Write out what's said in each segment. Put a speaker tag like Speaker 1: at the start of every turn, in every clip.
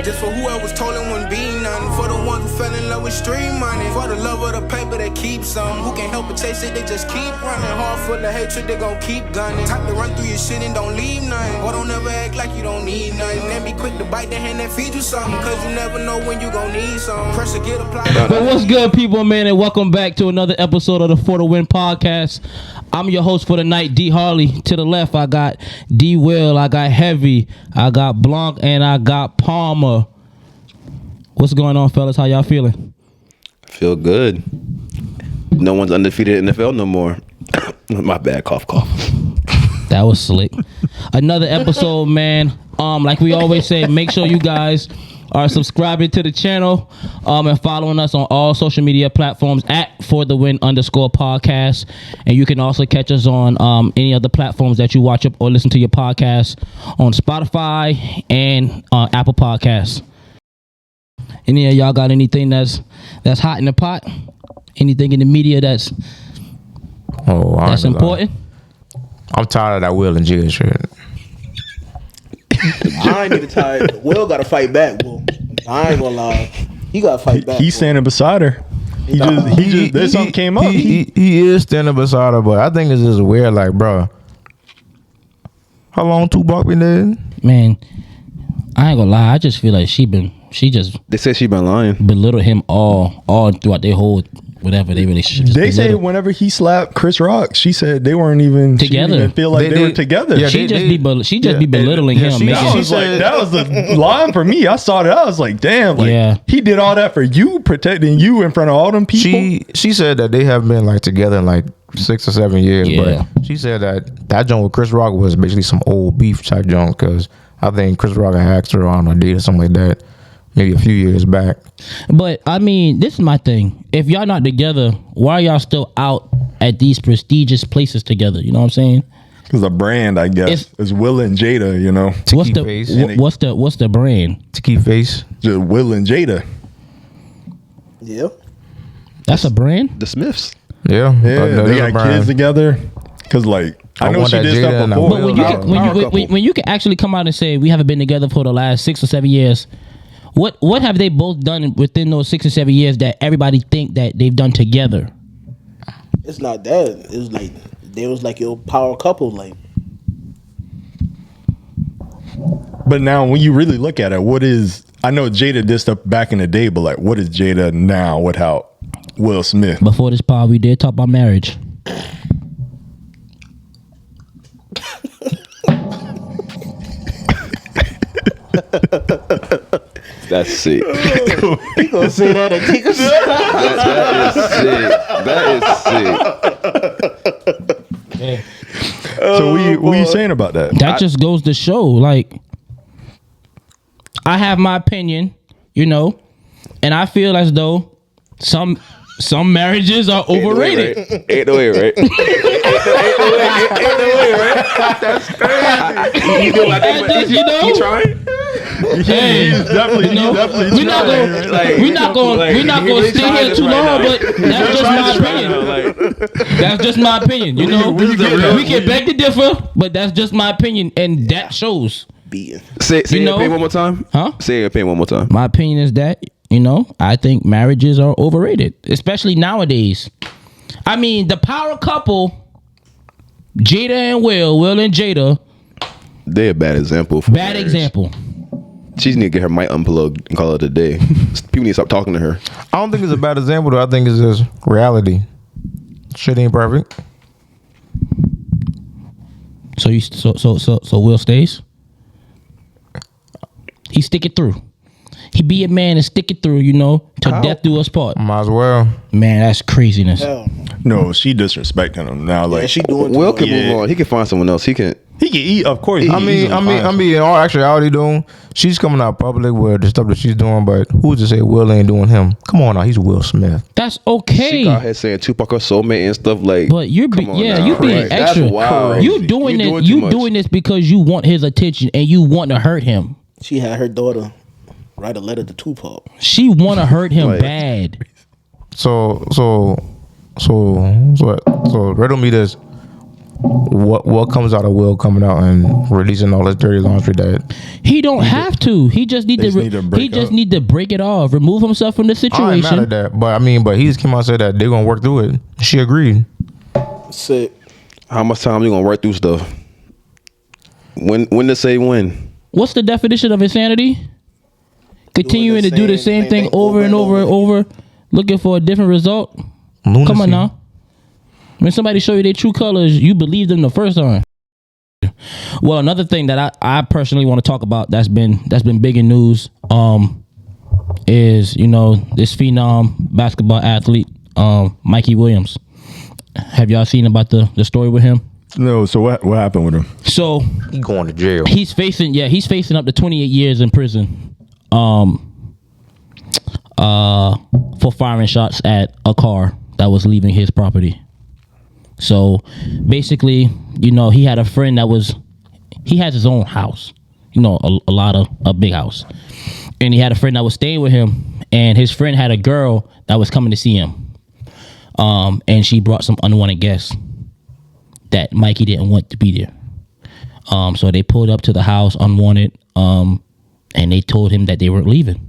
Speaker 1: Just for whoever's told it wouldn't be none. For the ones who fell in love with street money. For the love of the paper that keeps some. Who can't help but chase it, they just keep running. Heart full of hatred, they gon' keep gunning. Type to run through your shit and don't leave nothing. Or don't ever act like you don't need nothing. Then be quick to bite the hand that feeds you something. Cause you never know when you gon' need some. Pressure get applied.
Speaker 2: But what's good, people, man, and welcome back to another episode of the For the Win podcast. I'm your host for the night, D Harley. To the left, I got D Will, I got Heavy, I got Blanc, and I got Palmer. What's going on, fellas? How y'all feeling?
Speaker 3: Feel good. No one's undefeated in the NFL no more. My bad, cough.
Speaker 2: That was slick. Another episode, man. Like we always say, make sure you guys are subscribing to the channel and following us on all social media platforms at @ForTheWin_podcast. And you can also catch us on any other platforms that you watch up or listen to your podcast on Spotify and Apple Podcasts. Any of y'all got anything that's hot in the pot? Anything in the media that's important?
Speaker 4: I'm tired of that Will and Jada shit.
Speaker 5: I ain't even tired. Will got to fight back, Will. I ain't gonna lie. He got to fight back.
Speaker 6: He's standing beside her. He just there's something came up.
Speaker 4: He is standing beside her, but I think it's just weird. Like, bro, how long Tupac been dead?
Speaker 2: Man, I ain't gonna lie. I just feel like
Speaker 3: They said she been lying.
Speaker 2: belittled him all throughout their whole whatever they relationship.
Speaker 6: They say whenever he slapped Chris Rock, she said they weren't even
Speaker 2: together.
Speaker 6: She didn't even feel like they were together.
Speaker 4: Yeah,
Speaker 2: She just be belittling him.
Speaker 4: she-
Speaker 2: making-
Speaker 6: I was like, that was the line for me. I saw that. I was like, damn. Like,
Speaker 2: Yeah.
Speaker 6: he did all that for you, protecting you in front of all them people.
Speaker 4: She said that they have been like together in like 6 or 7 years,
Speaker 2: Yeah.
Speaker 4: but she said that joint with Chris Rock was basically some old beef type joint because I think Chris Rock had asked her on a date or something like that. Maybe a few years back.
Speaker 2: But I mean, this is my thing. If y'all not together, why are y'all still out at these prestigious places together? You know what I'm saying?
Speaker 6: Because the brand, I guess, is Will and Jada. You know,
Speaker 2: What's
Speaker 4: keep
Speaker 2: the
Speaker 4: face.
Speaker 2: what's the brand?
Speaker 4: To keep face.
Speaker 6: just Will and Jada.
Speaker 5: Yeah.
Speaker 2: That's a brand.
Speaker 3: The Smiths.
Speaker 4: Yeah.
Speaker 6: They got kids together. Because like I know
Speaker 4: want
Speaker 6: she
Speaker 4: that
Speaker 6: did
Speaker 4: Jada
Speaker 6: stuff
Speaker 4: and I
Speaker 6: before.
Speaker 2: But when you can actually come out and say we haven't been together for the last 6 or 7 years, what have they both done within those 6 or 7 years that everybody think that they've done together?
Speaker 5: It's not that. It was like they was like your power couple. Like,
Speaker 6: But now, when you really look at it, what is? I know Jada did stuff back in the day, but like, what is Jada now without Will Smith?
Speaker 2: Before this pod, we did talk about marriage.
Speaker 3: That's sick.
Speaker 5: he gonna say that and take a
Speaker 3: That is sick.
Speaker 6: So what are you saying about that?
Speaker 2: That just goes to show, like, I have my opinion, you know, and I feel as though some marriages are overrated.
Speaker 3: Ain't no way, right? Ain't no way, right? That's crazy. You do like that,
Speaker 2: You know?
Speaker 3: You trying?
Speaker 2: Hey,
Speaker 6: He's definitely,
Speaker 2: you know, we're not gonna stay here too long, but that's just my opinion. That's just my opinion. You know, we can beg to differ, but that's just my opinion, and that shows.
Speaker 5: beating.
Speaker 3: Say
Speaker 2: You
Speaker 3: your
Speaker 2: know?
Speaker 3: opinion one more time.
Speaker 2: Huh?
Speaker 3: Say your opinion one more time.
Speaker 2: My opinion is that, you know, I think marriages are overrated, especially nowadays. I mean, the power couple, Jada and Will and Jada.
Speaker 3: They're a bad example.
Speaker 2: Bad example.
Speaker 3: She just need to get her mic unplugged and call it a day. People need to stop talking to her.
Speaker 4: I don't think it's a bad example though. I think it's just reality. Shit ain't perfect.
Speaker 2: So Will stays. He stick it through. He be a man and stick it through, you know, to death do us part.
Speaker 4: Might as well.
Speaker 2: Man, that's craziness.
Speaker 5: Hell,
Speaker 6: No, she disrespecting him now.
Speaker 5: yeah,
Speaker 6: Like
Speaker 5: she doing.
Speaker 3: Will
Speaker 5: too
Speaker 3: can
Speaker 5: much.
Speaker 3: move on. He can find someone else. He can
Speaker 6: eat, of course.
Speaker 4: I mean, in all actuality, though, she's coming out public with the stuff that she's doing, but who's to say Will ain't doing him? Come on now, he's Will Smith.
Speaker 2: That's
Speaker 3: She
Speaker 2: okay.
Speaker 3: got here saying Tupac her soulmate and stuff like.
Speaker 2: But you're
Speaker 3: come on now.
Speaker 2: you being
Speaker 3: Like, that's
Speaker 2: extra.
Speaker 3: wild.
Speaker 2: You doing
Speaker 3: You
Speaker 2: this.
Speaker 3: too
Speaker 2: You
Speaker 3: much.
Speaker 2: doing this because you want his attention and you want to hurt him.
Speaker 5: She had her daughter write a letter to Tupac.
Speaker 2: She want to hurt him
Speaker 3: Like-
Speaker 2: bad.
Speaker 4: So riddle me this: what comes out of Will coming out and releasing all this dirty laundry that
Speaker 2: He don't have to. He just need
Speaker 6: They
Speaker 2: to.
Speaker 6: just need to break
Speaker 2: He just
Speaker 6: up.
Speaker 2: need to break it off, remove himself from the
Speaker 4: I ain't mad
Speaker 2: situation.
Speaker 4: at that. But he just came out and said that they're gonna work through it. She agreed.
Speaker 5: Sick.
Speaker 3: How much time you gonna work through stuff? When to say when?
Speaker 2: What's the definition of insanity? Continuing to do the same thing over and over and over, looking for a different result.
Speaker 4: Lunacy.
Speaker 2: Come on now. When somebody show you their true colors, you believe them the first time. Well, another thing that I personally want to talk about that's been big in news is, you know, this phenom basketball athlete, Mikey Williams. Have y'all seen about the story with him?
Speaker 6: No, so what happened with him?
Speaker 2: So
Speaker 4: He going to jail.
Speaker 2: he's facing up to 28 years in prison for firing shots at a car that was leaving his property. So basically, you know, he had a friend he has his own house, you know, a big house. And he had a friend that was staying with him, and his friend had a girl that was coming to see him. And she brought some unwanted guests that Mikey didn't want to be there. So they pulled up to the house unwanted, and they told him that they weren't leaving.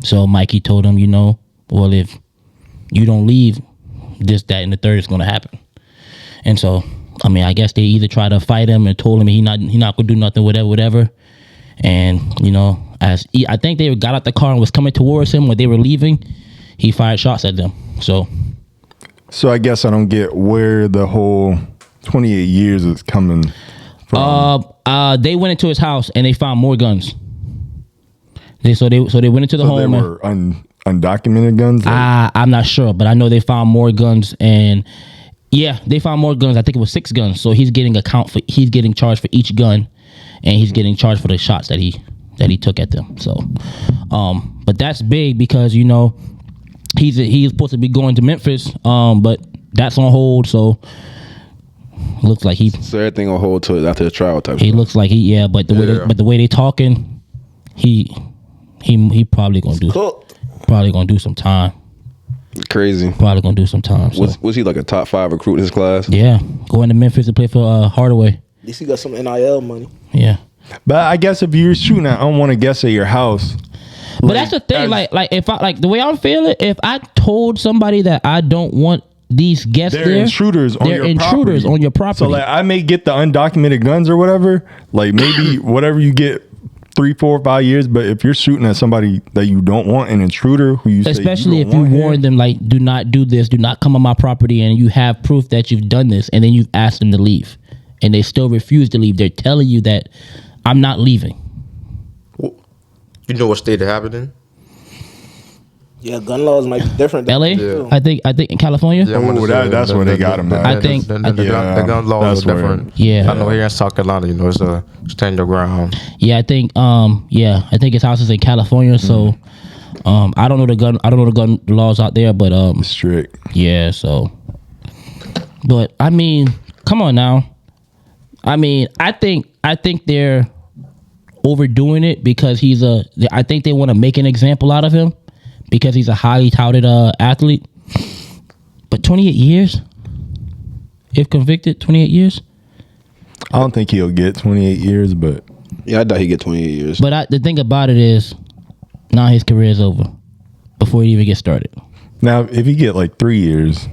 Speaker 2: So Mikey told him, you know, well, if you don't leave, this, that, and the third is going to happen. And so, I mean, I guess they either tried to fight him and told him he not going to do nothing, whatever. And, you know, I think they got out the car and was coming towards him when they were leaving, he fired shots at them. So
Speaker 6: I guess I don't get where the whole 28 years is coming from.
Speaker 2: they went into his house and they found more guns. They went into the
Speaker 6: So they
Speaker 2: home.
Speaker 6: were undocumented guns?
Speaker 2: I'm not sure, but I know they found more guns, and they found more guns. I think it was 6 guns. So he's getting charged for each gun, and he's getting charged for the shots that he took at them. So, but that's big because, you know, he's supposed to be going to Memphis, but that's on hold. So looks like
Speaker 3: So everything on hold till after the trial type.
Speaker 2: he looks like but the way they talking, he probably gonna do some time.
Speaker 3: Crazy.
Speaker 2: Probably gonna do some time. So.
Speaker 3: Was he like a top 5 recruit in his class?
Speaker 2: Yeah, going to Memphis to play for Hardaway.
Speaker 5: At least he got some NIL money.
Speaker 2: Yeah,
Speaker 6: But I guess if you're shooting at unwanted guests at your house.
Speaker 2: but that's the thing. Like if I the way I'm feeling, if I told somebody that I don't want these guests
Speaker 6: They're
Speaker 2: there,
Speaker 6: intruders on
Speaker 2: they're
Speaker 6: your
Speaker 2: intruders
Speaker 6: property.
Speaker 2: on your property.
Speaker 6: So like I may get the undocumented guns or whatever, like maybe whatever you get 3, 4, 5 years, but if you're shooting at somebody that you don't want, an intruder who you
Speaker 2: Especially
Speaker 6: say
Speaker 2: if you warn them, like, do not do this, do not come on my property, and you have proof that you've done this, and then you've asked them to leave, and they still refuse to leave. They're telling you that I'm not leaving.
Speaker 4: You know what state it happened in?
Speaker 5: Yeah, gun laws might be different.
Speaker 2: LA,
Speaker 5: too.
Speaker 2: I think in California.
Speaker 4: Yeah, I'm gonna
Speaker 6: Ooh,
Speaker 4: say
Speaker 6: that's where they got him at.
Speaker 2: I think-
Speaker 4: the gun laws
Speaker 6: that's
Speaker 4: are
Speaker 6: where-
Speaker 4: different.
Speaker 2: Yeah.
Speaker 4: I know here in South Carolina, you know, it's a stand your ground.
Speaker 2: Yeah, I think I think his house is in California, so I don't know the gun laws out there, but
Speaker 6: Strict.
Speaker 2: yeah, so but I mean, come on now. I mean, I think they're overdoing it because I think they want to make an example out of him because he's a highly touted athlete. But 28 years? If convicted, 28 years?
Speaker 6: I don't think he'll get 28 years, but
Speaker 3: Yeah, I doubt he get 28 years.
Speaker 2: But the thing about it is, now his career is over before he even gets started.
Speaker 6: now if he get like 3 years,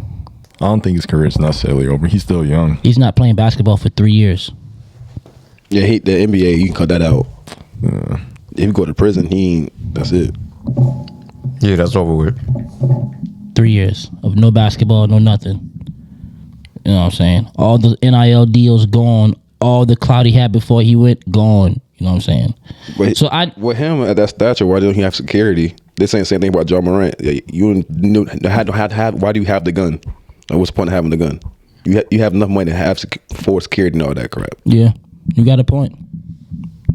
Speaker 6: I don't think his career's necessarily over. He's still young.
Speaker 2: He's not playing basketball for 3 years.
Speaker 3: Yeah, the NBA, you can cut that out. If you go to prison, that's it.
Speaker 4: Yeah, that's over with.
Speaker 2: 3 years of no basketball, no nothing. You know what I'm saying? All the NIL deals gone. All the clout he had before he went, gone. You know what I'm saying?
Speaker 3: But
Speaker 2: So
Speaker 3: with him at that stature, why don't he have security? This ain't the same thing about John Morant. You why do you have the gun? Like, what's the point of having the gun? You have enough money to have for security and all that crap.
Speaker 2: Yeah, you got a point.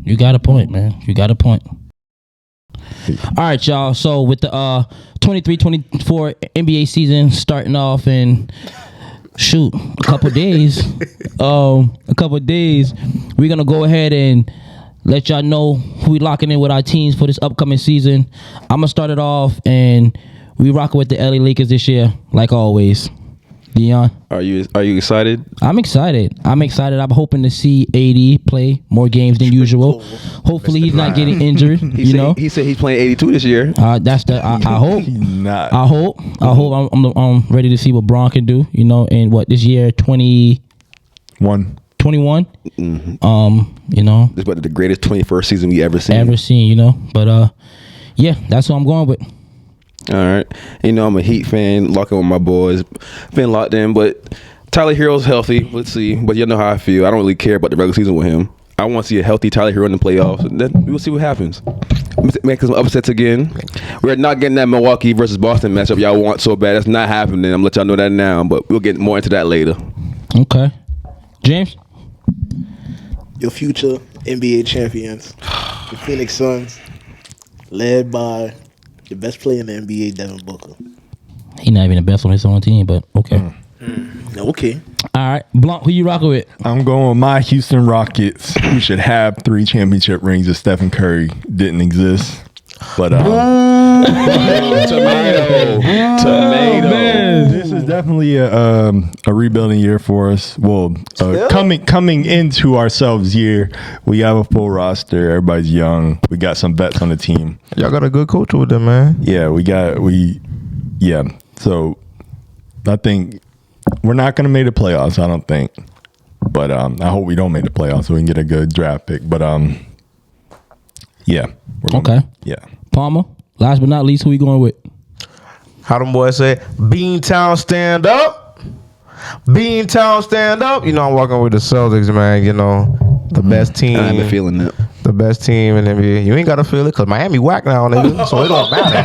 Speaker 2: You got a point, man. You got a point. All right, y'all. So with the 23-24 NBA season starting off in a couple days, we're gonna go ahead and let y'all know who we locking in with our teams for this upcoming season. I'm gonna start it off, and we rocking with the LA Lakers this year, like always. Dion.
Speaker 3: Are you excited?
Speaker 2: I'm excited. I'm hoping to see AD play more games than usual. Hopefully he's not getting injured.
Speaker 3: He said he's playing 82 this year.
Speaker 2: That's the. I hope.
Speaker 6: He's not.
Speaker 2: I hope. I'm ready to see what Braun can do. And what this year 2021.
Speaker 6: 1.
Speaker 3: This is about the greatest 21st season we ever seen.
Speaker 2: But yeah, that's what I'm going with.
Speaker 3: All right. I'm a Heat fan, locking with my boys. Been locked in, but Tyler Hero's healthy. Let's see. But you know how I feel. I don't really care about the regular season with him. I want to see a healthy Tyler Hero in the playoffs. And then we'll see what happens. Make some upsets again. We're not getting that Milwaukee versus Boston matchup y'all want so bad. That's not happening. I'm going to let y'all know that now, but we'll get more into that later.
Speaker 2: Okay. James?
Speaker 5: Your future NBA champions, the Phoenix Suns, led by the best player in the NBA, Devin Booker.
Speaker 2: He not even the best on his own team, but okay.
Speaker 5: Okay.
Speaker 2: All right. Blunt, who you rocking with?
Speaker 6: I'm going with my Houston Rockets, who should have 3 championship rings if Stephen Curry didn't exist. But
Speaker 3: Tomato.
Speaker 6: This is definitely a rebuilding year for us. Well, coming into ourselves year, we have a full roster. Everybody's young. We got some vets on the team.
Speaker 4: Y'all got a good coach with them, man.
Speaker 6: Yeah, So I think we're not going to make the playoffs, I don't think. But I hope we don't make the playoffs so we can get a good draft pick. But yeah.
Speaker 2: Okay.
Speaker 6: Yeah.
Speaker 2: Palmer, last but not least, who we going with?
Speaker 4: How them boys say, Beantown stand up. Beantown stand up. I'm walking with the Celtics, man. The best team.
Speaker 3: I've been feeling that.
Speaker 4: The best team in the NBA. You ain't got to feel it because Miami whack now, nigga. So it don't matter.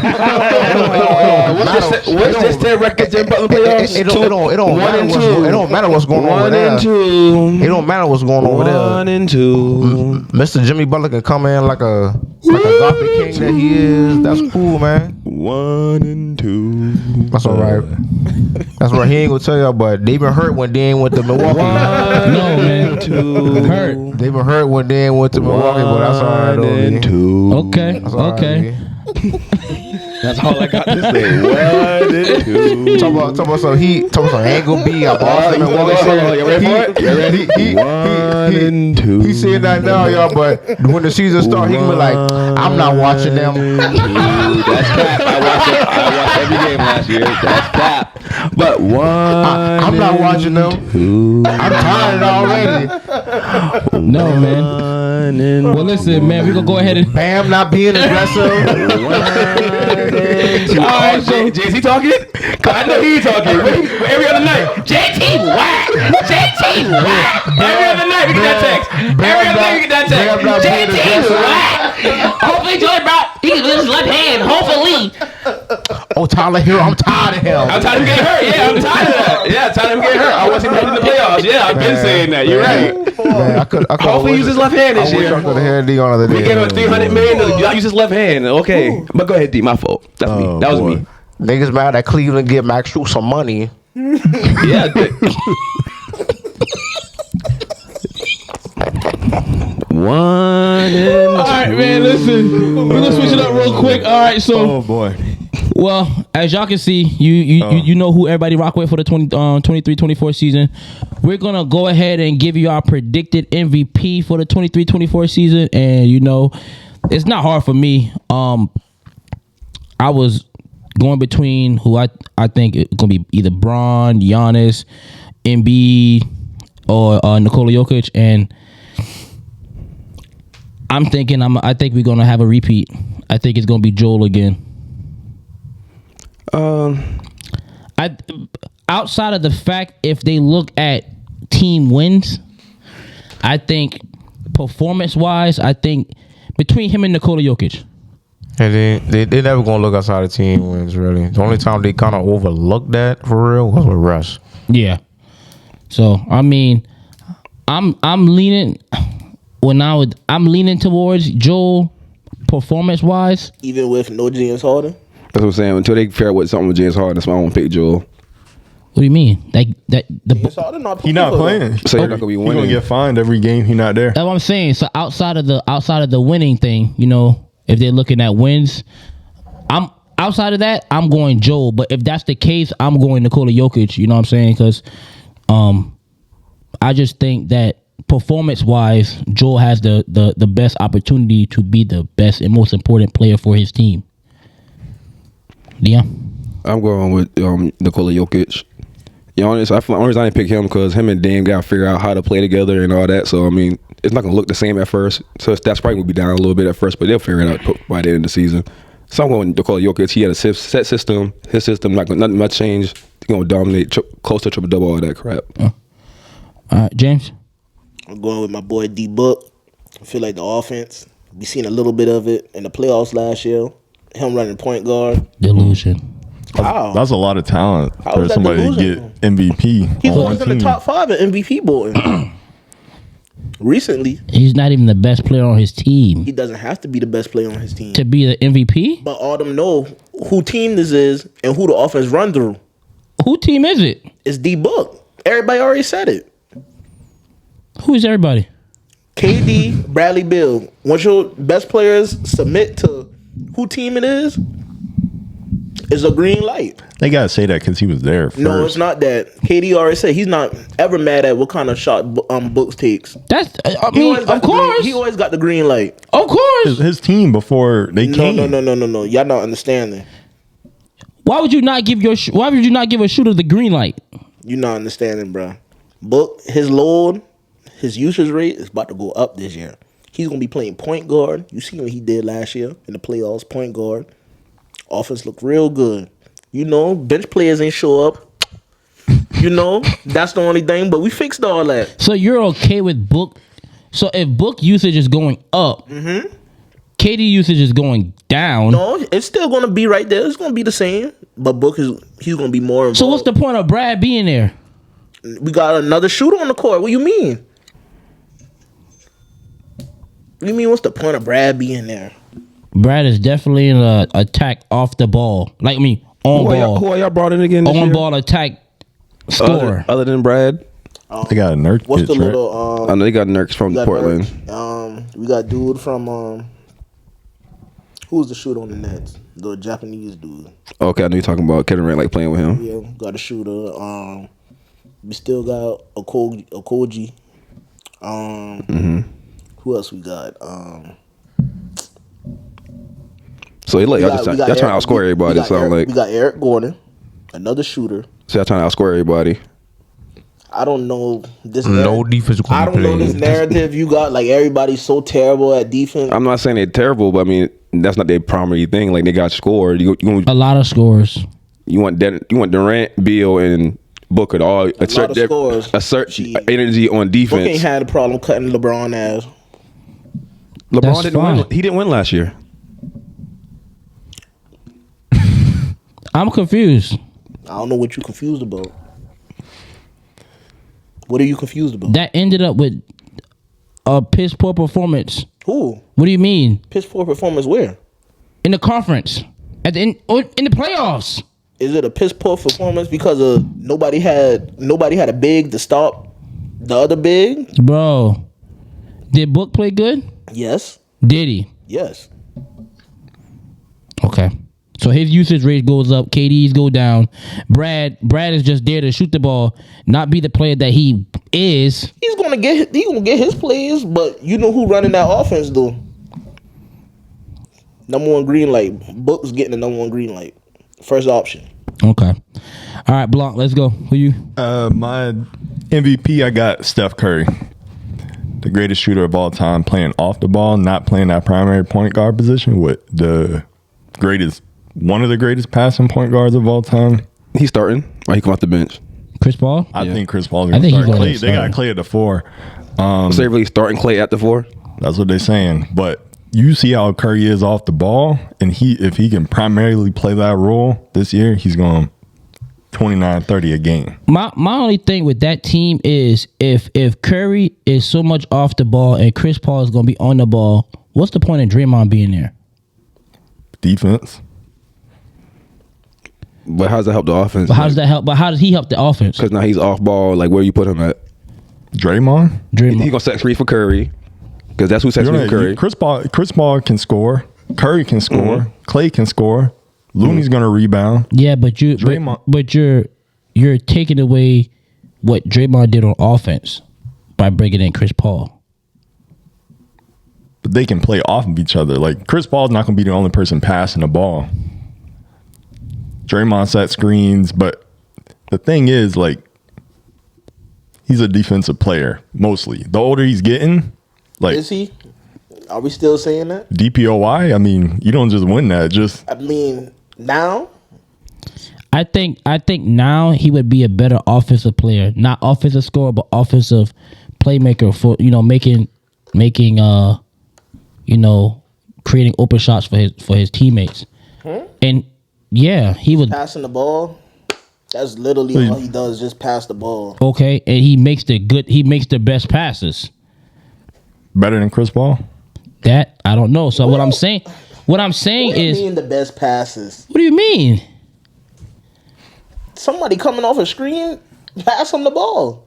Speaker 3: What's their record in the playoffs?
Speaker 4: It don't matter what's going on over there.
Speaker 3: 1-2.
Speaker 4: It don't matter what's going on over there.
Speaker 3: 1-2.
Speaker 4: Mr. Jimmy Butler can come in like a gothic king that he is. That's cool, man.
Speaker 3: 1-2.
Speaker 4: That's all right. That's right. He ain't gonna tell y'all, but they been hurt when they ain't went to Milwaukee.
Speaker 2: No, man. Hurt.
Speaker 4: They been hurt when they ain't went to Milwaukee, but that's all right.
Speaker 2: Okay.
Speaker 4: That's all
Speaker 2: Okay.
Speaker 4: right,
Speaker 3: That's all I got to say. 1-2.
Speaker 4: Talk about some heat. Talk about some angle B. I Boston and Milwaukee.
Speaker 3: You ready for it? You ready? 1-2.
Speaker 4: He saying that now, y'all, but when the season start, he can be like, I'm not watching them.
Speaker 3: That's cap. I watched every game last year. That's cap. But
Speaker 4: I'm not watching them. I'm tired already.
Speaker 2: No, man. Well, listen, man, we gonna go ahead and
Speaker 4: Bam not being aggressive.
Speaker 3: All right, so JT talking? Cause I know he talking. Every other night, JT whack. JT whack. Every other night we get that text. Every other night we get that text. JT whack. Hopefully Joey Brown, he can lose his left hand. Hopefully.
Speaker 4: Oh, Tyler Hero, I'm tired of him.
Speaker 3: I'm tired of him getting hurt. Yeah, I'm tired of that. Yeah, tired of him getting hurt. I want him to in the playoffs. Yeah, I've been saying that. You're right.
Speaker 4: Man, I could
Speaker 3: Hopefully use his left hand this year.
Speaker 4: I could have had D on the other day.
Speaker 3: We gave him $300 million. Y'all use his left hand. Okay, but go ahead, D. My fault. That's me. That was me.
Speaker 4: Niggas mad that Cleveland give Max Strus some money.
Speaker 3: Yeah. All
Speaker 2: right, man, listen. We're gonna switch it up real quick. All right, so
Speaker 6: Oh boy.
Speaker 2: well, as y'all can see, you know who everybody rock with for the 23-24 season. We're gonna go ahead and give you our predicted MVP for the 23-24 season, and it's not hard for me. I was going between who I think it's gonna be either Braun, Giannis, Embiid, or Nikola Jokic, and I'm thinking I think we're gonna have a repeat. I think it's gonna be Joel again. Outside of the fact, if they look at team wins, I think performance-wise, I think between him and Nikola Jokic.
Speaker 4: And they never gonna look outside of team wins, really. The only time they kind of overlooked that for real was with Russ.
Speaker 2: Yeah. So I mean, I'm leaning towards Joel performance-wise.
Speaker 5: Even with no James Harden?
Speaker 3: That's what I'm saying. Until they figure out what's something with James Harden, that's why I want to pick Joel.
Speaker 2: What do you mean?
Speaker 5: James Harden not
Speaker 6: He not playing.
Speaker 3: So you're not gonna be
Speaker 6: He
Speaker 3: winning.
Speaker 6: gonna get fined every game he not there.
Speaker 2: That's what I'm saying. So outside of the winning thing, if they're looking at wins, outside of that, I'm going Joel. But if that's the case, I'm going Nikola Jokic. You know what I'm saying? Because I just think that performance-wise, Joel has the best opportunity to be the best and most important player for his team. Leon?
Speaker 3: I'm going with Nikola Jokic. You know, honest, the only reason I didn't pick him because him and Dame got to figure out how to play together and all that. So, I mean, it's not going to look the same at first. So, that's probably going to be down a little bit at first, but they'll figure it out by the end of the season. So, I'm going with Nikola Jokic. He had a set system. His system, nothing much change. He's going to dominate, close to triple-double, all that crap.
Speaker 2: All right, James?
Speaker 5: I'm going with my boy D-Book. I feel like the offense, we seen a little bit of it in the playoffs last year. Him running point guard.
Speaker 2: Delusion.
Speaker 5: How?
Speaker 6: That's a lot of talent
Speaker 5: How
Speaker 6: for
Speaker 5: is that
Speaker 6: somebody to
Speaker 5: delusional?
Speaker 6: get MVP.
Speaker 5: He
Speaker 6: on one
Speaker 5: was in the
Speaker 6: team.
Speaker 5: top 5 in MVP voting. Recently,
Speaker 2: He's not even the best player on his team
Speaker 5: he doesn't have to be the best player on his team.
Speaker 2: to be the MVP.
Speaker 5: But all them know who team this is and who the offense run through.
Speaker 2: Who team is it?
Speaker 5: It's D-Book. Everybody already said it.
Speaker 2: Who is everybody?
Speaker 5: KD, Bradley Beal. Once your best players submit to who team it is, it's a green light.
Speaker 6: They gotta say that because he was there first.
Speaker 5: No, it's not that. KD already said he's not ever mad at what kind of shot Books takes.
Speaker 2: That's I
Speaker 5: He
Speaker 2: mean,
Speaker 5: always got
Speaker 2: of
Speaker 5: the green-
Speaker 2: course,
Speaker 5: he always got the green light.
Speaker 2: of course.
Speaker 6: His team before they
Speaker 5: No,
Speaker 6: came.
Speaker 5: no. Y'all not understanding.
Speaker 2: Why would you not give Why would you not give a shooter the green light?
Speaker 5: You not understanding, bro. Book his load, his usage rate is about to go up this year. He's gonna be playing point guard. You see what he did last year in the playoffs, point guard. Offense looked real good. You know, bench players ain't show up. You know, that's the only thing. But we fixed all that.
Speaker 2: So you're okay with Book? So if Book usage is going up, KD usage is going down.
Speaker 5: No, it's still gonna be right there. It's gonna be the same. But he's gonna be more involved.
Speaker 2: So what's the point of Brad being there?
Speaker 5: We got another shooter on the court. What you mean? What you mean? What's the point of Brad being there?
Speaker 2: Brad is definitely an attack off the ball. Like me, on
Speaker 3: Who
Speaker 2: ball,
Speaker 3: are y'all brought in again this
Speaker 2: on
Speaker 3: year?
Speaker 2: ball attack scorer.
Speaker 3: Other than Brad?
Speaker 6: They got a Nurkic.
Speaker 5: What's the
Speaker 6: right?
Speaker 5: little?
Speaker 3: I know they got Nurks from
Speaker 5: We got
Speaker 3: Portland.
Speaker 5: We got dude from who's the shooter on the Nets? The Japanese dude.
Speaker 3: Okay, I know you're talking about Kevin Durant like playing with him.
Speaker 5: Yeah, got a shooter. We still got Okoji. Who else we got?
Speaker 3: So y'all
Speaker 5: We
Speaker 3: trying to
Speaker 5: Eric-
Speaker 3: outscore everybody. So I'm like,
Speaker 5: we got Eric Gordon, another shooter.
Speaker 3: so y'all trying to outscore everybody.
Speaker 5: I don't know this.
Speaker 4: No defense
Speaker 5: I
Speaker 4: gonna
Speaker 5: don't know this
Speaker 4: play.
Speaker 5: narrative you got. Like everybody's so terrible at defense.
Speaker 3: I'm not saying they're terrible, but I mean that's not their primary thing. Like they got scored. You
Speaker 2: A lot of scores.
Speaker 3: want Durant, Beal, and Booker to all assert
Speaker 5: of scores.
Speaker 3: assert energy on
Speaker 5: Book ain't
Speaker 3: defense.
Speaker 5: had a problem cutting LeBron ass.
Speaker 3: LeBron
Speaker 2: That's
Speaker 3: didn't
Speaker 2: fine.
Speaker 3: win. He didn't win last year.
Speaker 2: I'm confused.
Speaker 5: I don't know what you confused about. What are you confused about?
Speaker 2: That ended up with a piss poor performance.
Speaker 5: Who?
Speaker 2: What do you mean?
Speaker 5: Piss poor performance where?
Speaker 2: In the conference, at the end, or in the playoffs.
Speaker 5: Is it a piss poor performance because of nobody had a big to stop the other big?
Speaker 2: Bro, did Book play good?
Speaker 5: Yes.
Speaker 2: Did he?
Speaker 5: Yes.
Speaker 2: Okay. So his usage rate goes up, KD's go down. Brad is just there to shoot the ball, not be the player that he is.
Speaker 5: He's gonna get his plays, but you know who running that offense though? Number one green light. Book's getting the number one green light. First option.
Speaker 2: Okay. All right, Blanc, let's go. Who you?
Speaker 6: My MVP, I got Steph Curry, the greatest shooter of all time, playing off the ball, not playing that primary point guard position with one of the greatest passing point guards of all time.
Speaker 3: He's starting. Or he come off the bench.
Speaker 2: Chris Paul?
Speaker 6: I think Chris Paul's
Speaker 2: I
Speaker 6: going to
Speaker 2: think he's
Speaker 6: start.
Speaker 2: gonna
Speaker 6: Clay, they got
Speaker 2: start.
Speaker 6: Clay at the 4.
Speaker 3: So they really starting Clay at the 4.
Speaker 6: That's what they're saying. But you see how Curry is off the ball, and if he can primarily play that role this year, he's going 29-30 a game.
Speaker 2: My only thing with that team is if Curry is so much off the ball and Chris Paul is going to be on the ball, what's the point of Draymond being there?
Speaker 6: Defense.
Speaker 3: But how does that help the offense?
Speaker 2: But how does that help? But how does he help the offense?
Speaker 3: Because now he's off ball. Like where you put him at?
Speaker 6: Draymond.
Speaker 3: He gonna set screen for Curry. Because that's who sets screen for Curry.
Speaker 6: Chris Paul can score. Curry can score. Clay can score. Looney's gonna rebound.
Speaker 2: Yeah, but
Speaker 6: Draymond-
Speaker 2: but you're taking away what Draymond did on offense by bringing in Chris Paul.
Speaker 6: But they can play off of each other. Like Chris Paul's not gonna be the only person passing the ball. Draymond set screens, but the thing is, like, he's a defensive player mostly. The older he's getting, like,
Speaker 5: Is he? Are we still saying that?
Speaker 6: DPOY. I mean, you don't just win that. Just
Speaker 5: I mean, now
Speaker 2: I think now he would be a better offensive player, not offensive scorer, but offensive playmaker for making creating open shots for his teammates. And yeah, he was
Speaker 5: passing the ball. That's literally all he does, just pass the ball.
Speaker 2: okay, and he makes the best passes.
Speaker 6: better than Chris Paul.
Speaker 2: That I don't know. So what I'm saying
Speaker 5: What do you
Speaker 2: is,
Speaker 5: mean the best passes?
Speaker 2: what do you mean?
Speaker 5: Somebody coming off a screen, pass him the ball.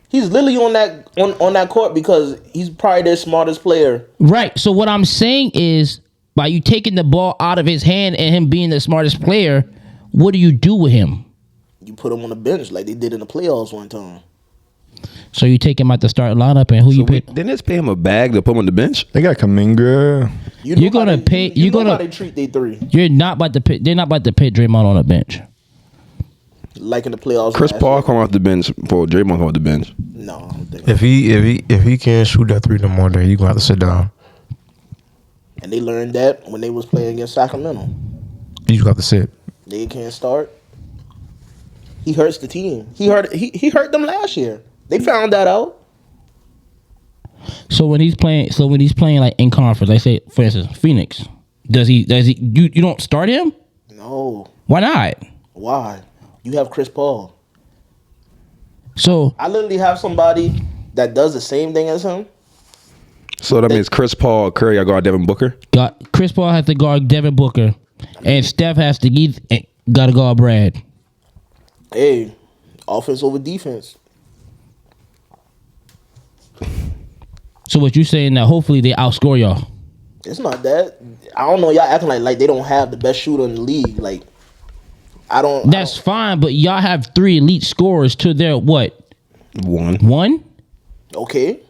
Speaker 5: He's literally on that court because he's probably their smartest player.
Speaker 2: Right. So what I'm saying is, by you taking the ball out of his hand and him being the smartest player, what do you do with him?
Speaker 5: You put him on the bench like they did in the playoffs one time.
Speaker 2: So you take him out the starting lineup, and who you pick?
Speaker 3: Didn't they just pay him a bag to put him on the bench?
Speaker 6: They got Kaminga.
Speaker 5: You know
Speaker 2: You're gonna
Speaker 5: how
Speaker 2: pay-
Speaker 5: You
Speaker 2: you're
Speaker 5: know
Speaker 2: gonna-
Speaker 5: how they treat they three,
Speaker 2: You're not about to pit. They're not about to pit Draymond on the bench.
Speaker 5: like in the playoffs.
Speaker 3: Chris
Speaker 5: last
Speaker 3: Paul
Speaker 5: year.
Speaker 3: come off the bench for Draymond come off the bench.
Speaker 5: No, I don't think.
Speaker 4: If he can't shoot that three no more, then you gonna have to sit down.
Speaker 5: And they learned that when they was playing against Sacramento.
Speaker 4: You just have to sit.
Speaker 5: They can't start. He hurts the team. He hurt them last year. They found that out.
Speaker 2: So when he's playing, like in conference, like say for instance, Phoenix, does he? You don't start him?
Speaker 5: No.
Speaker 2: Why not?
Speaker 5: Why? You have Chris Paul.
Speaker 2: So
Speaker 5: I literally have somebody that does the same thing as him.
Speaker 3: So that means Chris Paul, Curry, I guard Devin Booker.
Speaker 2: Chris Paul has to guard Devin Booker, and Steph has to got to guard Brad.
Speaker 5: Hey, offense over defense.
Speaker 2: So what you saying that hopefully they outscore y'all?
Speaker 5: It's not that. I don't know. Y'all acting like they don't have the best shooter in the league. Like,
Speaker 2: That's fine, but y'all have 3 elite scorers to their what? One?
Speaker 5: Okay.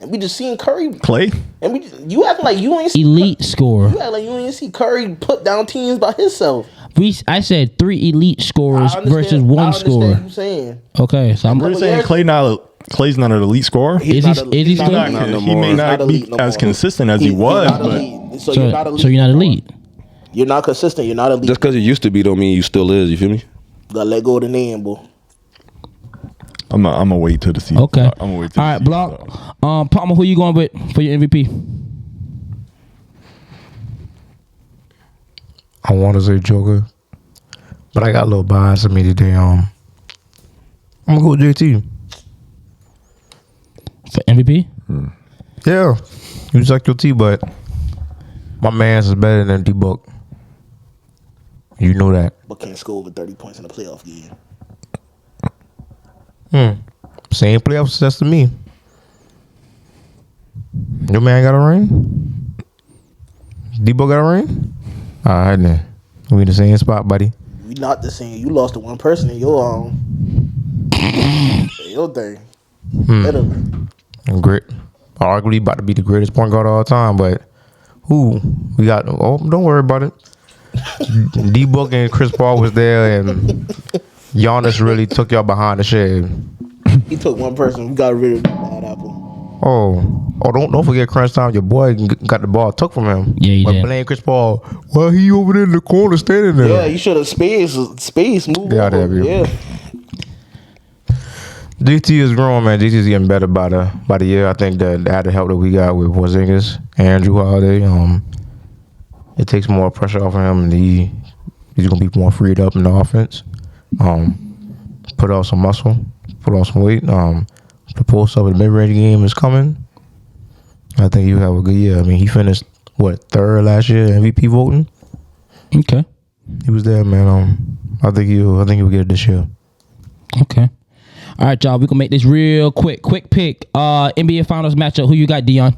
Speaker 5: And we just seen Curry.
Speaker 6: Clay.
Speaker 5: And you acting like you ain't see
Speaker 2: Elite scorer.
Speaker 5: You act like you ain't see Curry put down teams by himself.
Speaker 2: I said 3 elite scorers versus one scorer.
Speaker 5: What you saying.
Speaker 2: Okay, so I'm
Speaker 6: We're saying Clay's not an elite scorer.
Speaker 2: Is he still?
Speaker 6: He may not be as consistent as he was, but
Speaker 5: So you're not elite.
Speaker 2: So you're not elite.
Speaker 5: You're not consistent. You're not elite.
Speaker 3: Just because you used to be don't mean you still is. You feel me?
Speaker 5: Gotta let go of the name, boy.
Speaker 6: I'm gonna wait till the season.
Speaker 2: Okay.
Speaker 6: I'm gonna wait till
Speaker 2: All
Speaker 6: the
Speaker 2: right,
Speaker 6: season
Speaker 2: Block.
Speaker 6: starts.
Speaker 2: Palmer, who you going with for your MVP?
Speaker 4: I want to say Joker, but I got a little bias in me today. I'm gonna go with JT.
Speaker 2: For MVP?
Speaker 4: Yeah, you suck your T, but my man's is better than D-Book. You know that.
Speaker 5: But can't score over 30 points in a playoff game.
Speaker 4: Same playoff success to me. Your man got a ring? D-Book got a ring? All right, then. We in the same spot, buddy.
Speaker 5: We not the same. You lost to one person in your your thing. Literally.
Speaker 4: Great. Arguably about to be the greatest point guard of all time, but who we got? Oh, don't worry about it. D-Book and Chris Paul was there, and Giannis really took y'all behind the shed.
Speaker 5: He took one person. We got rid of the bad apple.
Speaker 4: Oh, don't forget crunch time. Your boy got the ball took from him.
Speaker 2: Yeah, he
Speaker 4: but
Speaker 2: did.
Speaker 4: blame Chris Paul. Well, he over there in the corner standing there.
Speaker 5: Yeah, you should have space move.
Speaker 4: Yeah,
Speaker 5: over.
Speaker 4: there,
Speaker 5: Yeah.
Speaker 4: DT is growing, man. DT is getting better by the year. I think that the added help that we got with Porzingis and Andrew Holiday, it takes more pressure off of him, and he's gonna be more freed up in the offense. Put out some muscle, put on some weight. The post up in the mid range game is coming. I think you have a good year. I mean, he finished third last year MVP voting.
Speaker 2: Okay.
Speaker 4: He was there, man. I think he'll get it this year.
Speaker 2: Okay. All right, y'all. We gonna make this real quick. Quick pick. NBA Finals matchup. Who you got, Dion?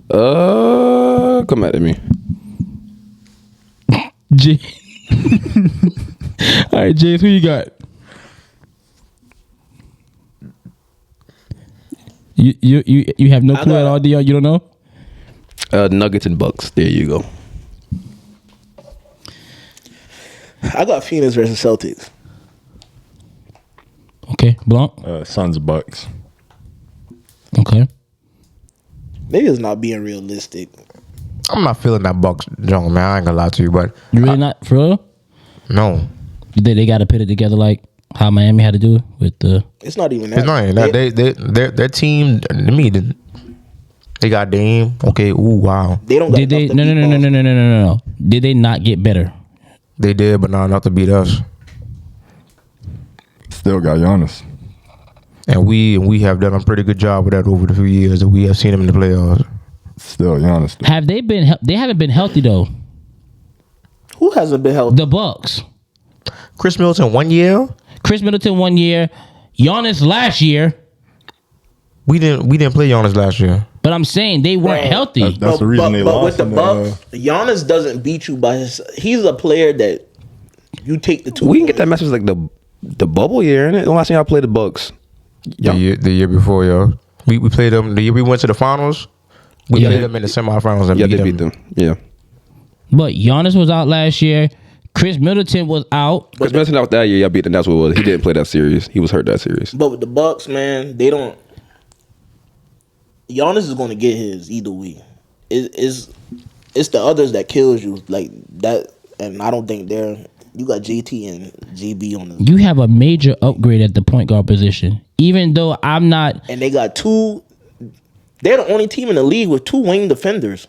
Speaker 3: Come at me.
Speaker 2: All right, James, who you got? You have no clue at all, Dion? You don't know?
Speaker 3: Nuggets and Bucks. There you go.
Speaker 5: I got Phoenix versus Celtics.
Speaker 2: Okay, Blanc.
Speaker 6: Suns Bucks.
Speaker 2: Okay.
Speaker 5: Maybe it's not being realistic.
Speaker 4: I'm not feeling that Bucks junk, man. I ain't gonna lie to you, but
Speaker 2: You really not for real?
Speaker 4: no,
Speaker 2: They got to put it together like how Miami had to do it with the.
Speaker 5: It's not even that.
Speaker 4: it's not even that. Their team. To me, they got Dame. Okay, ooh, wow,
Speaker 5: They don't got
Speaker 2: Did they?
Speaker 5: enough to
Speaker 2: No.
Speaker 5: beat Boston.
Speaker 2: No. Did they not get better?
Speaker 4: they did, but not enough to beat us.
Speaker 6: Still got Giannis.
Speaker 4: And we have done a pretty good job with that over the few years that we have seen them in the playoffs.
Speaker 6: Still Giannis.
Speaker 2: Have they been? They haven't been healthy though.
Speaker 5: Who hasn't been healthy?
Speaker 2: The Bucks.
Speaker 4: Chris Middleton 1 year.
Speaker 2: Chris Middleton 1 year. Giannis last year.
Speaker 4: We didn't play Giannis last year.
Speaker 2: But I'm saying they weren't healthy.
Speaker 6: That's the reason they
Speaker 5: but
Speaker 6: lost.
Speaker 5: with the Bucks, Giannis doesn't beat you by his. He's a player that you take the two.
Speaker 3: We can get that message like the bubble year, innit? The last time y'all played the Bucks.
Speaker 4: The year before, yo. We played them the year we went to the finals. We played them in the semifinals and
Speaker 3: Yeah,
Speaker 4: beat
Speaker 3: they beat them. Yeah.
Speaker 2: But Giannis was out last year. Chris Middleton was out.
Speaker 3: Because Benson out that year, y'all beat them. That's what it was. He didn't play that series. He was hurt that series.
Speaker 5: But with the Bucks, man, they don't. Giannis is going to get his either way. It's the others that kills you like that, and I don't think they're. You got JT and GB on the.
Speaker 2: You have a major upgrade at the point guard position. Even though I'm not.
Speaker 5: And they got two. They're the only team in the league with two wing defenders.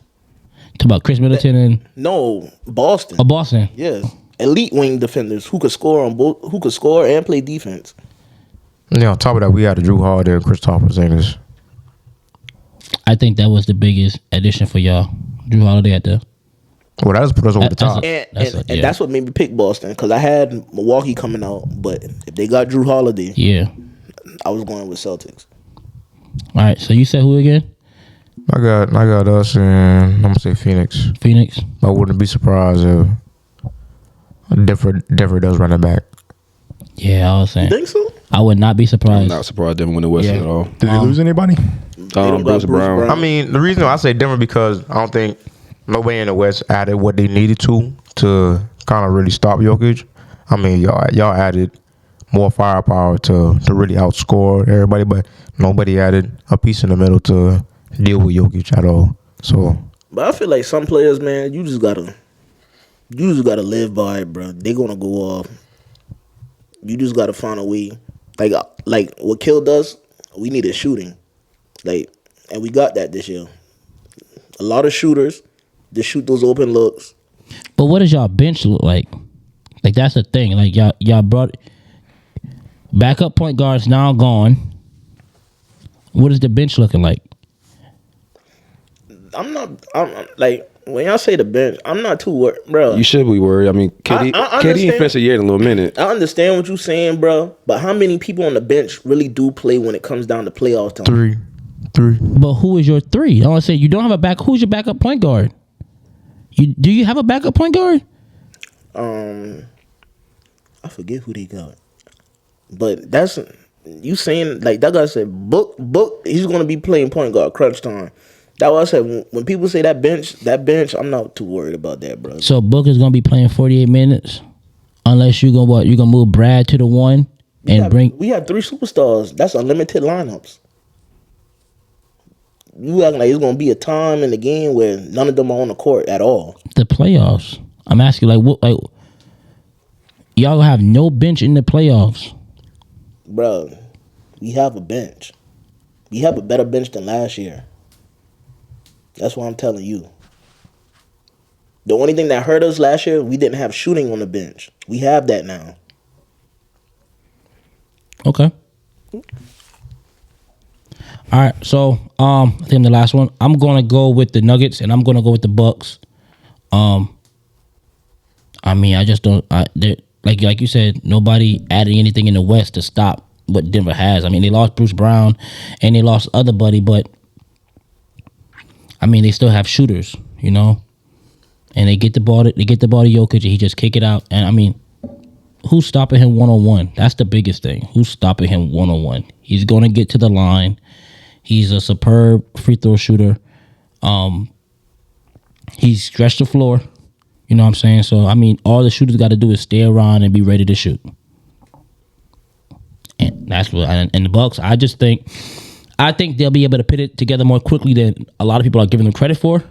Speaker 2: Talk about Chris Middleton and
Speaker 5: No, Boston.
Speaker 2: Boston.
Speaker 5: Yes, elite wing defenders who could score on both, who could score and play defense.
Speaker 4: Yeah, on top of that, we had Drew Holiday and Kristaps Porzingis.
Speaker 2: I think that was the biggest addition for y'all. Drew Holiday at the.
Speaker 4: Well, that just put us over the
Speaker 2: That's
Speaker 4: top.
Speaker 5: And that's what made me pick Boston because I had Milwaukee coming out, but if they got Drew Holiday,
Speaker 2: Yeah.
Speaker 5: I was going with Celtics.
Speaker 2: All right. So you said who again?
Speaker 4: I got us and I'm gonna say Phoenix.
Speaker 2: Phoenix.
Speaker 4: I wouldn't be surprised if Denver does run it back.
Speaker 2: Yeah, I was saying.
Speaker 5: You think so?
Speaker 2: I would not be
Speaker 3: I'm
Speaker 2: surprised.
Speaker 3: not surprised they didn't win the West
Speaker 2: Yeah.
Speaker 3: at all.
Speaker 6: Did they lose anybody?
Speaker 5: don't
Speaker 3: Bruce
Speaker 5: got Bruce
Speaker 3: Brown.
Speaker 5: Brown.
Speaker 4: I mean, the reason I say Denver because I don't think nobody in the West added what they needed to kind of really stop Jokic. I mean, y'all added more firepower to really outscore everybody, but nobody added a piece in the middle to deal with Jokic at all. So,
Speaker 5: But I feel like some players, man, you just gotta live by it, bro. They gonna go off. You just gotta find a way. Like what killed us, we needed shooting. And we got that this year. A lot of shooters to shoot those open looks.
Speaker 2: But what does y'all bench look like? Like that's the thing. Like y'all brought backup point guards now gone. What is the bench looking like?
Speaker 5: I'm like when y'all say the bench, I'm not too worried, bro.
Speaker 3: You should be worried. I mean, KD
Speaker 5: I
Speaker 3: ain't
Speaker 5: understand.
Speaker 3: finished a year in a little minute.
Speaker 5: I understand what you're saying, bro. But how many people on the bench really do play when it comes down to playoff time?
Speaker 4: three.
Speaker 2: But who is your three? I want to say you don't have a back. Who's your backup point guard? Do you have a backup point guard?
Speaker 5: I forget who they got. But that's you saying like that guy said book he's gonna be playing point guard crunch time. That's what I said. When people say that bench, I'm not too worried about that, bro.
Speaker 2: So Book is gonna be playing 48 minutes, unless you gonna move Brad to the one and bring.
Speaker 5: We have 3 superstars. That's unlimited lineups. You acting like it's gonna be a time in the game where none of them are on the court at all.
Speaker 2: The playoffs. I'm asking like what like y'all have no bench in the playoffs.
Speaker 5: Bro, we have a bench. We have a better bench than last year. That's what I'm telling you. The only thing that hurt us last year, we didn't have shooting on the bench. We have that now.
Speaker 2: Okay. All right, so I think the last one. I'm gonna go with the Nuggets and I'm gonna go with the Bucks. I mean, I just don't. Like you said, nobody adding anything in the West to stop what Denver has. I mean, they lost Bruce Brown and they lost other buddy, but I mean, they still have shooters, you know. and they get the ball to Jokic, and he just kick it out. And I mean, who's stopping him 1-on-1? That's the biggest thing. Who's stopping him 1-on-1? He's gonna get to the line. He's a superb free throw shooter. He's stretched the floor. You know what I'm saying? So I mean, all the shooters got to do is stay around and be ready to shoot. And that's what. And the Bucks, I think they'll be able to put it together more quickly than a lot of people are giving them credit for.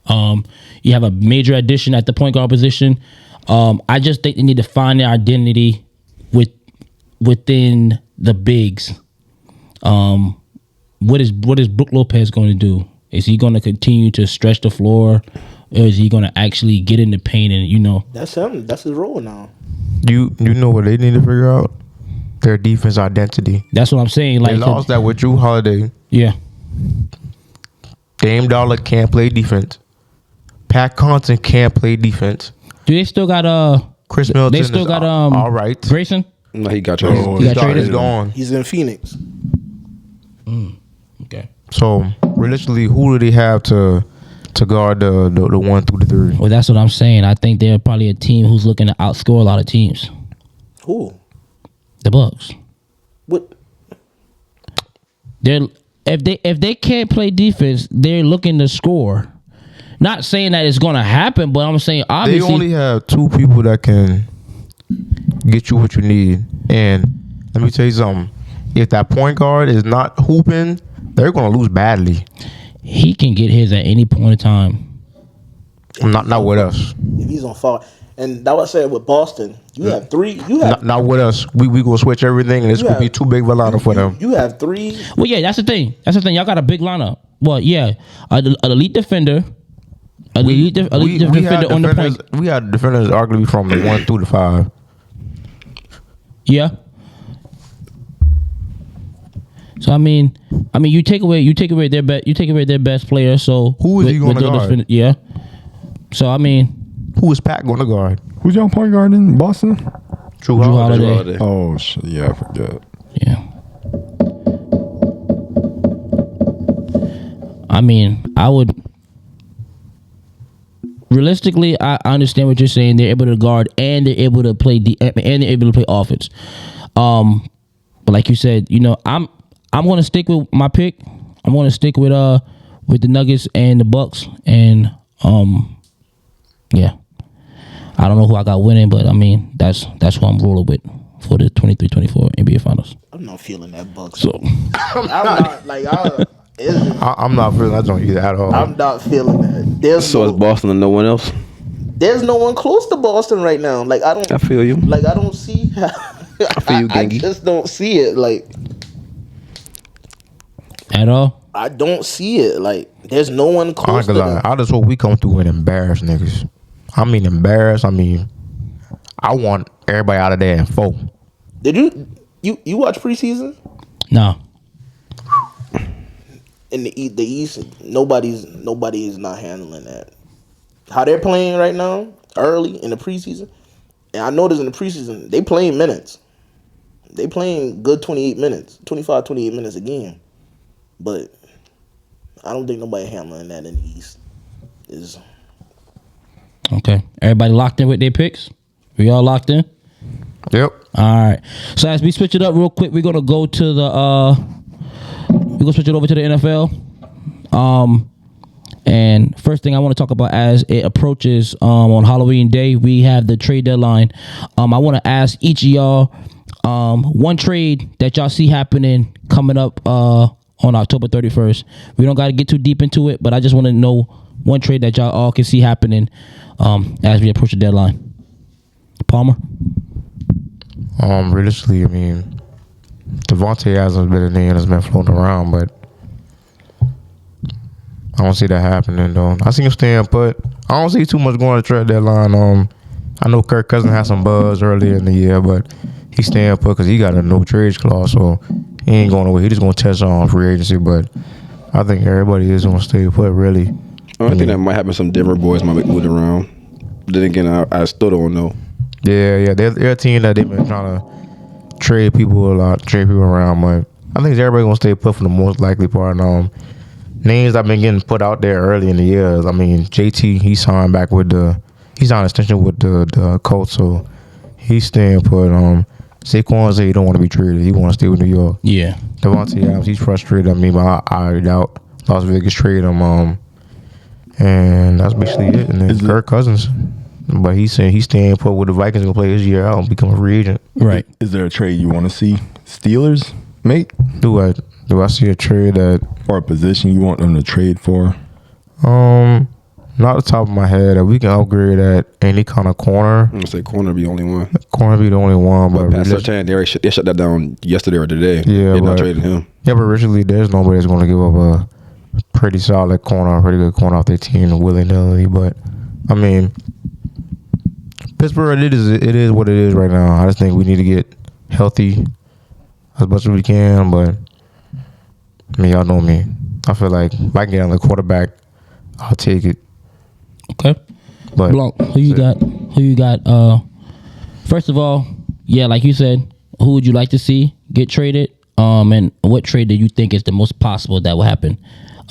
Speaker 2: You have a major addition at the point guard position. I just think they need to find their identity within the bigs. What is Brook Lopez going to do? Is he going to continue to stretch the floor, or is he going to actually get in the paint and
Speaker 5: That's him. That's his role now.
Speaker 4: You know what they need to figure out? Their defense identity.
Speaker 2: That's what I'm saying. Like
Speaker 4: they lost that with Drew Holiday.
Speaker 2: Yeah.
Speaker 4: Dame Dollar can't play defense. Pat Connaughton can't play defense.
Speaker 2: Do they still got
Speaker 4: Chris Middleton?
Speaker 2: They still got
Speaker 4: all right.
Speaker 2: Grayson?
Speaker 3: No, he got traded.
Speaker 2: He got traded?
Speaker 4: He's gone.
Speaker 5: He's in Phoenix.
Speaker 2: Okay.
Speaker 4: So realistically, who do they have to guard the 1 through the 3?
Speaker 2: Well, that's what I'm saying. I think they're probably a team who's looking to outscore a lot of teams.
Speaker 5: Who?
Speaker 2: The Bucks.
Speaker 5: What?
Speaker 2: If they can't play defense, they're looking to score. Not saying that it's going to happen, but I'm saying obviously
Speaker 4: they only have 2 people that can get you what you need. And let me tell you something. If that point guard is not hooping, they're going to lose badly.
Speaker 2: He can get his at any point in time.
Speaker 4: Not with us.
Speaker 5: If he's on fire. And that was said with Boston. You have 3.
Speaker 4: Not with us. We going to switch everything, and this could be too big of a lineup for them.
Speaker 5: You have 3.
Speaker 2: Well, yeah, that's the thing. Y'all got a big lineup. Well, yeah, an elite defender. Elite defender on the point.
Speaker 4: We had defenders arguably from the 1 through the 5.
Speaker 2: Yeah. So I mean, you take away their best player. So
Speaker 4: who is he going to guard?
Speaker 2: Yeah. So I mean,
Speaker 4: who is Pat going to guard?
Speaker 6: Who's your point guard in Boston?
Speaker 4: Drew Holiday.
Speaker 6: Oh shit! Yeah, I forgot.
Speaker 2: Yeah. I mean, I would. Realistically, I understand what you're saying. They're able to guard and they're able to play and they're able to play offense. But like you said, I'm going to stick with my pick. I'm going to stick with the Nuggets and the Bucks, and yeah. I don't know who I got winning, but I mean that's who I'm rolling with for the 23-24 NBA Finals.
Speaker 5: I'm not feeling that Bucks.
Speaker 2: So
Speaker 5: I'm not like
Speaker 4: I'm not feeling that joint either at all.
Speaker 5: I'm not feeling that.
Speaker 3: So is Boston and no one else?
Speaker 5: There's no one close to Boston right now. Like I
Speaker 3: feel you.
Speaker 5: Like I don't see how,
Speaker 3: I feel you, Gengi.
Speaker 5: I just don't see it. Like
Speaker 2: at all?
Speaker 5: I don't see it. Like there's no one close to them.
Speaker 4: I just hope we come through and embarrass niggas. I mean embarrass. I mean, I want everybody out of there in 4.
Speaker 5: Did you watch preseason?
Speaker 2: No.
Speaker 5: In the East, nobody is not handling that. How they're playing right now, early in the preseason, and I noticed in the preseason they playing minutes. They playing good 28 minutes, 25, 28 minutes a game. But I don't think nobody handling that in the East. Is
Speaker 2: Okay. Everybody locked in with their picks? We all locked in?
Speaker 4: Yep.
Speaker 2: All right. So as we switch it up real quick, we're gonna go to we're gonna switch it over to the NFL. And first thing I want to talk about as it approaches on Halloween Day, we have the trade deadline. I want to ask each of y'all one trade that y'all see happening coming up on October 31st. We don't got to get too deep into it, but I just want to know one trade that y'all all can see happening as we approach the deadline. Palmer?
Speaker 4: Realistically, I mean, Devontae hasn't been a name that's been floating around, but I don't see that happening, though. I see him staying put. I don't see too much going to trade deadline. I know Kirk Cousins had some buzz earlier in the year, but he's staying put because he got a no trades clause, so he ain't going away. He just going to test on free agency, but I think everybody is going to stay put, really.
Speaker 3: I think that might happen. Some Denver boys might be moved around. Then again, I still don't know.
Speaker 4: Yeah, they're a team that they've been trying to trade people a lot, trade people around, but I think everybody going to stay put for the most likely part. names I've been getting put out there early in the years. I mean, JT, he signed an extension with the Colts, so he's staying put. Saquon said he don't want to be traded. He want to stay with New York.
Speaker 2: Yeah.
Speaker 4: Devontae Adams, he's frustrated. I mean, but I doubt Las Vegas trade him. And that's basically it. And then Kirk Cousins, but he said he's staying put with the Vikings gonna play his year out and become a free agent.
Speaker 2: Right.
Speaker 6: Is there a trade you want to see Steelers make?
Speaker 4: Do I see a trade that
Speaker 6: Or a position you want them to trade for?
Speaker 4: not the top of my head that we can upgrade at any kind of corner.
Speaker 3: I'm gonna say corner be the only one.
Speaker 4: Corner be the only one, but
Speaker 3: Pat Surtain, they shut that down yesterday or today.
Speaker 4: Yeah,
Speaker 3: They're not
Speaker 4: but-
Speaker 3: trading him.
Speaker 4: yeah, but originally there's nobody that's gonna give up a pretty solid corner, a pretty good corner off their team willy-nilly. But I mean, Pittsburgh, it is what it is right now. I just think we need to get healthy as much as we can. But I mean, y'all know me. I feel like if I can get on the quarterback, I'll take it.
Speaker 2: Okay.
Speaker 4: But
Speaker 2: Blanc, who you got? First of all, yeah, like you said, who would you like to see get traded? And what trade do you think is the most possible that will happen?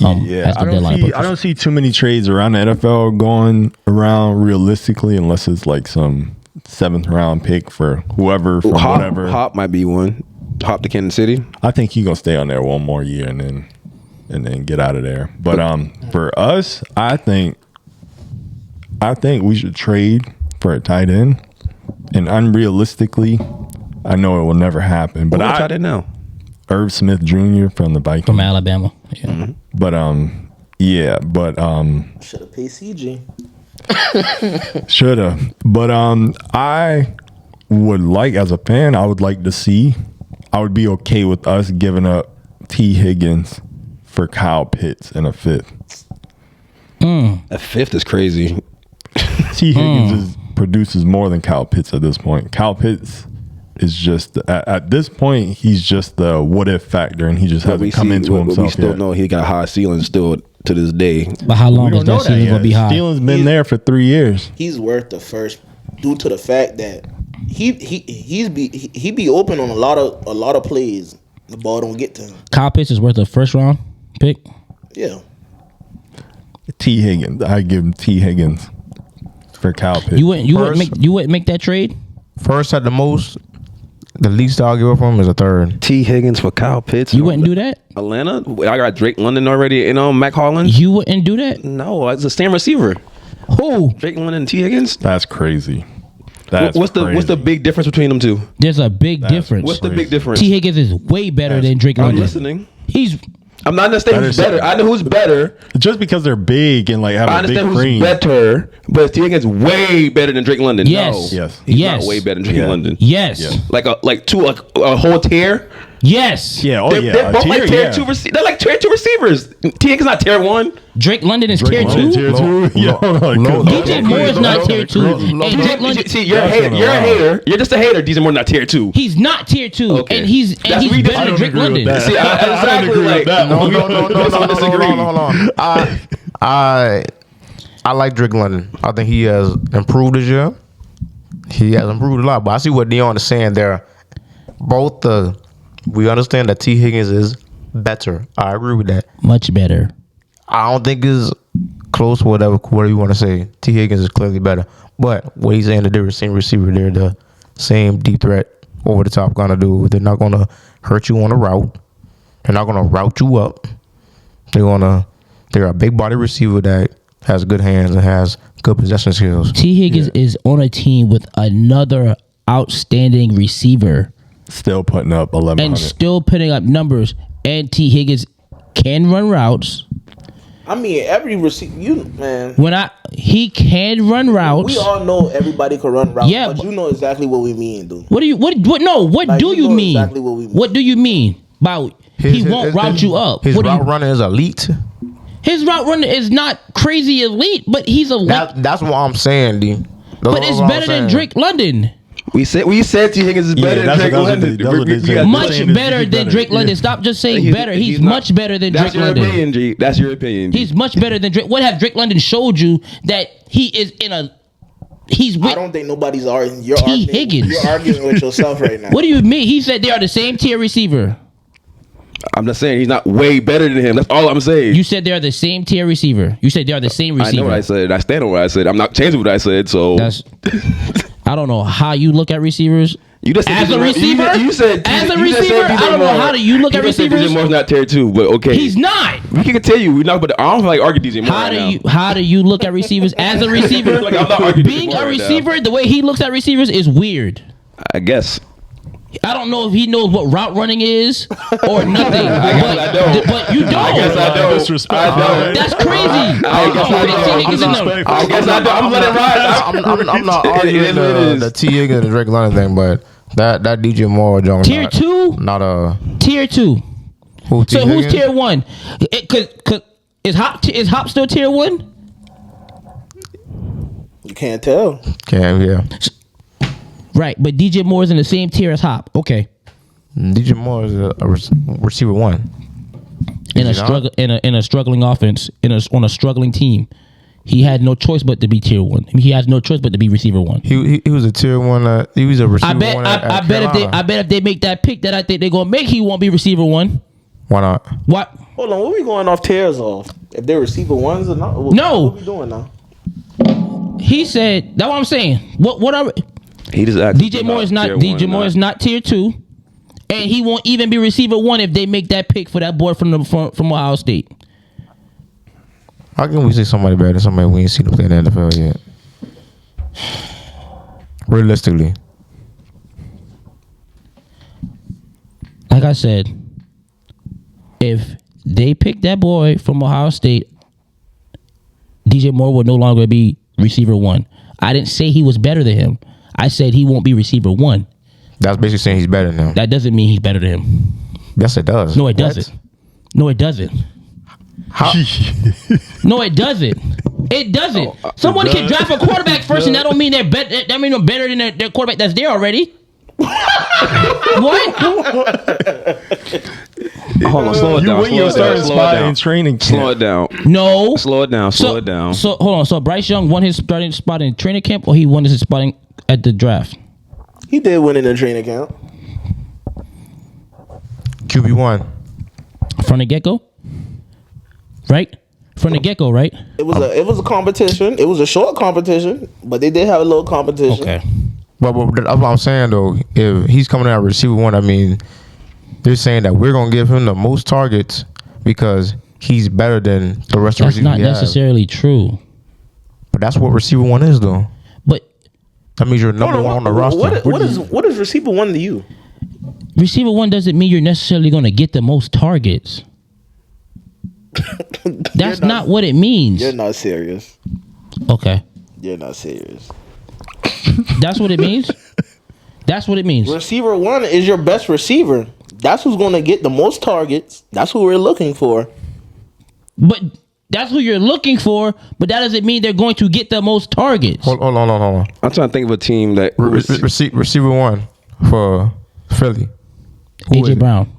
Speaker 2: As the deadline approaches?
Speaker 6: I don't see too many trades around the NFL going around realistically, unless it's like some 7th round pick for whoever from whatever.
Speaker 3: Hop might be one. Hop to Kansas City.
Speaker 6: I think he's gonna stay on there one more year and then get out of there. But for us, I think we should trade for a tight end. And unrealistically, I know it will never happen. But
Speaker 3: Who's tight end now?
Speaker 6: Irv Smith Jr. from the Vikings.
Speaker 2: From Alabama. Yeah.
Speaker 3: Mm-hmm.
Speaker 6: But
Speaker 5: Should have paid CJ.
Speaker 6: shoulda. But I would like, as a fan, I would like to see. I would be okay with us giving up T. Higgins for Kyle Pitts in a 5th.
Speaker 3: A 5th is crazy.
Speaker 6: T. Higgins produces more than Kyle Pitts at this point. Kyle Pitts is just at this point he's just the what if factor, and he just hasn't come into himself
Speaker 3: We still
Speaker 6: yet.
Speaker 3: know he got a high ceiling still to this day.
Speaker 2: But how long
Speaker 6: We
Speaker 2: is
Speaker 6: don't know
Speaker 2: that season
Speaker 6: that
Speaker 2: gonna be
Speaker 6: yet.
Speaker 2: high?
Speaker 6: Steelers been there for 3 years.
Speaker 5: He's worth the first due to the fact that he be open on a lot of plays. The ball don't get to him.
Speaker 2: Kyle Pitts is worth a first round pick.
Speaker 5: Yeah.
Speaker 6: T. Higgins, I give him T. Higgins for Kyle Pitts.
Speaker 2: You wouldn't make that trade?
Speaker 4: first at the most, the least I'll give up from him is a 3rd.
Speaker 3: T. Higgins for Kyle Pitts.
Speaker 2: You wouldn't do that?
Speaker 3: Atlanta? I got Drake London already, Mac Hollins.
Speaker 2: You wouldn't do that?
Speaker 3: No, it's the same receiver.
Speaker 2: Who?
Speaker 3: Drake London and T. Higgins.
Speaker 6: That's crazy.
Speaker 3: What's the big difference between them two?
Speaker 2: There's a big difference.
Speaker 3: What's the big difference?
Speaker 2: T. Higgins is way better than Drake
Speaker 3: I'm
Speaker 2: London.
Speaker 3: listening.
Speaker 2: I'm
Speaker 3: not understanding who's better. I know who's better.
Speaker 6: Just because they're big and like have
Speaker 3: I
Speaker 6: a big
Speaker 3: understand who's
Speaker 6: frame.
Speaker 3: better, but T. Higgins way better than Drake London.
Speaker 2: Yes.
Speaker 3: No.
Speaker 6: Yes.
Speaker 3: He's
Speaker 2: Yes.
Speaker 3: not way better than Drake
Speaker 6: Yeah.
Speaker 3: London.
Speaker 2: Yes.
Speaker 6: Yeah.
Speaker 3: Like a whole tier.
Speaker 2: Yes.
Speaker 6: Yeah. Oh
Speaker 3: They're,
Speaker 6: yeah.
Speaker 3: they're both like tier
Speaker 6: yeah.
Speaker 3: 2 receivers. They're like tier 2 receivers. T. Higgins not tier 1.
Speaker 2: Drake London is tier
Speaker 6: London,
Speaker 2: 2.
Speaker 6: tier 2. Yeah.
Speaker 2: DJ Moore is not tier 2. And Drake London,
Speaker 3: See, you're a hater. You're a hater. You're just a hater. DJ Moore not tier 2.
Speaker 2: he's not tier 2.
Speaker 3: Okay.
Speaker 2: And he's
Speaker 3: That's
Speaker 2: better
Speaker 3: ridiculous.
Speaker 2: than Drake London.
Speaker 6: that.
Speaker 3: See, exactly
Speaker 6: agree with
Speaker 3: like
Speaker 6: that.
Speaker 4: No,
Speaker 3: disagree.
Speaker 4: I like Drake London. I think he has improved this year. He has improved a lot. But I see what Dion is saying there. We understand that T. Higgins is better. I agree with that.
Speaker 2: Much better.
Speaker 4: I don't think it's close, whatever you want to say. T. Higgins is clearly better. But what he's saying, they're the same receiver. They're the same deep threat, over the top kind of dude. They're not going to hurt you on the route. They're not going to route you up. They're a big body receiver that has good hands and has good possession skills.
Speaker 2: T. Higgins is on a team with another outstanding receiver
Speaker 6: Still putting up 1100.
Speaker 2: and still putting up numbers. And T. Higgins can run routes.
Speaker 5: I mean, every receiver,
Speaker 2: He can run routes.
Speaker 5: we all know everybody can run routes.
Speaker 2: Yeah,
Speaker 5: but
Speaker 2: but-
Speaker 5: you know exactly what we mean, dude.
Speaker 2: What do you
Speaker 5: Like,
Speaker 2: do
Speaker 5: you
Speaker 2: you
Speaker 5: know
Speaker 2: mean?
Speaker 5: exactly what we mean.
Speaker 2: What do you mean by he won't route you up?
Speaker 4: His
Speaker 2: What do you-
Speaker 4: route running is elite.
Speaker 2: his route running is not crazy elite, but he's elite.
Speaker 4: That's what I'm saying, D.
Speaker 2: But it's better than Drake London.
Speaker 3: We said T. Higgins is better than Drake London.
Speaker 2: Much better than Drake London. Stop just saying better. He's much better than Drake London.
Speaker 3: Opinion, G. That's your opinion. G.
Speaker 2: He's much better than Drake. What have Drake London showed you that he is in a? He's
Speaker 5: I
Speaker 2: with.
Speaker 5: don't think nobody's arguing. You're
Speaker 2: T.
Speaker 5: arguing.
Speaker 2: Higgins.
Speaker 5: You're arguing with yourself right now.
Speaker 2: What do you mean? He said they are the same tier receiver.
Speaker 3: I'm just saying he's not way better than him. That's all I'm saying.
Speaker 2: You said they are the same tier receiver. You said they are the same receiver.
Speaker 3: I know what I said. I stand on what I said. I'm not changing what I said. So
Speaker 2: That's. I don't know how you look at receivers.
Speaker 3: you just said
Speaker 2: As a receiver,
Speaker 3: You said
Speaker 2: as a
Speaker 3: you just
Speaker 2: receiver,
Speaker 3: said
Speaker 2: I don't know
Speaker 3: Moore.
Speaker 2: how do you look at
Speaker 3: just said
Speaker 2: receivers.
Speaker 3: DJ Moore's not tier 2, but okay.
Speaker 2: He's not.
Speaker 3: We can continue. We not, but I don't feel like argue DJ Moore.
Speaker 2: How
Speaker 3: right
Speaker 2: do
Speaker 3: now.
Speaker 2: you how do you look at receivers as a receiver?
Speaker 3: Like, I'm not arguing
Speaker 2: Being
Speaker 3: Moore
Speaker 2: a
Speaker 3: right now.
Speaker 2: receiver, the way he looks at receivers is weird.
Speaker 3: I guess.
Speaker 2: I don't know if he knows what route running is or nothing.
Speaker 3: I don't.
Speaker 2: But you don't.
Speaker 3: I guess I don't.
Speaker 6: Disrespect.
Speaker 3: I don't.
Speaker 2: That's crazy.
Speaker 3: I guess I don't. I guess I don't. I'm letting it ride.
Speaker 4: I'm not arguing
Speaker 3: is what it is.
Speaker 4: the T. Higgins and Drake London thing, but that DJ Moore Jones.
Speaker 2: Tier 2?
Speaker 4: Not a
Speaker 2: Tier 2.
Speaker 4: who. T.
Speaker 2: So who's
Speaker 4: Higgins?
Speaker 2: tier 1? Is Hop still tier 1?
Speaker 5: You can't tell.
Speaker 4: Yeah.
Speaker 2: Right, but DJ Moore is in the same tier as Hop. Okay.
Speaker 4: DJ Moore is a receiver 1.
Speaker 2: In a
Speaker 4: Is he not?
Speaker 2: struggle in a struggling offense, on a struggling team. He had no choice but to be tier 1. He has no choice but to be receiver 1.
Speaker 4: He was a tier 1. He was a receiver
Speaker 2: I bet
Speaker 4: 1.
Speaker 2: I bet if they make that pick that I think they're gonna make, he won't be receiver 1.
Speaker 4: Why not?
Speaker 2: What?
Speaker 5: Hold on, what we going off tears off? If they're receiver ones or not?
Speaker 2: No.
Speaker 5: What we doing now?
Speaker 2: He said that's what I'm saying. What are
Speaker 3: He just asked.
Speaker 2: DJ Moore is not DJ Moore is not tier 2. And he won't even be receiver 1 if they make that pick for that boy from Ohio State.
Speaker 4: How can we say somebody better than somebody we ain't seen them play in the NFL yet? Realistically.
Speaker 2: Like I said, if they pick that boy from Ohio State, DJ Moore will no longer be receiver 1. I didn't say he was better than him. I said he won't be receiver 1.
Speaker 4: That's basically saying he's better than him.
Speaker 2: That doesn't mean he's better than him.
Speaker 4: Yes, it does.
Speaker 2: No, it doesn't. No, it doesn't.
Speaker 4: How?
Speaker 2: No, it doesn't. It doesn't. Someone can draft a quarterback first, and that don't mean they're better. That mean they're better than their quarterback that's there already. What?
Speaker 3: Hold on, slow it
Speaker 6: You
Speaker 3: down.
Speaker 6: win your starting spot in training camp.
Speaker 3: Slow it down.
Speaker 2: No.
Speaker 3: Slow it down. Slow it down.
Speaker 2: So hold on. So Bryce Young won his starting spot in training camp, or he won his spot at the draft.
Speaker 5: He did win in the training camp.
Speaker 4: QB1.
Speaker 2: From the get go, right? From the get go, right?
Speaker 5: It was a competition. It was a short competition, but they did have a little competition.
Speaker 2: Okay.
Speaker 4: But that's what I'm saying, though. If he's coming out receiver 1, I mean, they're saying that we're going to give him the most targets because he's better than the rest of the
Speaker 2: That's
Speaker 4: receivers
Speaker 2: not
Speaker 4: we have.
Speaker 2: necessarily true.
Speaker 4: But that's what receiver 1 is, though.
Speaker 2: But
Speaker 4: That means you're number 1 on the roster.
Speaker 5: What is receiver 1 to you?
Speaker 2: receiver 1 doesn't mean you're necessarily going to get the most targets. That's not what it means.
Speaker 5: You're not serious.
Speaker 2: Okay.
Speaker 5: You're not serious.
Speaker 2: That's what it means. That's what it means.
Speaker 5: Receiver 1 is your best receiver. That's who's going to get the most targets. That's who we're looking for.
Speaker 2: But that's who you're looking for, but that doesn't mean they're going to get the most targets.
Speaker 4: Hold on.
Speaker 3: I'm trying to think of a team that
Speaker 4: Receiver 1 for Philly. Who is
Speaker 2: AJ
Speaker 4: it?
Speaker 2: Brown.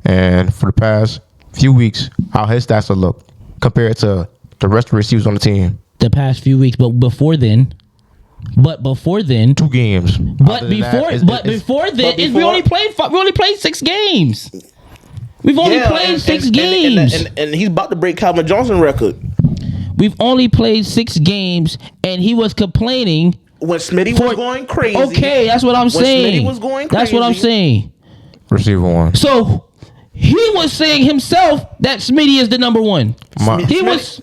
Speaker 4: And for the past few weeks, how his stats have looked compared to the rest of the receivers on the team.
Speaker 2: The past few weeks, but before then,
Speaker 4: 2 games.
Speaker 2: but before then, we only played 6 games. We've only played 6 games.
Speaker 5: And he's about to break Calvin Johnson record.
Speaker 2: We've only played 6 games, and he was complaining.
Speaker 5: When Smitty was going crazy.
Speaker 2: Okay, that's what I'm saying.
Speaker 5: Smitty was going
Speaker 2: That's what I'm
Speaker 5: crazy.
Speaker 2: saying.
Speaker 4: Receiver 1.
Speaker 2: So he was saying himself that Smitty is the number 1. He was.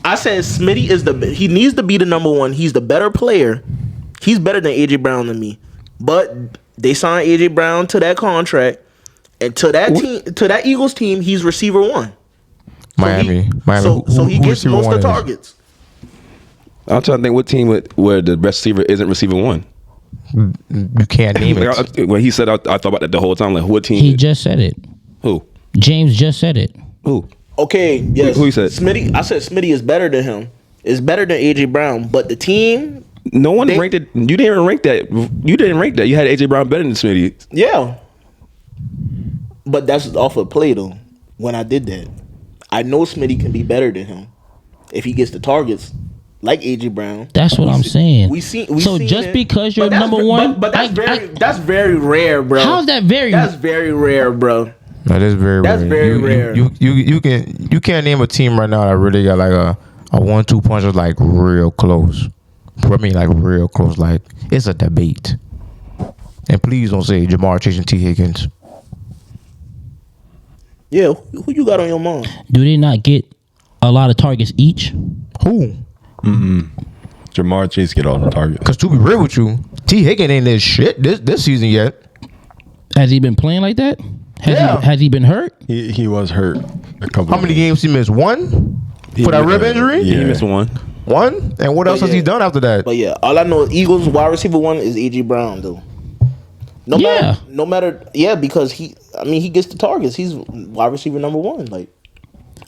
Speaker 5: I said Smitty he needs to be the number 1. He's the better player. He's better than AJ Brown than me. But they signed AJ Brown to that contract, and to that Eagles team, he's receiver 1.
Speaker 4: Miami.
Speaker 5: So he gets
Speaker 4: receiver
Speaker 5: most of
Speaker 4: one
Speaker 5: the
Speaker 4: is?
Speaker 5: targets.
Speaker 3: I'm trying to think what team where the best receiver isn't receiver 1.
Speaker 4: You can't name it.
Speaker 3: When he said, I thought about that the whole time. Like, what team?
Speaker 2: He just said it.
Speaker 3: Who?
Speaker 2: James just said it.
Speaker 3: Who?
Speaker 5: Okay, yes.
Speaker 3: Who you said?
Speaker 5: Smitty. I said Smitty is better than him. Is better than AJ Brown, but the team,
Speaker 3: No one ranked it. You didn't even rank that. You didn't rank that. You had AJ Brown better than Smitty.
Speaker 5: yeah. But that's off of play though. When I did that, I know Smitty can be better than him if he gets the targets like AJ Brown.
Speaker 2: That's what I'm saying. So
Speaker 5: seen
Speaker 2: just
Speaker 5: it.
Speaker 2: because you're
Speaker 5: But that's
Speaker 2: number 1,
Speaker 5: but that's very rare, bro.
Speaker 2: How's that very?
Speaker 5: That's very rare, bro.
Speaker 4: That is very
Speaker 5: That's
Speaker 4: rare.
Speaker 5: very rare.
Speaker 4: You can't name a team right now that really got like a 1-2 punch is like real close. I mean, like real close. Like it's a debate. And please don't say Jamar Chase and T. Higgins.
Speaker 5: Yeah, who you got on your mind?
Speaker 2: Do they not get a lot of targets each?
Speaker 4: Who?
Speaker 6: Jamar Chase get all the targets.
Speaker 4: Because to be real with you, T. Higgins ain't this shit this season yet.
Speaker 2: Has he been playing like that? Has he been hurt?
Speaker 6: He was hurt a couple.
Speaker 4: How many games he missed? One? For that rib injury?
Speaker 3: He missed one.
Speaker 4: One? And what else has he done after that?
Speaker 5: But yeah, all I know is Eagles wide receiver 1 is A.J. Brown though. No matter, because he gets the targets. He's wide receiver number 1. Like,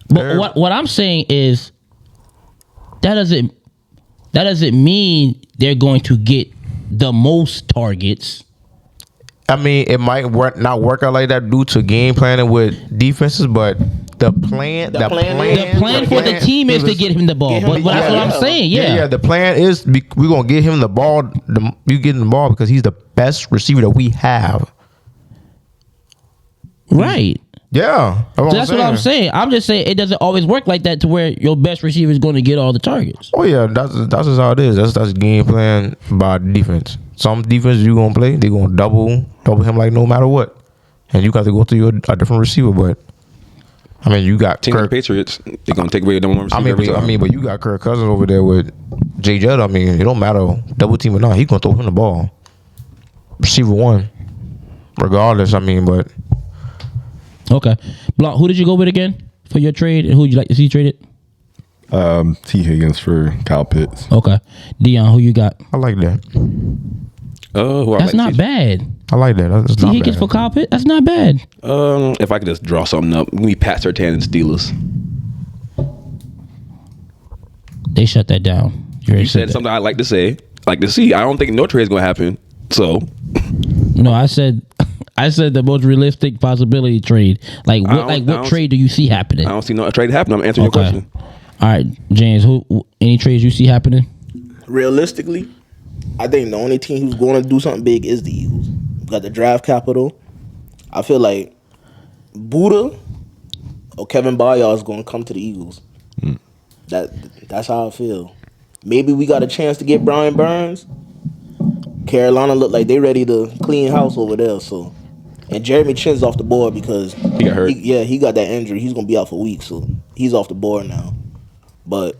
Speaker 2: but what I'm saying is that doesn't mean they're going to get the most targets.
Speaker 4: I mean, it might not work out like that due to game planning with defenses, but the plan
Speaker 2: for the team is to get him the ball. But that's what I'm saying. Yeah.
Speaker 4: The plan is we're gonna get him the ball. You get him the ball because he's the best receiver that we have.
Speaker 2: Right.
Speaker 4: Yeah.
Speaker 2: That's what I'm saying. I'm just saying it doesn't always work like that to where your best receiver is going to get all the targets.
Speaker 4: Oh yeah, that's just how it is. That's game plan by defense. Some defense you gonna play, they gonna double him like no matter what, and you got to go through a different receiver. But I mean, you got
Speaker 3: Team
Speaker 4: Kirk.
Speaker 3: Patriots. They're gonna take away the one receiver every time.
Speaker 4: But you got Kirk Cousins over there with Jay Jett. I mean, it don't matter double team or not. He gonna throw him the ball. Receiver 1, regardless. I mean, but.
Speaker 2: Okay. Blanc, who did you go with again for your trade? And who would you like to see traded?
Speaker 6: T. Higgins for Kyle Pitts.
Speaker 2: Okay. Dion, who you got?
Speaker 4: I like that.
Speaker 2: That's not bad.
Speaker 4: I like that. That's
Speaker 2: T.
Speaker 4: not
Speaker 2: Higgins
Speaker 4: bad.
Speaker 2: for Kyle Pitts? That's not bad.
Speaker 3: If I could just draw something up, give me Pat Surtain and Steelers.
Speaker 2: They shut that down.
Speaker 3: You said something I like to say, like to see. I don't think no trade is gonna happen. So,
Speaker 2: no, I said the most realistic possibility trade. What trade do you see happening?
Speaker 3: I don't see no trade happening. I'm answering your question.
Speaker 2: All right, James. Who any trades you see happening?
Speaker 5: realistically, I think the only team who's going to do something big is the Eagles. Got the draft capital. I feel like Buddha or Kevin Bayard is going to come to the Eagles. That's how I feel. Maybe we got a chance to get Brian Burns. Carolina look like they ready to clean house over there. So, and Jeremy Chin's off the board because
Speaker 3: he got hurt.
Speaker 5: He got that injury. He's gonna be out for weeks, so he's off the board now. But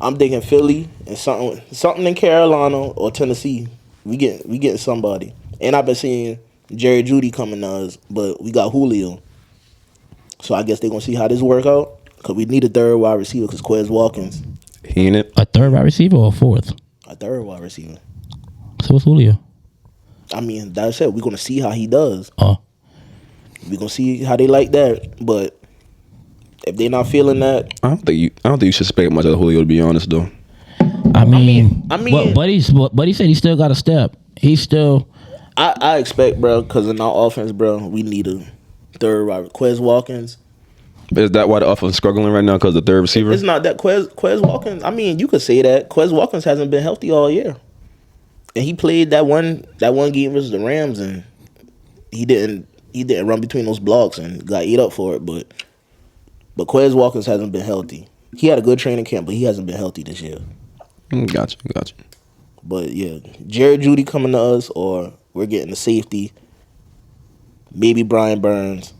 Speaker 5: I'm thinking Philly and something in Carolina or Tennessee. We getting somebody. And I've been seeing Jerry Jeudy coming to us, but we got Julio. So I guess they're gonna see how this work out. Cause we need a third wide receiver because Quez Watkins.
Speaker 3: He ain't it.
Speaker 2: A third wide receiver or a fourth?
Speaker 5: A third wide receiver.
Speaker 2: So what's Julio?
Speaker 5: I mean, that's it. We're gonna see how he does.
Speaker 2: Oh.
Speaker 5: We're gonna see how they like that. But if they're not feeling that,
Speaker 3: I don't think you should expect much out of Julio, to be honest, though.
Speaker 2: I mean, but Buddy said he still got a step. He's still.
Speaker 5: I expect, bro, because in our offense, bro, we need a third wide. Quez Watkins.
Speaker 3: Is that why the offense is struggling right now? Because the third receiver?
Speaker 5: It's not that Quez Watkins. I mean, you could say that Quez Watkins hasn't been healthy all year, and he played that one game versus the Rams, and he didn't run between those blocks and got eat up for it. But Quez Watkins hasn't been healthy. He had a good training camp, but he hasn't been healthy this year.
Speaker 3: Gotcha.
Speaker 5: But yeah, Jerry Jeudy coming to us, or we're getting the safety. Maybe Brian Burns.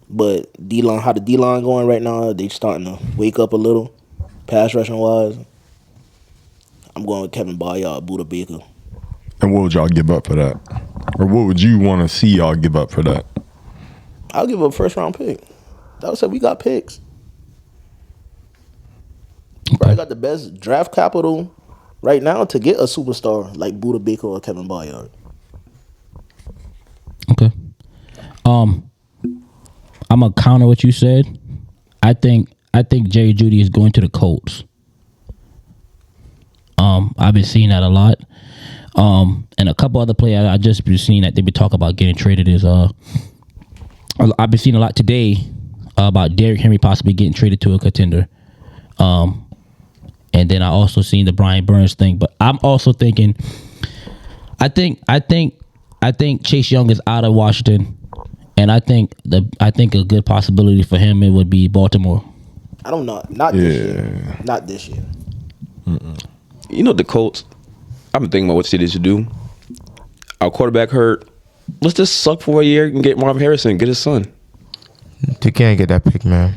Speaker 5: But D-line, how the D-line going right now, they starting to wake up a little, pass rushing wise. I'm going with Kevin Bayard, Buda Baker.
Speaker 6: And what would y'all give up for that? Or what would you want to see y'all give up for that?
Speaker 5: I'll give up a first-round pick. That was said we got picks.
Speaker 2: Okay.
Speaker 5: I got the best draft capital right now to get a superstar like Buda Baker or Kevin Bayard.
Speaker 2: Okay. I'm gonna counter what you said. I think Jerry Jeudy is going to the Colts. I've been seeing that a lot. And a couple other players I just been seeing that they been talking about getting traded is I've been seeing a lot today about Derrick Henry possibly getting traded to a contender. And then I also seen the Brian Burns thing, but I'm also thinking I think Chase Young is out of Washington. And I think a good possibility for him it would be Baltimore.
Speaker 5: I don't know. Not this year. Not this year.
Speaker 3: You know the Colts. I've been thinking about what cities should do. Our quarterback hurt. Let's just suck for a year and get Marvin Harrison. Get his son.
Speaker 4: They can't get that pick, man.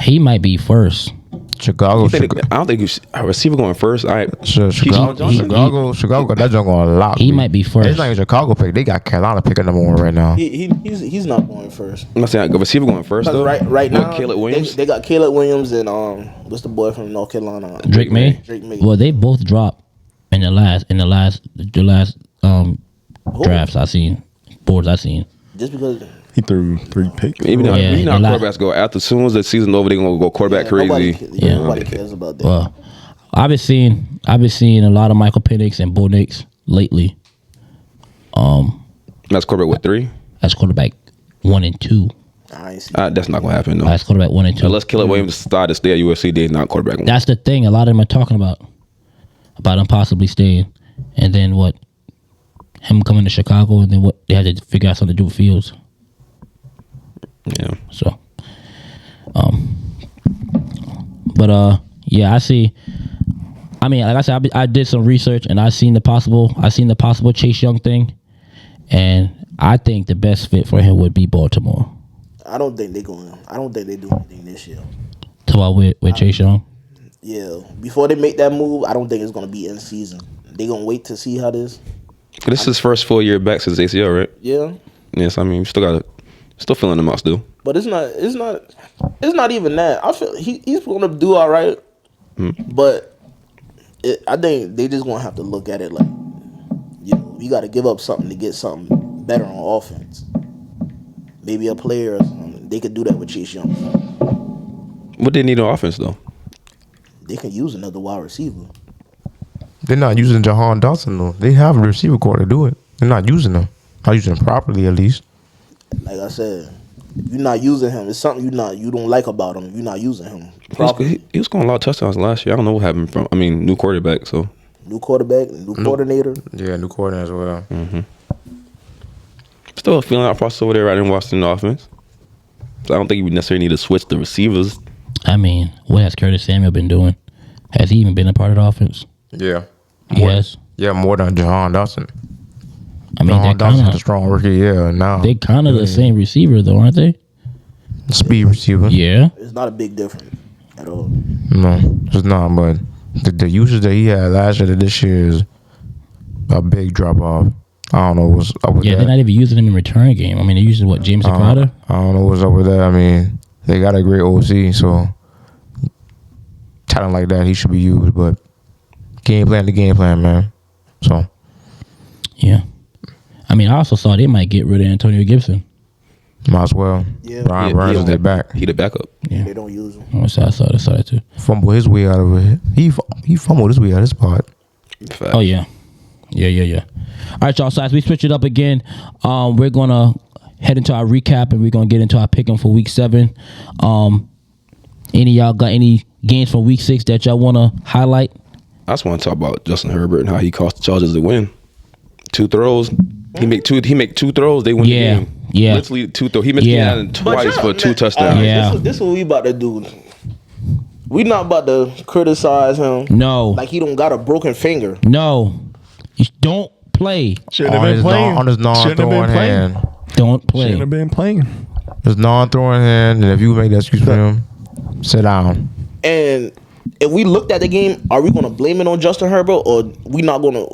Speaker 2: He might be first.
Speaker 4: Chicago.
Speaker 3: I don't think a receiver going first.
Speaker 4: Chicago got that junk on a lot.
Speaker 2: He might be first.
Speaker 4: It's not even Chicago pick. They got Carolina picking number 1 right now.
Speaker 5: He's not going first.
Speaker 3: I'm not saying a receiver going first though.
Speaker 5: Right now,
Speaker 3: Caleb Williams.
Speaker 5: They got Caleb Williams and what's the boy from North Carolina?
Speaker 2: Drake May.
Speaker 5: Drake May.
Speaker 2: Well, they both dropped in the last drafts I seen, boards I seen.
Speaker 5: Just because
Speaker 6: He threw 3 picks.
Speaker 3: Maybe not.
Speaker 2: Yeah,
Speaker 3: Maybe not.
Speaker 2: the last-
Speaker 3: Quarterbacks go after. As soon as the season's over, they're gonna go quarterback crazy.
Speaker 5: Nobody cares about that.
Speaker 2: Well, I've been seeing a lot of Michael Penix and Bo Nix lately.
Speaker 3: That's quarterback with 3.
Speaker 2: That's quarterback 1 and 2.
Speaker 5: I ain't see
Speaker 3: That's not gonna happen though.
Speaker 2: That's quarterback 1 and 2.
Speaker 3: Unless Caleb Williams decide to stay at USC, they're not quarterback 1.
Speaker 2: That's the thing. A lot of them are talking about him possibly staying, and then what? Him coming to Chicago, and then what? They had to figure out something to do with Fields.
Speaker 3: Yeah.
Speaker 2: So, yeah, I see. I mean, like I said, I did some research and I seen the possible Chase Young thing, and I think the best fit for him would be Baltimore.
Speaker 5: I don't think they do anything this year.
Speaker 2: So with Chase Young.
Speaker 5: Yeah, before they make that move, I don't think it's gonna be in season. They gonna wait to see how this.
Speaker 3: This is his first full year back since ACL, right?
Speaker 5: Yeah,
Speaker 3: Yes. I mean, we still feeling him out still.
Speaker 5: but it's not even that. I feel he's gonna do all right, but I think they just gonna have to look at it like, you got to give up something to get something better on offense. Maybe a player or something. They could do that with Chase Young.
Speaker 3: What they need on offense though?
Speaker 5: They can use another wide receiver.
Speaker 4: They're not using Jahan Dawson though. They have a receiver core to do it. They're not using them. Not using them properly at least.
Speaker 5: Like I said, if you're not using him, it's something you don't like about him. You're not using him properly.
Speaker 3: He was going a lot of touchdowns last year. I don't know what happened from. I mean, new quarterback. So
Speaker 5: New quarterback, new coordinator.
Speaker 4: Yeah, new coordinator as well.
Speaker 3: still a feeling out process over there right in Washington offense. So I don't think you would necessarily need to switch the receivers.
Speaker 2: I mean, what has Curtis Samuel been doing? Has he even been a part of the offense?
Speaker 4: Yeah.
Speaker 2: Yes.
Speaker 4: Yeah, more than Jahan Dawson.
Speaker 2: I mean,
Speaker 4: Jahan Dawson's a strong rookie. Yeah, now
Speaker 2: they kind of the same receiver though, aren't they?
Speaker 4: speed receiver.
Speaker 2: Yeah.
Speaker 5: It's not a big difference at all.
Speaker 4: No, it's not. But the usage that he had last year to this year is a big drop off. I don't know what's up with that.
Speaker 2: Yeah, they're not even using him in return game. I mean, they're using what, James Carter?
Speaker 4: I don't know what's up with that. I mean, they got a great OC, so talent like that, he should be used. But game plan, man. So
Speaker 2: Yeah. I mean, I also saw they might get rid of Antonio Gibson.
Speaker 4: might as well.
Speaker 5: Yeah.
Speaker 4: Brian Burns is their back.
Speaker 3: He the backup.
Speaker 2: Yeah.
Speaker 5: They don't use him.
Speaker 2: I saw that too.
Speaker 4: Fumble his way out of it. He fumbled his way out of this spot.
Speaker 2: Oh, yeah. Yeah. All right, y'all. So as we switch it up again, we're going to head into our recap and we're going to get into our picking for week 7. Any of y'all got any games from week 6 that y'all want to highlight?
Speaker 3: I just want to talk about Justin Herbert and how he cost the Chargers the win. 2 throws. He make two throws. They win the game.
Speaker 2: Yeah.
Speaker 3: Literally 2 throws. He missed the Allen twice for 2 touchdowns.
Speaker 2: Yeah.
Speaker 5: This is what we about to do. We not about to criticize him.
Speaker 2: No.
Speaker 5: Like he don't got a broken finger.
Speaker 2: No. You don't play.
Speaker 6: Shouldn't have been playing.
Speaker 4: On his non-throwing hand.
Speaker 2: Don't play.
Speaker 6: Shouldn't have been playing.
Speaker 4: His non-throwing hand, and if you make that excuse for him, sit down.
Speaker 5: And if we looked at the game, are we gonna blame it on Justin Herbert, or we not gonna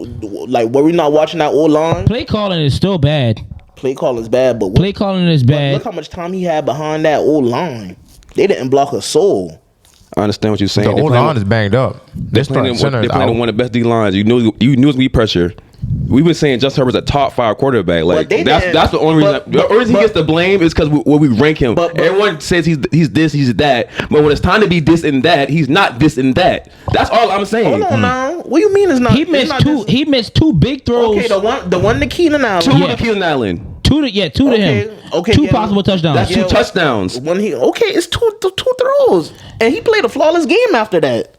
Speaker 5: were we not watching that old line?
Speaker 2: Play calling is still bad.
Speaker 5: Play call is bad, but
Speaker 2: Play calling is bad.
Speaker 5: look how much time he had behind that old line. They didn't block a soul.
Speaker 3: I understand what you're saying.
Speaker 4: The old line is banged up.
Speaker 3: They're playing on one of the best D lines. You knew it's gonna be pressure. We've been saying Justin Herbert's a top 5 quarterback. Like that's the only reason. The only reason he gets the blame is because we rank him. Everyone says he's this, he's that. But when it's time to be this and that, he's not this and that. That's all I'm saying.
Speaker 5: Hold on now. What do you mean it's not?
Speaker 2: He missed two. He missed 2 big throws.
Speaker 5: Okay, the one to Keenan Allen.
Speaker 3: 2 to Keenan Allen.
Speaker 2: 2 to him.
Speaker 5: Okay,
Speaker 2: 2 possible touchdowns.
Speaker 3: That's 2 touchdowns.
Speaker 5: When it's two throws, and he played a flawless game after that.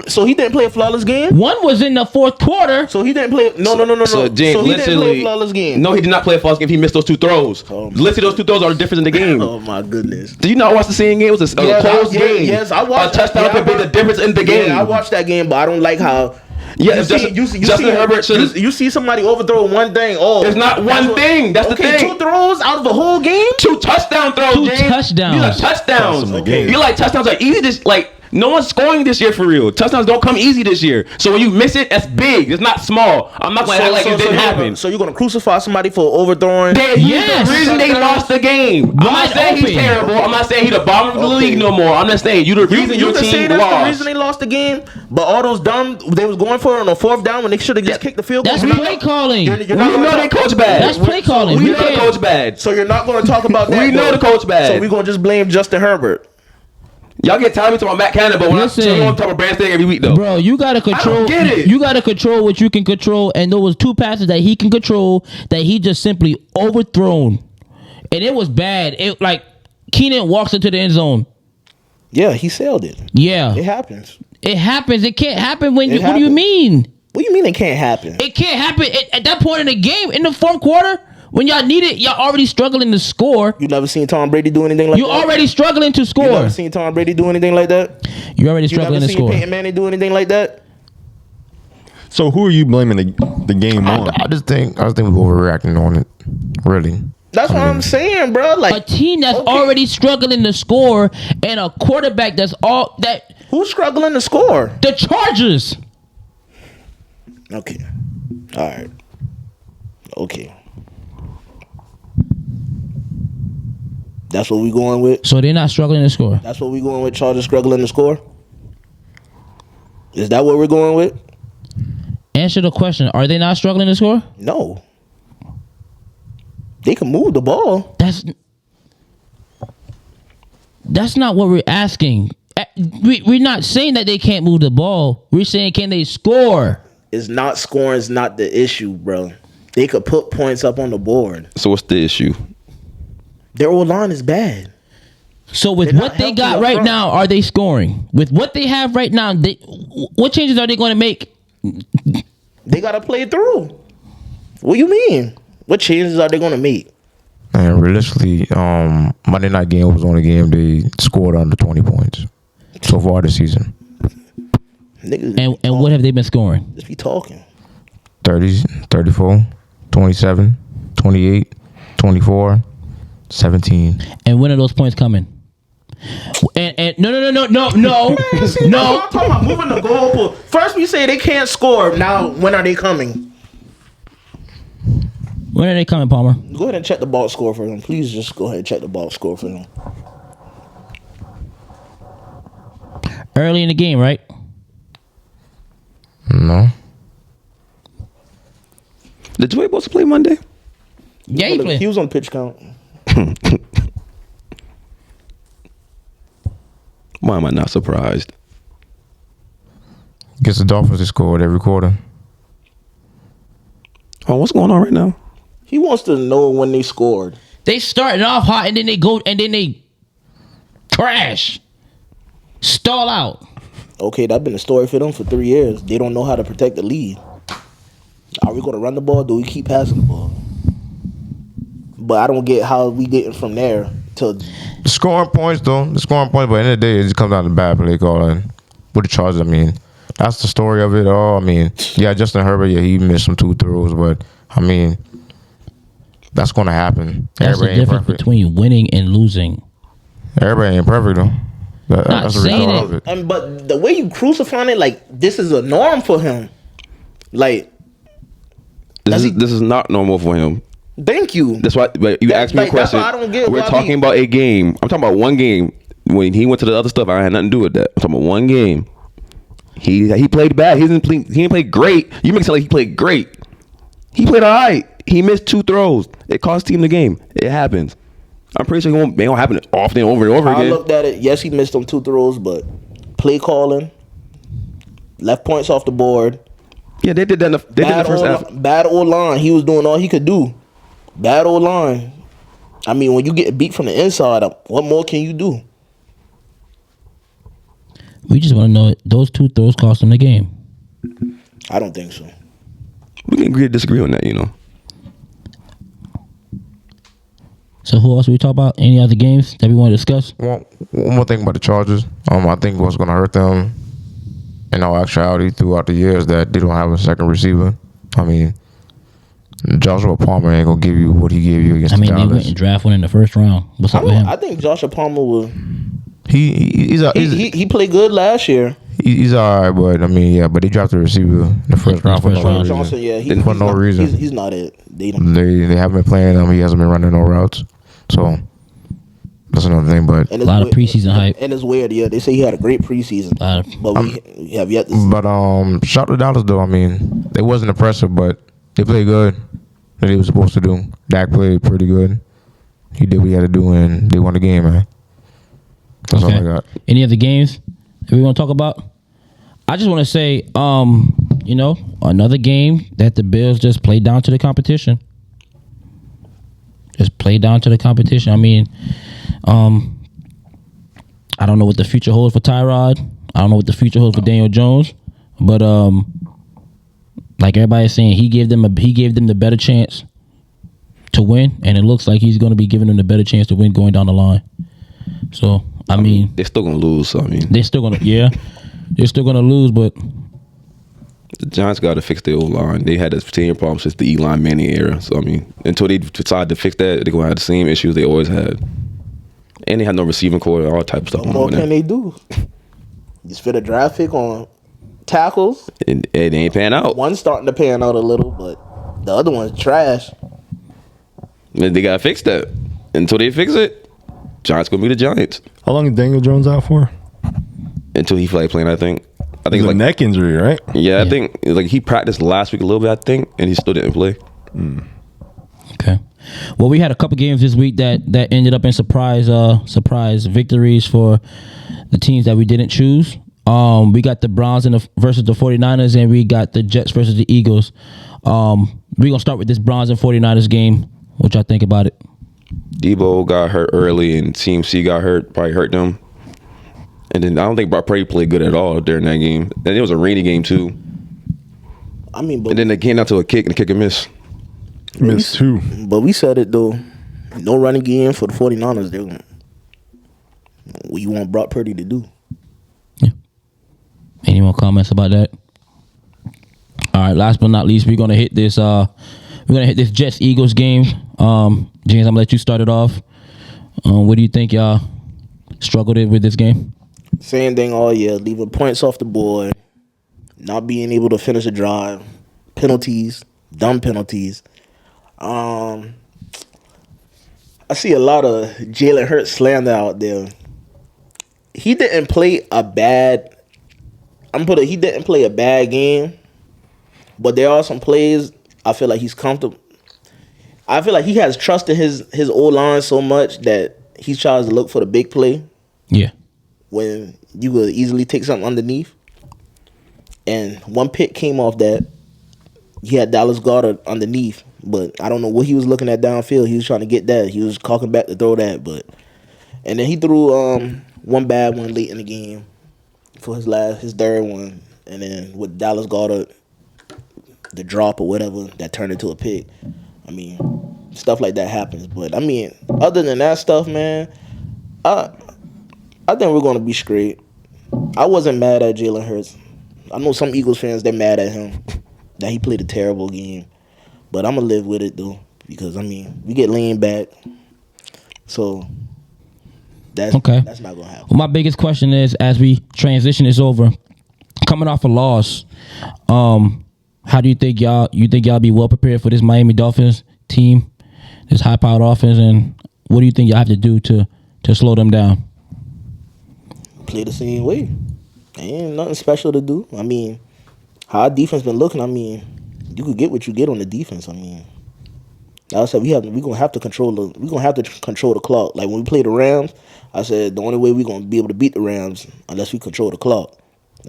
Speaker 5: So he didn't play a flawless game.
Speaker 2: One was in the fourth quarter.
Speaker 5: So he didn't play. No.
Speaker 3: So James,
Speaker 5: so he didn't play a flawless game.
Speaker 3: No, he did not play a flawless game. He missed those 2 throws. Literally, those 2 throws are the difference in the game.
Speaker 5: Oh my goodness.
Speaker 3: Did you not watch the same game? It was a close game.
Speaker 5: Yes, I watched.
Speaker 3: A touchdown could be the difference in the game.
Speaker 5: Yeah, I watched that game, but I don't like how.
Speaker 3: Yeah,
Speaker 5: Justin Herbert should. You see somebody overthrow one thing. Oh,
Speaker 3: it's not one thing. That's the thing.
Speaker 5: 2 throws out of the whole game.
Speaker 3: 2 touchdown throws.
Speaker 2: 2
Speaker 3: James.
Speaker 2: touchdowns.
Speaker 3: These are touchdowns.
Speaker 6: Okay.
Speaker 3: You're like touchdowns are easy. This like no one's scoring this year for real. Touchdowns don't come easy this year. So when you miss it, that's big. It's not small. I'm not gonna act like it didn't happen.
Speaker 5: So you're gonna crucify somebody for overthrowing?
Speaker 2: Yes.
Speaker 3: The reason they lost the game. I'm not saying he's terrible. I'm not saying he's the bottom of the league no more. I'm just saying you the reason your team
Speaker 5: that's
Speaker 3: lost.
Speaker 5: the reason they lost the game. But all those dumb they was going for it on the 4th down when they should have just kicked the field goal.
Speaker 2: That's play calling.
Speaker 5: You're
Speaker 3: We
Speaker 5: not
Speaker 3: know they coach bad.
Speaker 2: That's play calling.
Speaker 3: We know the coach bad.
Speaker 5: So you're not going to talk about that.
Speaker 3: We know the coach bad.
Speaker 5: So we're going to just blame Justin Herbert.
Speaker 3: Y'all get tired of me talking about Matt Canada, but when
Speaker 2: Listen,
Speaker 3: I tell you I'm talking about Brand State every week though.
Speaker 2: Bro, you gotta control.
Speaker 3: I don't get it.
Speaker 2: You gotta control what you can control, and there was 2 passes that he can control that he just simply overthrown, and it was bad. It like Keenan walks into the end zone.
Speaker 5: Yeah, he sailed it.
Speaker 2: Yeah,
Speaker 5: It happens.
Speaker 2: it happens. It can't happen when.
Speaker 5: It
Speaker 2: What do you
Speaker 5: happens.
Speaker 2: mean?
Speaker 5: What do you mean it can't happen?
Speaker 2: It can't happen at that point in the game in the 4th quarter when y'all need it. Y'all already struggling to score.
Speaker 5: You never seen Tom Brady do anything like
Speaker 2: You
Speaker 5: that?
Speaker 2: already struggling to
Speaker 5: You
Speaker 2: score.
Speaker 5: never seen Tom Brady do anything like that?
Speaker 2: You already
Speaker 5: You never
Speaker 2: struggling to
Speaker 5: seen
Speaker 2: score.
Speaker 5: Peyton Manning do anything like that?
Speaker 6: So who are you blaming the game on?
Speaker 4: I just think we're overreacting on it. Really.
Speaker 5: That's what I'm saying, bro.
Speaker 2: A
Speaker 5: Like,
Speaker 2: team that's
Speaker 5: Okay.
Speaker 2: already struggling to score and a quarterback that's all that.
Speaker 5: who's struggling to score?
Speaker 2: The Chargers.
Speaker 5: Okay. All right. Okay. That's what we going with?
Speaker 2: So they're not struggling to score.
Speaker 5: That's what we going with, Chargers struggling to score? Is that what we're going with?
Speaker 2: Answer the question. Are they not struggling to score?
Speaker 5: No. They can move the ball.
Speaker 2: That's not what we're asking. We're not saying that they can't move the ball. We're saying can they score?
Speaker 5: It's not scoring is not the issue, bro. They could put points up on the board.
Speaker 3: So what's the issue?
Speaker 5: Their O-line is bad.
Speaker 2: So with
Speaker 5: They're
Speaker 2: what
Speaker 5: not
Speaker 2: they
Speaker 5: healthy
Speaker 2: got
Speaker 5: up
Speaker 2: right
Speaker 5: front.
Speaker 2: now, are they scoring? With what they have right now, what changes are they going to make?
Speaker 5: They got to play through. What do you mean? What changes are they going to make?
Speaker 4: And realistically, Monday night game was the only game they scored under 20 points so far this season.
Speaker 5: Niggas
Speaker 2: And what have they been scoring?
Speaker 5: just be talking.
Speaker 4: 30, 34, 27, 28, 24, 17.
Speaker 2: And when are those points coming? And no.
Speaker 5: I'm talking about moving the goalpost. First we say they can't score. Now when are they coming?
Speaker 2: When are they coming, Palmer?
Speaker 5: Go ahead and check the box score for them. Please just go ahead and check the box score for them.
Speaker 2: Early in the game, right?
Speaker 4: No.
Speaker 3: Did Dwayne supposed to play Monday?
Speaker 2: Yeah, he played.
Speaker 5: He was on pitch count.
Speaker 3: Why am I not surprised?
Speaker 4: Gets the Dolphins to score every quarter.
Speaker 3: Oh, what's going on right now?
Speaker 5: He wants to know when they scored.
Speaker 2: They starting off hot and then they go and then they crash, stall out.
Speaker 5: Okay, that's been a story for them for 3 years. They don't know how to protect the lead. Are we going to run the ball? Do we keep passing the ball? But I don't get how we getting from there to.
Speaker 4: The scoring points, though. The scoring points, but at the end of the day, it just comes down to bad play calling. With the Chargers, I mean, that's the story of it all. I mean, yeah, Justin Herbert, yeah, he missed some 2 throws, but, I mean, that's going to happen.
Speaker 2: That's the
Speaker 4: Everybody ain't
Speaker 2: difference
Speaker 4: perfect.
Speaker 2: between winning and losing.
Speaker 4: Everybody ain't perfect, though. That's the
Speaker 2: saying
Speaker 4: result of it.
Speaker 5: But the way you crucifying it, like, this is a norm for him. Like,
Speaker 3: This is not normal for him.
Speaker 5: thank you.
Speaker 3: That's why. But you asked me a
Speaker 5: Like, that's
Speaker 3: question.
Speaker 5: why I don't get
Speaker 3: We're
Speaker 5: why
Speaker 3: talking
Speaker 5: we-
Speaker 3: about a game. I'm talking about one game. When he went to the other stuff, I had nothing to do with that. I'm talking about one game. He played bad. He didn't play great. You make it sound like he played great. He played all right. He missed 2 throws. It cost team the game. It happens. I'm pretty sure it won't happen often over and over
Speaker 5: I
Speaker 3: again.
Speaker 5: looked at it. Yes, he missed them 2 throws, but play calling, left points off the board.
Speaker 3: Yeah, they did that. They did the first half.
Speaker 5: Bad old line. He was doing all he could do. Bad old line. I mean, when you get beat from the inside, what more can you do?
Speaker 2: We just want to know those 2 throws cost them the game.
Speaker 5: I don't think so.
Speaker 3: We can agree to disagree on that, you know.
Speaker 2: So who else we talk about? Any other games that we want to discuss?
Speaker 4: One more thing about the Chargers. I think what's going to hurt them in all actuality throughout the year is that they don't have a second receiver. I mean, Joshua Palmer ain't going to give you what he gave you against the
Speaker 2: They
Speaker 4: Dallas.
Speaker 2: went and draft one in the first round. What's up with him?
Speaker 5: I think Joshua Palmer will.
Speaker 4: He
Speaker 5: played good last year.
Speaker 4: He's all right, but I mean, yeah, but they drafted a receiver in the first round for no reason.
Speaker 5: Johnson, yeah,
Speaker 4: For no reason.
Speaker 5: He's not it. They
Speaker 4: haven't been playing him. He hasn't been running no routes. So that's another thing. But
Speaker 2: a lot of preseason hype.
Speaker 5: And it's weird. Yeah, they say he had a great preseason, but we have yet to see.
Speaker 4: But shout to Dallas though. I mean, it wasn't impressive, but they played good. That they were supposed to do. Dak played pretty good. He did what he had to do, and they won the game, man. That's all I got.
Speaker 2: Any other games that we want to talk about? I just want to say, another game that the Bills just played down to the competition. Just played down to the competition. I mean, I don't know what the future holds for Tyrod. I don't know what the future holds for Daniel Jones. But like everybody's saying, he gave them the better chance to win, and it looks like he's going to be giving them the better chance to win going down the line. So I mean,
Speaker 3: they're still gonna lose. So, I mean,
Speaker 2: they're still gonna lose, but
Speaker 3: the Giants got to fix their old line. They had this 10-year problem since the Eli Manning era. So I mean, until they decide to fix that, they're gonna have the same issues they always had. And they had no receiving core, all type of stuff.
Speaker 5: What more can they do? You spend a draft pick on tackles.
Speaker 3: It ain't pan out.
Speaker 5: One's starting to pan out a little, but the other one's trash.
Speaker 3: They gotta fix that. Until they fix it, Giants gonna be the Giants.
Speaker 6: How long is Daniel Jones out for?
Speaker 3: Until he feel like playing, I think.
Speaker 6: It's like a neck injury, right?
Speaker 3: Yeah, I think like he practiced last week a little bit, I think, and he still didn't play.
Speaker 2: Okay. Well, we had a couple games this week that ended up in surprise victories for the teams that we didn't choose. We got the Browns versus the 49ers, and we got the Jets versus the Eagles. We're going to start with this Browns and 49ers game. What y'all think about it?
Speaker 3: Debo got hurt early, and CMC got hurt, probably hurt them. And then I don't think Brock Purdy played good at all during that game. And it was a rainy game, too.
Speaker 5: I mean, but
Speaker 3: And then they came down to a kick, and the kicker missed.
Speaker 6: Missed 2.
Speaker 5: But we said it, though. No running game for the 49ers. They're going what you want Brock Purdy to do.
Speaker 2: Yeah. Any more comments about that? All right, last but not least, we're gonna hit this Jets Eagles game. James, I'm gonna let you start it off. What do you think y'all struggled with this game?
Speaker 5: Same thing all year. Leaving points off the board. Not being able to finish a drive. Penalties. Dumb penalties. I see a lot of Jalen Hurts slander out there. He didn't play a bad game, but there are some plays I feel like he's comfortable. I feel like he has trusted his O-line so much that he tries to look for the big play.
Speaker 2: Yeah.
Speaker 5: When you could easily take something underneath. And one pick came off that. He had Dallas Goedert underneath, but I don't know what he was looking at downfield. He was trying to get that. He was calking back to throw that, and then he threw one bad one late in the game for his third one, and then with Dallas Goedert, the drop or whatever that turned into a pick. I mean, stuff like that happens, but I mean, other than that stuff, man, I think we're gonna be straight. I wasn't mad at Jalen Hurts. I know some Eagles fans, they're mad at him that he played a terrible game, but I'm gonna live with it though, because I mean, we get lean back, so that's not gonna happen.
Speaker 2: Well, my biggest question is, as we transition this over, coming off a loss, how do you think y'all be well prepared for this Miami Dolphins team, this high-powered offense, and what do you think y'all have to do to slow them down?
Speaker 5: Play the same way. Ain't nothing special to do. I mean, how our defense been looking, I mean, you could get what you get on the defense. I mean, like I said, we're gonna have to control the clock. Like when we play the Rams, I said the only way we're gonna be able to beat the Rams unless we control the clock.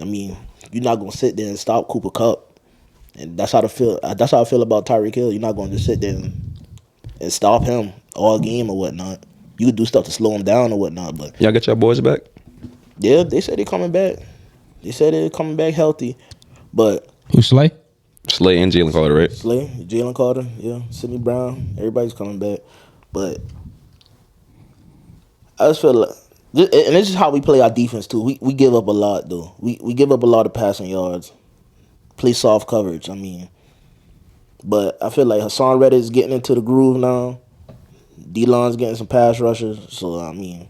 Speaker 5: I mean, you're not gonna sit there and stop Cooper Kupp. And that's how I feel about Tyreek Hill. You're not going to just sit there and stop him all game or whatnot. You could do stuff to slow him down or whatnot. But
Speaker 3: Y'all get your boys back?
Speaker 5: Yeah, they said they're coming back. They said they're coming back healthy. But
Speaker 2: Who Slay?
Speaker 3: Slay and Jalen Carter, right?
Speaker 5: Slay, Jalen Carter, yeah, Sidney Brown, everybody's coming back. But I just feel like, and this is how we play our defense too. We give up a lot though. We give up a lot of passing yards. Play soft coverage. I mean, but I feel like Hassan Reddick is getting into the groove now. D-Lon's getting some pass rushes. So I mean,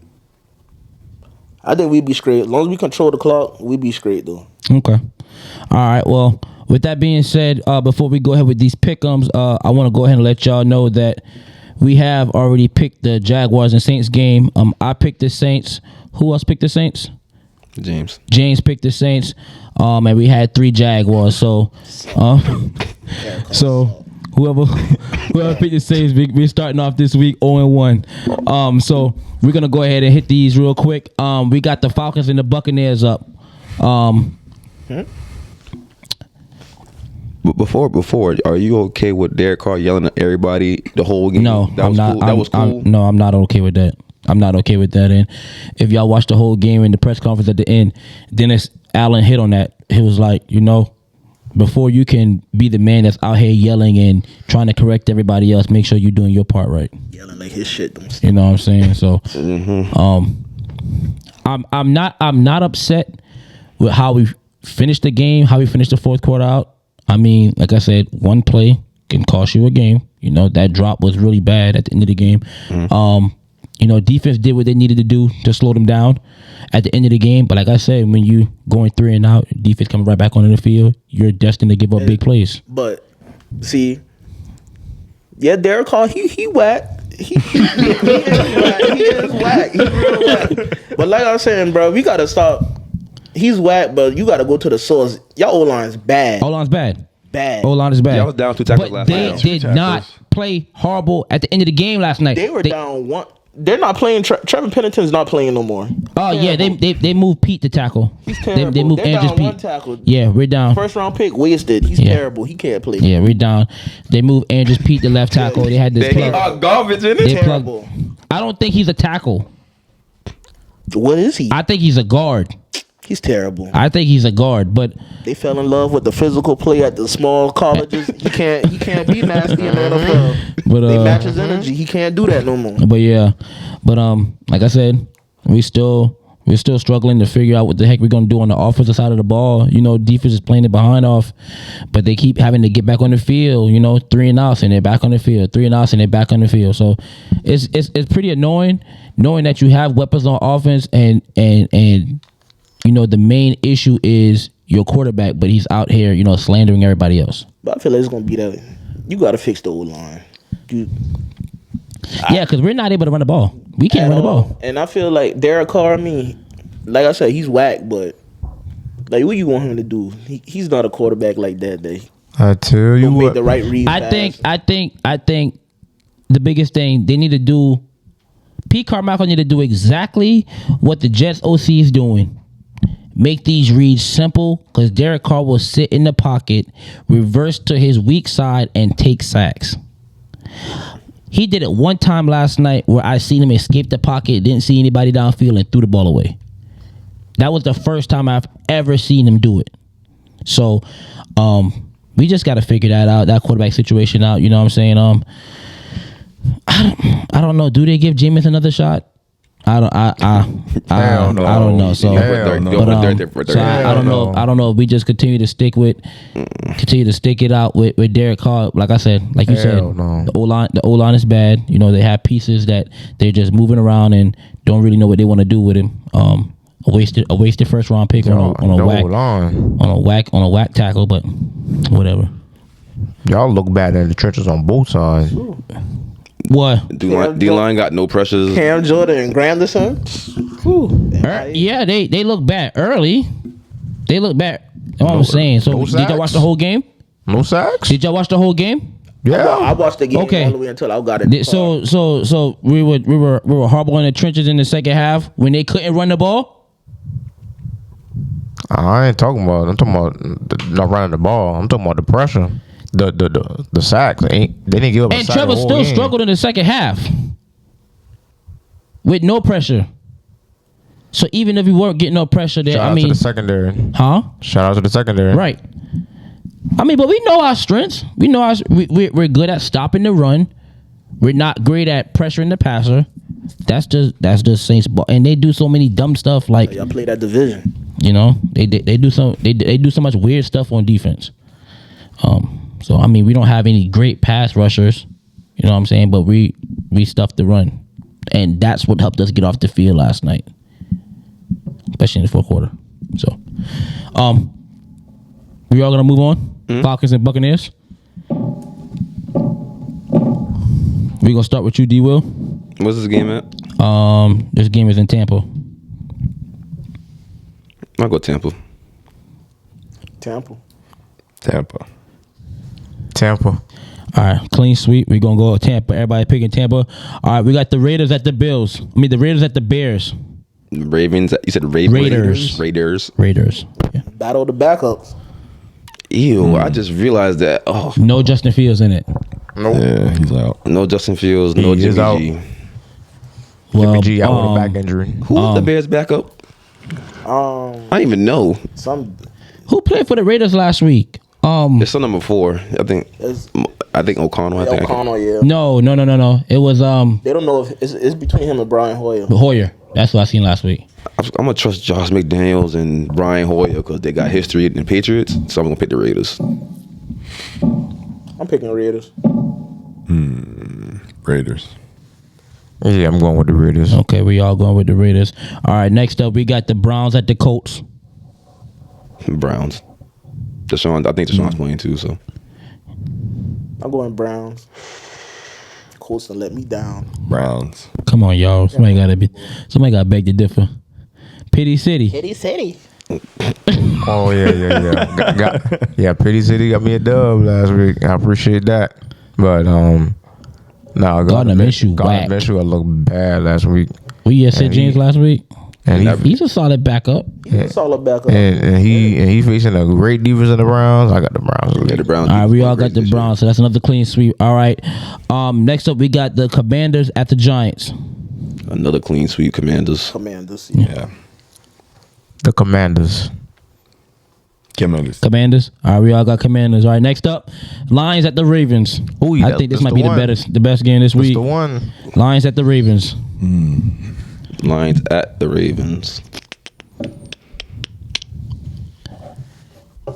Speaker 5: I think we'd be straight as long as we control the clock. We'd be straight though.
Speaker 2: Okay. All right. Well, with that being said, before we go ahead with these pick'ems, I want to go ahead and let y'all know that we have already picked the Jaguars and Saints game. I picked the Saints. Who else picked the Saints? James picked the Saints. And we had 3 Jaguars. So, whoever picked the Saints, we're starting off this week 0-1. So we're gonna go ahead and hit these real quick. We got the Falcons and the Buccaneers up.
Speaker 3: But before, are you okay with Derek Carr yelling at everybody the whole game?
Speaker 2: No, I'm not.
Speaker 3: Cool. That was cool.
Speaker 2: No, I'm not okay with that. I'm not okay with that. And if y'all watch the whole game in the press conference at the end, Dennis Allen hit on that. He was like, before you can be the man that's out here yelling and trying to correct everybody else, make sure you're doing your part right.
Speaker 5: Yelling like his shit don't stop.
Speaker 2: You know what I'm saying? So, I'm not upset with how we finished the game, how we finished the fourth quarter out. I mean, like I said, one play can cost you a game. That drop was really bad at the end of the game. Defense did what they needed to do to slow them down at the end of the game. But like I said, when you going 3 and out, defense coming right back onto the field, you're destined to give up big plays.
Speaker 5: But see, yeah, Derek Carr, he whack. He is whack. He's real whack. But like I was saying, bro, we gotta stop. He's whack, but you gotta go to the source. Y'all O-line's bad.
Speaker 2: O-line's bad.
Speaker 5: Bad.
Speaker 2: O-line is bad.
Speaker 3: Y'all was down 2 tackles
Speaker 2: but
Speaker 3: last
Speaker 2: they
Speaker 3: night.
Speaker 2: did not play horrible at the end of the game last night.
Speaker 5: They were down 1. They're not playing. Trevor Pennington's not playing no more.
Speaker 2: Oh yeah, they moved Pete to tackle.
Speaker 5: He's terrible.
Speaker 2: They moved
Speaker 5: They're
Speaker 2: Andrews
Speaker 5: down
Speaker 2: Pete.
Speaker 5: 1 tackle.
Speaker 2: Yeah, we're down.
Speaker 5: First round pick wasted. He's terrible. He can't play.
Speaker 2: Yeah, we're down. They moved Andrews Pete to left tackle. They had this plug.
Speaker 3: Garbage in
Speaker 2: They
Speaker 3: it.
Speaker 5: Terrible.
Speaker 2: I don't think he's a tackle.
Speaker 5: What is he?
Speaker 2: I think he's a guard.
Speaker 5: He's terrible.
Speaker 2: I think he's a guard, but
Speaker 5: They fell in love with the physical play at the small colleges. He can't be nasty in the NFL.
Speaker 2: But
Speaker 5: They match his energy. He can't do that no more.
Speaker 2: But yeah, but like I said, we're still struggling to figure out what the heck we're gonna do on the offensive side of the ball. Defense is playing it behind off, but they keep having to get back on the field. 3 and outs and they're back on the field. 3 and outs and they're back on the field. So it's pretty annoying knowing that you have weapons on offense and the main issue is your quarterback, but he's out here slandering everybody else.
Speaker 5: But I feel like it's gonna be that. You got to fix the O-line.
Speaker 2: Yeah, because we're not able to run the ball. We can't run the ball.
Speaker 5: And I feel like Derek Carr, like I said, he's whack, but like what you want him to do? He's not a quarterback like that.
Speaker 4: I tell you
Speaker 5: Make
Speaker 4: what.
Speaker 5: the right read.
Speaker 2: I think the biggest thing they need to do, Pete Carmichael need to do exactly what the Jets OC is doing. Make these reads simple, because Derek Carr will sit in the pocket, reverse to his weak side, and take sacks. He did it one time last night where I seen him escape the pocket, didn't see anybody downfield, and threw the ball away. That was the first time I've ever seen him do it. So, we just got to figure that quarterback situation out. You know what I'm saying? I don't know. Do they give Jameis another shot? I don't know. So, I don't know if we just continue to stick it out with Derek Carr. Like I said, like you said,
Speaker 4: no.
Speaker 2: the O line is bad. They have pieces that they're just moving around and don't really know what they want to do with him. A wasted first round pick on a whack tackle, but whatever.
Speaker 4: Y'all look bad in the trenches on both sides.
Speaker 2: What?
Speaker 3: D-line got no pressures.
Speaker 5: Cam Jordan and Granderson.
Speaker 2: Yeah, they look bad early. They look bad. That's what I'm saying. So did y'all watch the whole game?
Speaker 4: No sacks?
Speaker 2: Did y'all watch the whole game?
Speaker 4: Yeah.
Speaker 5: I watched the game all the way until I got it.
Speaker 2: So we were horrible in the trenches in the second half when they couldn't run the ball.
Speaker 4: I ain't talking about. I'm talking about not running the ball. I'm talking about the pressure. The sacks. They didn't give up a
Speaker 2: And
Speaker 4: sack.
Speaker 2: Trevor still struggled in the second half with no pressure. So even if we weren't getting no pressure there,
Speaker 4: Shout out to the secondary.
Speaker 2: huh?
Speaker 4: Shout out to the secondary.
Speaker 2: Right. I mean, but we know our strengths. We know we're good at stopping the run. We're not great at pressuring the passer. That's just Saints ball, and they do so many dumb stuff. Like
Speaker 5: Y'all play that division.
Speaker 2: you know, they do so much weird stuff on defense. So I mean, we don't have any great pass rushers. You know what I'm saying? But we stuffed the run, and that's what helped us get off the field last night, especially in the fourth quarter. So, we all gonna move on. Falcons and Buccaneers. We gonna start with you, D. Will.
Speaker 3: What's this game at?
Speaker 2: This game is in Tampa.
Speaker 3: I'll go Tampa.
Speaker 5: Tampa.
Speaker 2: All right, clean sweep. We're gonna go Tampa. Everybody picking Tampa. All right, we got the Raiders at the Bills. The Raiders at the Bears.
Speaker 3: Ravens. You said Ravens.
Speaker 2: Raiders. Yeah.
Speaker 5: Battle of the backups.
Speaker 3: Ew, I just realized that. Oh,
Speaker 2: No Justin Fields in it.
Speaker 4: Nope.
Speaker 6: Yeah, he's out.
Speaker 3: no Justin Fields, no
Speaker 4: He is out.
Speaker 3: Jimmy G.
Speaker 2: Well,
Speaker 4: Jimmy G out with a back injury.
Speaker 3: Who was the Bears backup? I don't even know.
Speaker 5: Some
Speaker 2: who played for the Raiders last week?
Speaker 3: It's some number 4.
Speaker 5: it's
Speaker 3: I think O'Connell. I think.
Speaker 5: O'Connell. Yeah.
Speaker 2: No. It was
Speaker 5: They don't know if it's between him and Brian Hoyer.
Speaker 2: Hoyer. That's what I seen last week.
Speaker 3: I'm gonna trust Josh McDaniels and Brian Hoyer because they got history in the Patriots. So I'm gonna pick the Raiders.
Speaker 5: I'm picking Raiders.
Speaker 6: Raiders.
Speaker 4: Yeah, I'm going with the Raiders.
Speaker 2: Okay, we all going with the Raiders. All right, next up we got the Browns at the Colts.
Speaker 3: Browns. I think Deshaun's playing too. So
Speaker 5: I'm going Browns. Colts to let me down.
Speaker 6: Browns.
Speaker 2: Come on, y'all. Somebody gotta beg to differ. Pity City.
Speaker 5: Kitty City.
Speaker 4: Oh yeah. Yeah, Pity City got me a dub last week. I appreciate that. But
Speaker 2: Gardner Minshew whack.
Speaker 4: Minshew looked bad last week.
Speaker 2: We said James last week.
Speaker 4: And
Speaker 2: He's a solid backup.
Speaker 5: It's all a backup.
Speaker 4: and he facing a great defense in the Browns. I got the Browns.
Speaker 3: yeah, the Browns.
Speaker 2: All right, we all got the Browns, so that's another clean sweep. All right. Next up we got the Commanders at the Giants.
Speaker 3: Another clean sweep. Commanders.
Speaker 6: Yeah.
Speaker 4: The Commanders.
Speaker 2: Commanders. All right, we all got Commanders. All right, next up, Lions at the Ravens.
Speaker 4: Ooh,
Speaker 2: I think this might be the best game this week.
Speaker 4: That's the one.
Speaker 2: Lions at the Ravens.
Speaker 3: Lions at the Ravens.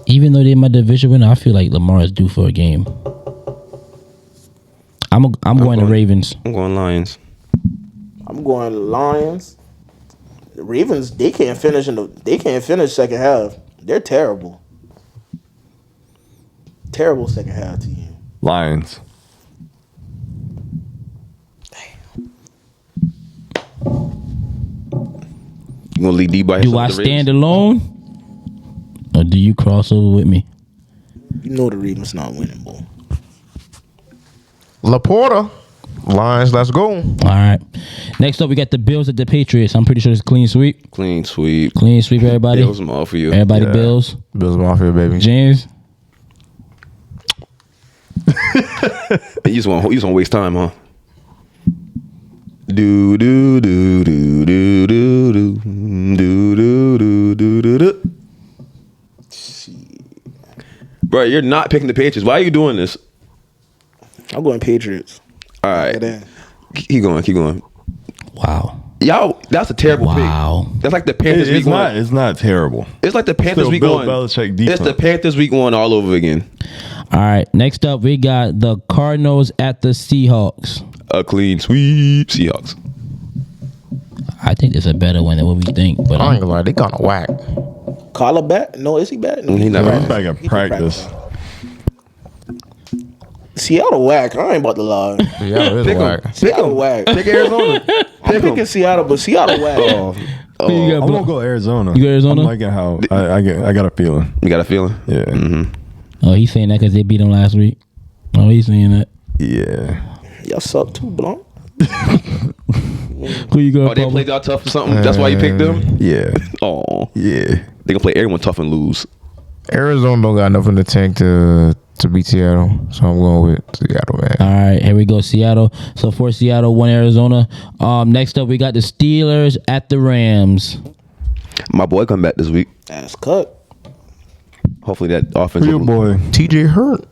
Speaker 2: Even though they're my division winner, I feel like Lamar is due for a game. I'm going to Ravens.
Speaker 3: I'm going Lions.
Speaker 5: I'm going Lions. The Ravens, they can't finish second half. They're terrible. Terrible second half team.
Speaker 6: Lions.
Speaker 3: You gonna lead D by
Speaker 2: Do I stand alone, or do you cross over with me?
Speaker 5: You know the Ravens not winning, boy.
Speaker 4: Laporta. Lions, let's go.
Speaker 2: All right. Next up, we got the Bills at the Patriots. I'm pretty sure it's clean sweep.
Speaker 3: Clean sweep.
Speaker 2: Clean sweep, everybody.
Speaker 3: Bills them all for you.
Speaker 2: Everybody,
Speaker 4: Yeah.
Speaker 2: Bills.
Speaker 4: Bills Mafia, baby.
Speaker 2: James.
Speaker 3: You just want to waste time, huh? Do do do do do do do do do do do do. Bro, you're not picking the Patriots. Why are you doing this?
Speaker 5: I'm going Patriots.
Speaker 3: All right,
Speaker 5: Look at that.
Speaker 3: keep going.
Speaker 2: Wow.
Speaker 3: Y'all, that's a terrible
Speaker 2: Wow.
Speaker 3: pick. That's like the Panthers week one.
Speaker 6: It's not terrible.
Speaker 3: It's like the Panthers
Speaker 6: Still
Speaker 3: week
Speaker 6: Bill
Speaker 3: one.
Speaker 6: Belichick
Speaker 3: It's
Speaker 6: defense.
Speaker 3: the Panthers week one all over again.
Speaker 2: All right. Next up, we got the Cardinals at the Seahawks.
Speaker 3: A clean sweep. Seahawks.
Speaker 2: I think it's a better one than what we think. But
Speaker 4: I ain't gonna lie, they gonna whack.
Speaker 5: Collar back? No, is he back? No,
Speaker 3: He not
Speaker 6: He's
Speaker 3: back.
Speaker 6: back in practice.
Speaker 5: Seattle whack. I ain't about to lie.
Speaker 4: Yeah, it is
Speaker 3: Pick 'em.
Speaker 4: whack.
Speaker 5: Seattle whack.
Speaker 3: Pick Arizona.
Speaker 5: I'm picking Seattle, but Seattle whack.
Speaker 2: Who you got,
Speaker 6: I'm
Speaker 2: Blo-
Speaker 6: gonna go Arizona.
Speaker 2: You go Arizona?
Speaker 6: I'm liking how I got a feeling.
Speaker 3: You got a feeling?
Speaker 6: Yeah.
Speaker 2: Oh, he's saying that because they beat him last week. Oh, he's saying that.
Speaker 6: Yeah.
Speaker 5: Y'all suck too, Blanc.
Speaker 2: Who you got?
Speaker 3: Oh, they played y'all tough or something? That's why you picked them?
Speaker 6: Yeah.
Speaker 3: Oh,
Speaker 6: Yeah.
Speaker 3: they gonna play everyone tough and lose.
Speaker 4: Arizona don't got enough in the tank to to beat Seattle. So I'm going with Seattle, man.
Speaker 2: All right, here we go, Seattle. So for Seattle, 1 Arizona. Next up, we got the Steelers at the Rams.
Speaker 3: My boy come back this week.
Speaker 5: Ass cut.
Speaker 3: Hopefully that offense.
Speaker 6: Your boy.
Speaker 4: TJ hurt.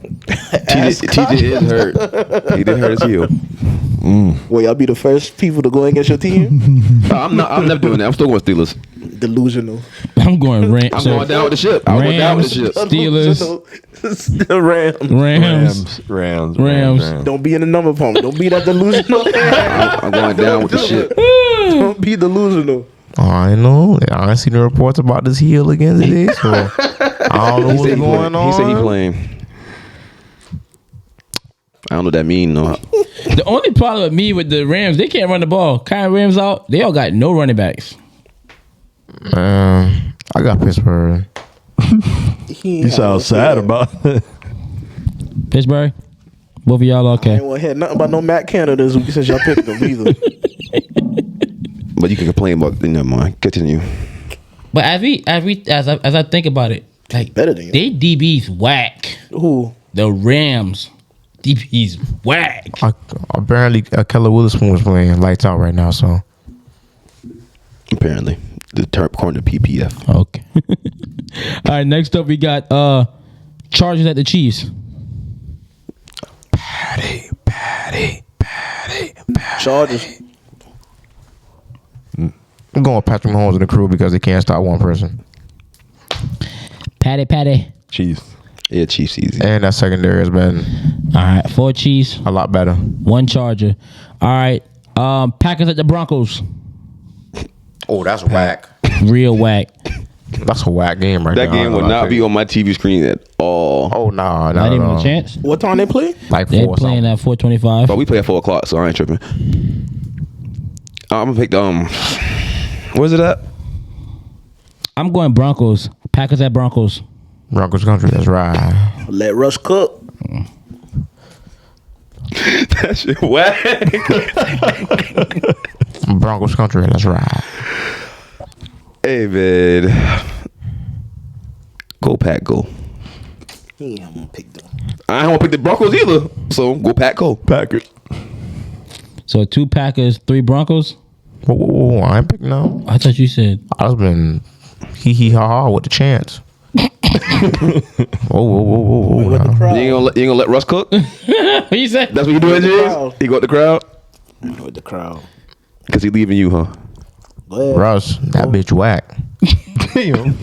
Speaker 3: TJ is hurt. He didn't hurt his heel.
Speaker 5: Well, y'all be the first people to go against your team.
Speaker 3: I'm never doing that. I'm still going Steelers.
Speaker 5: Delusional.
Speaker 2: I'm going Rams.
Speaker 3: I'm going down with the ship. I'm going down with the ship.
Speaker 2: Steelers.
Speaker 5: The
Speaker 2: Rams.
Speaker 5: Don't be in the number pump. Don't be that delusional.
Speaker 3: I'm going down with the ship.
Speaker 5: Don't be delusional.
Speaker 4: I know. I ain't seen the reports about this heel again today, so I don't know what's going on.
Speaker 3: He said he playing. I don't know what that mean though.
Speaker 2: The only problem with me with the Rams, they can't run the ball. Kyrie Rams out. They all got no running backs.
Speaker 4: I got Pittsburgh.
Speaker 6: You sound sad about it.
Speaker 2: Pittsburgh. Both of y'all
Speaker 5: I
Speaker 2: okay?
Speaker 5: ain't want to hear nothing about no Matt Canada this week since y'all picked them either.
Speaker 3: But you can complain about. Never mind. Continue.
Speaker 2: But as I think about it, like
Speaker 5: Better than you.
Speaker 2: they DBs whack.
Speaker 5: Who?
Speaker 2: The Rams DBs whack.
Speaker 4: Apparently, Keller Witherspoon was playing lights out right now, so.
Speaker 3: Apparently, the term according to PPF.
Speaker 2: Okay. All right. Next up, we got Chargers at the Chiefs.
Speaker 4: Patty.
Speaker 5: Chargers.
Speaker 4: I'm going with Patrick Mahomes and the crew because they can't stop one person.
Speaker 2: Patty.
Speaker 6: Chiefs.
Speaker 3: Yeah, Chiefs easy.
Speaker 4: And that secondary has been
Speaker 2: All right. 4 Chiefs,
Speaker 4: a lot better.
Speaker 2: 1 Charger. All right. Packers at the Broncos.
Speaker 4: Oh, that's whack.
Speaker 2: Real whack.
Speaker 4: That's a whack game right
Speaker 3: That
Speaker 4: now.
Speaker 3: game will not be on my TV screen at all.
Speaker 4: Oh, no.
Speaker 2: Not even a chance.
Speaker 5: What time they play?
Speaker 4: Like
Speaker 2: They're
Speaker 4: 4
Speaker 2: playing at 4:25.
Speaker 3: But we play at 4 o'clock, so I ain't tripping. I'm gonna pick the where's it at?
Speaker 2: I'm going Broncos. Packers at Broncos.
Speaker 4: Broncos country, that's right.
Speaker 5: Let Russ cook.
Speaker 3: That shit whack.
Speaker 4: Broncos country, that's right.
Speaker 3: Hey man, go Pack, go.
Speaker 5: He ain't gonna pick them.
Speaker 3: I don't want to pick the Broncos either, so go Pack, go.
Speaker 6: Packers.
Speaker 2: So 2 Packers, 3 Broncos.
Speaker 4: Whoa, I ain't picking no.
Speaker 2: I thought you said.
Speaker 4: I was been hee ha ha with the chance. Whoa.
Speaker 5: With the
Speaker 4: Now.
Speaker 5: crowd.
Speaker 3: You ain't gonna let Russ cook?
Speaker 2: What you said?
Speaker 3: That's what you doing,
Speaker 5: crowd.
Speaker 3: James? He got the crowd
Speaker 5: With the crowd.
Speaker 3: because he leaving you, huh?
Speaker 5: Go ahead.
Speaker 4: Russ, that bitch whack.
Speaker 6: Damn.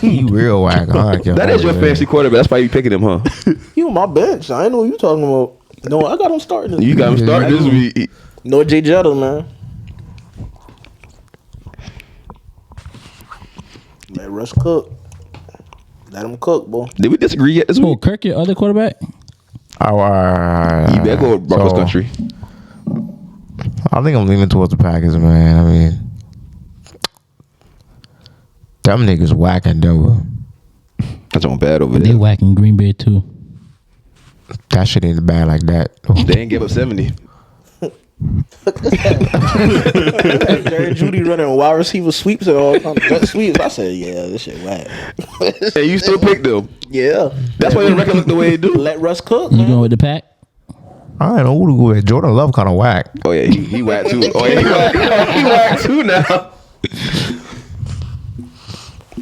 Speaker 4: He real whack. I like him.
Speaker 3: That is your fantasy quarterback. That's why you picking him, huh?
Speaker 5: He on my bench. I ain't know what you talking about. No, I got him starting.
Speaker 3: You got him starting this week.
Speaker 5: No Jay Jetta, man. Let Russ cook. Let him cook, boy.
Speaker 3: Did we disagree yet this
Speaker 2: Oh,
Speaker 3: week?
Speaker 2: Kirk, your other quarterback?
Speaker 3: You better go with Broncos country.
Speaker 4: I think I'm leaning towards the Packers, man. I mean, them niggas whack in Denver.
Speaker 3: That's on bad over
Speaker 2: They
Speaker 3: there.
Speaker 2: whacking Green Bay too.
Speaker 4: That shit ain't bad like that.
Speaker 3: They ain't give up 70.
Speaker 5: Jerry Judy running wide receiver sweeps and all kinds of jet sweeps. I said, yeah, this shit whack.
Speaker 3: Hey, you still pick them.
Speaker 5: Yeah.
Speaker 3: That's why your record look the way it do.
Speaker 5: Let Russ cook,
Speaker 2: You
Speaker 5: man.
Speaker 2: going with the Pack?
Speaker 4: I don't know who to go with. Jordan Love kind of whack.
Speaker 3: Oh yeah, he whack too. Oh yeah, he whack too now.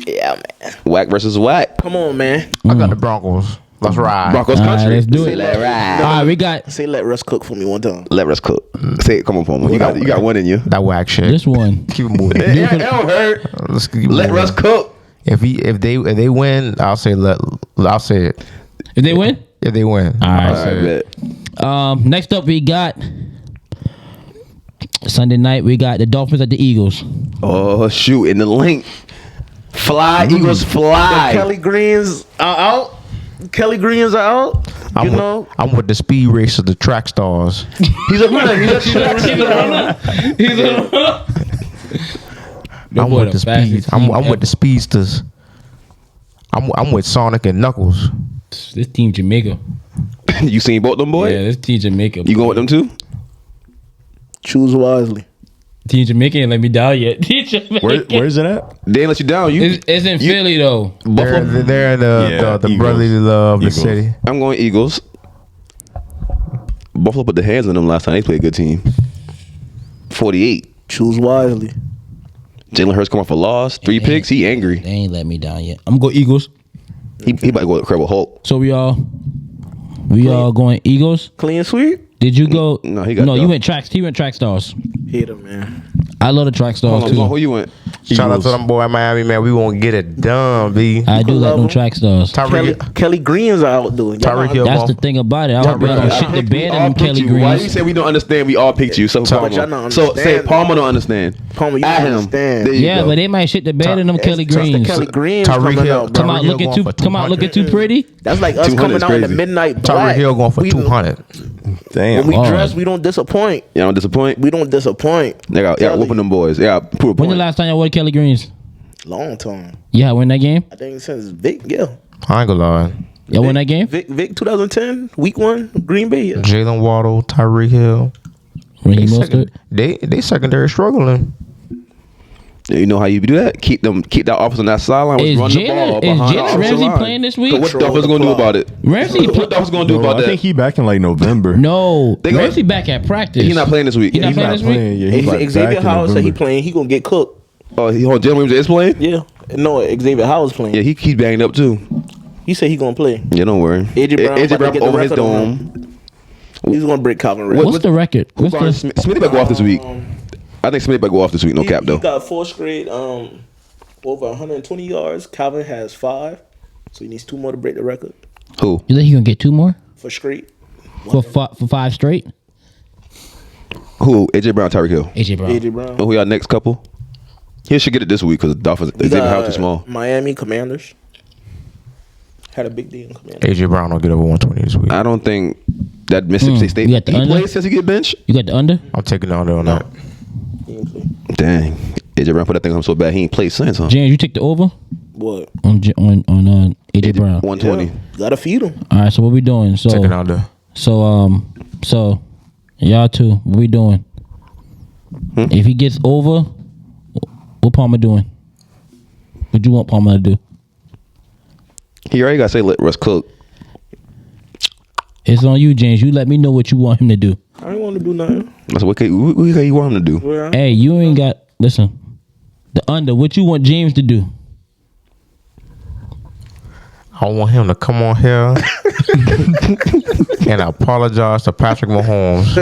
Speaker 5: Yeah, man.
Speaker 3: Whack versus whack.
Speaker 5: Come on, man.
Speaker 4: I got the Broncos. Let's ride.
Speaker 3: Broncos
Speaker 2: All right,
Speaker 3: country.
Speaker 2: let's do
Speaker 3: Say
Speaker 2: it.
Speaker 3: let ride.
Speaker 2: All right, we got
Speaker 5: Say let Russ cook for me one time.
Speaker 3: Let us cook. Say it. Come on, Palmer. You got one in you.
Speaker 4: That whack shit.
Speaker 2: this one.
Speaker 4: Keep it moving.
Speaker 3: It don't hurt.
Speaker 4: Let's keep it
Speaker 3: Let
Speaker 4: moving.
Speaker 3: Russ cook.
Speaker 4: If they win, I'll say it.
Speaker 2: If they win?
Speaker 4: If they win,
Speaker 2: All right.
Speaker 4: I'll
Speaker 3: All
Speaker 4: say
Speaker 3: right,
Speaker 4: it.
Speaker 3: bet.
Speaker 2: Next up, we got Sunday night. We got the Dolphins at the Eagles.
Speaker 3: Oh shoot! In the link, fly Eagles fly.
Speaker 5: Kelly Greens are out. Kelly Greens are out.
Speaker 4: I'm with the speed racers, the track stars.
Speaker 3: He's a runner. He's a runner.
Speaker 2: He's a
Speaker 4: I'm with the speed. I'm with the speedsters. I'm with Sonic and Knuckles.
Speaker 2: This team Jamaica.
Speaker 3: You seen both them boys?
Speaker 2: Yeah, this team Jamaica.
Speaker 3: You going with them too?
Speaker 5: Choose wisely.
Speaker 2: Team Jamaica ain't let me down yet. Team Jamaica.
Speaker 6: Where's it at?
Speaker 3: They ain't let you down.
Speaker 2: It's in Philly though.
Speaker 3: Buffalo.
Speaker 4: They're in the
Speaker 6: Eagles.
Speaker 4: brotherly love of the
Speaker 6: Eagles.
Speaker 4: city.
Speaker 3: I'm going Eagles. Buffalo put the hands on them last time they played a good team. 48.
Speaker 5: Choose wisely.
Speaker 3: Jalen Hurts come off a loss. 3 picks. He angry.
Speaker 2: They ain't let me down yet. I'm gonna go Eagles.
Speaker 3: He about to go to Incredible Hulk.
Speaker 2: So we all going Eagles.
Speaker 5: Clean sweep.
Speaker 2: Did you go?
Speaker 3: No, he got
Speaker 2: No, you
Speaker 3: done.
Speaker 2: went tracks. He went track stars.
Speaker 5: Hit him, man.
Speaker 2: I love the track stars
Speaker 3: Hold on, who
Speaker 2: too.
Speaker 3: you went?
Speaker 4: Shout out to them boy in Miami, man. We gonna get it done, B.
Speaker 2: I do like
Speaker 5: love
Speaker 2: them
Speaker 5: them.
Speaker 2: track stars.
Speaker 5: Kelly Greens are out doing.
Speaker 4: Tyreek Hill.
Speaker 2: That's the thing about it. I hope y'all don't shit the bed in them Kelly
Speaker 3: Why you
Speaker 2: Greens.
Speaker 3: say we don't understand? We all picked you. So
Speaker 5: But y'all not
Speaker 3: So say
Speaker 5: understand.
Speaker 3: Palmer don't understand.
Speaker 5: Palmer, you
Speaker 3: At
Speaker 5: don't
Speaker 3: him.
Speaker 5: understand.
Speaker 3: There you
Speaker 2: Yeah,
Speaker 3: go.
Speaker 2: but they might shit the bed in them Kelly
Speaker 5: It's just the
Speaker 2: Greens.
Speaker 5: Kelly Greens
Speaker 4: Tyreek
Speaker 5: coming
Speaker 4: Hill.
Speaker 5: out, bro.
Speaker 2: Come out
Speaker 4: Tyreek Hill
Speaker 2: looking
Speaker 4: going
Speaker 2: too.
Speaker 4: for
Speaker 2: Come out
Speaker 4: 200.
Speaker 2: looking too pretty.
Speaker 5: That's like us
Speaker 3: 200
Speaker 5: coming
Speaker 3: is
Speaker 5: out in the
Speaker 3: crazy.
Speaker 5: midnight
Speaker 4: Tyreek
Speaker 5: black.
Speaker 4: Hill going for
Speaker 5: We-
Speaker 4: 200.
Speaker 6: Damn.
Speaker 5: When we
Speaker 2: Oh.
Speaker 5: dress, we don't disappoint.
Speaker 3: Y'all don't disappoint.
Speaker 5: We don't disappoint.
Speaker 3: They got whooping them boys. Yeah, prove a
Speaker 2: When the
Speaker 3: point.
Speaker 2: last time y'all wore Kelly Greens?
Speaker 5: Long time.
Speaker 2: Yeah, win that game.
Speaker 5: I think since Vic, yeah.
Speaker 4: I ain't gonna lie.
Speaker 2: Y'all win that game.
Speaker 5: Vic 2010, week 1, Green Bay. Yeah.
Speaker 4: Jalen Waddle, Tyreek Hill.
Speaker 2: Raheem
Speaker 4: They,
Speaker 2: Mostert.
Speaker 4: second, they secondary struggling.
Speaker 3: You know how you do that? Keep that offense on that sideline.
Speaker 2: Is
Speaker 3: Run the
Speaker 2: Jalen-
Speaker 3: ball
Speaker 2: is
Speaker 3: behind the
Speaker 2: Jalen
Speaker 3: offensive
Speaker 2: Ramsey
Speaker 3: line.
Speaker 2: playing this week?
Speaker 3: So what
Speaker 5: Control
Speaker 3: Dolphins
Speaker 5: the
Speaker 3: gonna do
Speaker 5: clock.
Speaker 3: about it?
Speaker 2: Ramsey.
Speaker 3: What Dolphins gonna do
Speaker 6: No,
Speaker 3: about
Speaker 6: I
Speaker 3: that?
Speaker 6: think he back in like November.
Speaker 2: No,
Speaker 3: They gonna-
Speaker 2: Ramsey back at practice.
Speaker 3: He's not playing this week.
Speaker 2: He not
Speaker 6: He's
Speaker 2: playing
Speaker 6: not
Speaker 2: this week.
Speaker 6: playing. Yeah, he's like back
Speaker 5: Xavier
Speaker 6: in
Speaker 5: Howard said he
Speaker 6: November.
Speaker 5: playing. He gonna get cooked.
Speaker 3: Oh, Jalen Williams is playing.
Speaker 5: Yeah. No, Xavier Howard's playing.
Speaker 3: Yeah, he's banged up too.
Speaker 5: He said he gonna play.
Speaker 3: Yeah, don't worry.
Speaker 5: AJ Brown about to
Speaker 3: Brown
Speaker 5: get the
Speaker 3: over his
Speaker 5: record on
Speaker 3: dome.
Speaker 5: He's gonna break Calvin Ridley.
Speaker 2: What's the record? What's the?
Speaker 3: Smith better go off this week. I think Smith better go off this week. No cap
Speaker 5: He
Speaker 3: though.
Speaker 5: got 4 straight over 120 yards. Calvin has 5, so he needs 2 more to break the record
Speaker 3: Who?
Speaker 2: You think he gonna get 2 more
Speaker 5: for straight.
Speaker 2: for 5 straight?
Speaker 3: Who? AJ Brown, Tyreek Hill.
Speaker 2: AJ Brown.
Speaker 5: AJ Brown.
Speaker 3: Who y'all next couple? He should get it this week because the Dolphins.
Speaker 5: We
Speaker 3: Xavier
Speaker 5: got
Speaker 3: Howard too small.
Speaker 5: Miami Commanders had a big day in Commanders.
Speaker 4: AJ Brown will get over 120 this week.
Speaker 3: I don't think that Mississippi State.
Speaker 2: you got the
Speaker 3: He
Speaker 2: under?
Speaker 3: plays since he get benched.
Speaker 2: You got the under?
Speaker 4: I'm taking the under on that.
Speaker 5: He ain't play.
Speaker 3: Dang. AJ Brown put that thing on so bad he ain't played since, huh?
Speaker 2: James, you take the over
Speaker 5: What?
Speaker 2: on AJ Brown.
Speaker 3: 120.
Speaker 5: Yeah, gotta feed him.
Speaker 2: All right, so what we doing?
Speaker 4: Taking under.
Speaker 2: So y'all two, what we doing? If he gets over, what Palmer doing? What you want Palmer to do?
Speaker 3: He already got to say let Russ cook.
Speaker 2: It's on you, James. You let me know what you want him to do.
Speaker 5: I ain't want to do nothing.
Speaker 3: That's what you want him to do.
Speaker 5: Where I-
Speaker 2: Hey, you ain't got listen. The under. What you want James to do?
Speaker 4: I want him to come on here and apologize to Patrick Mahomes.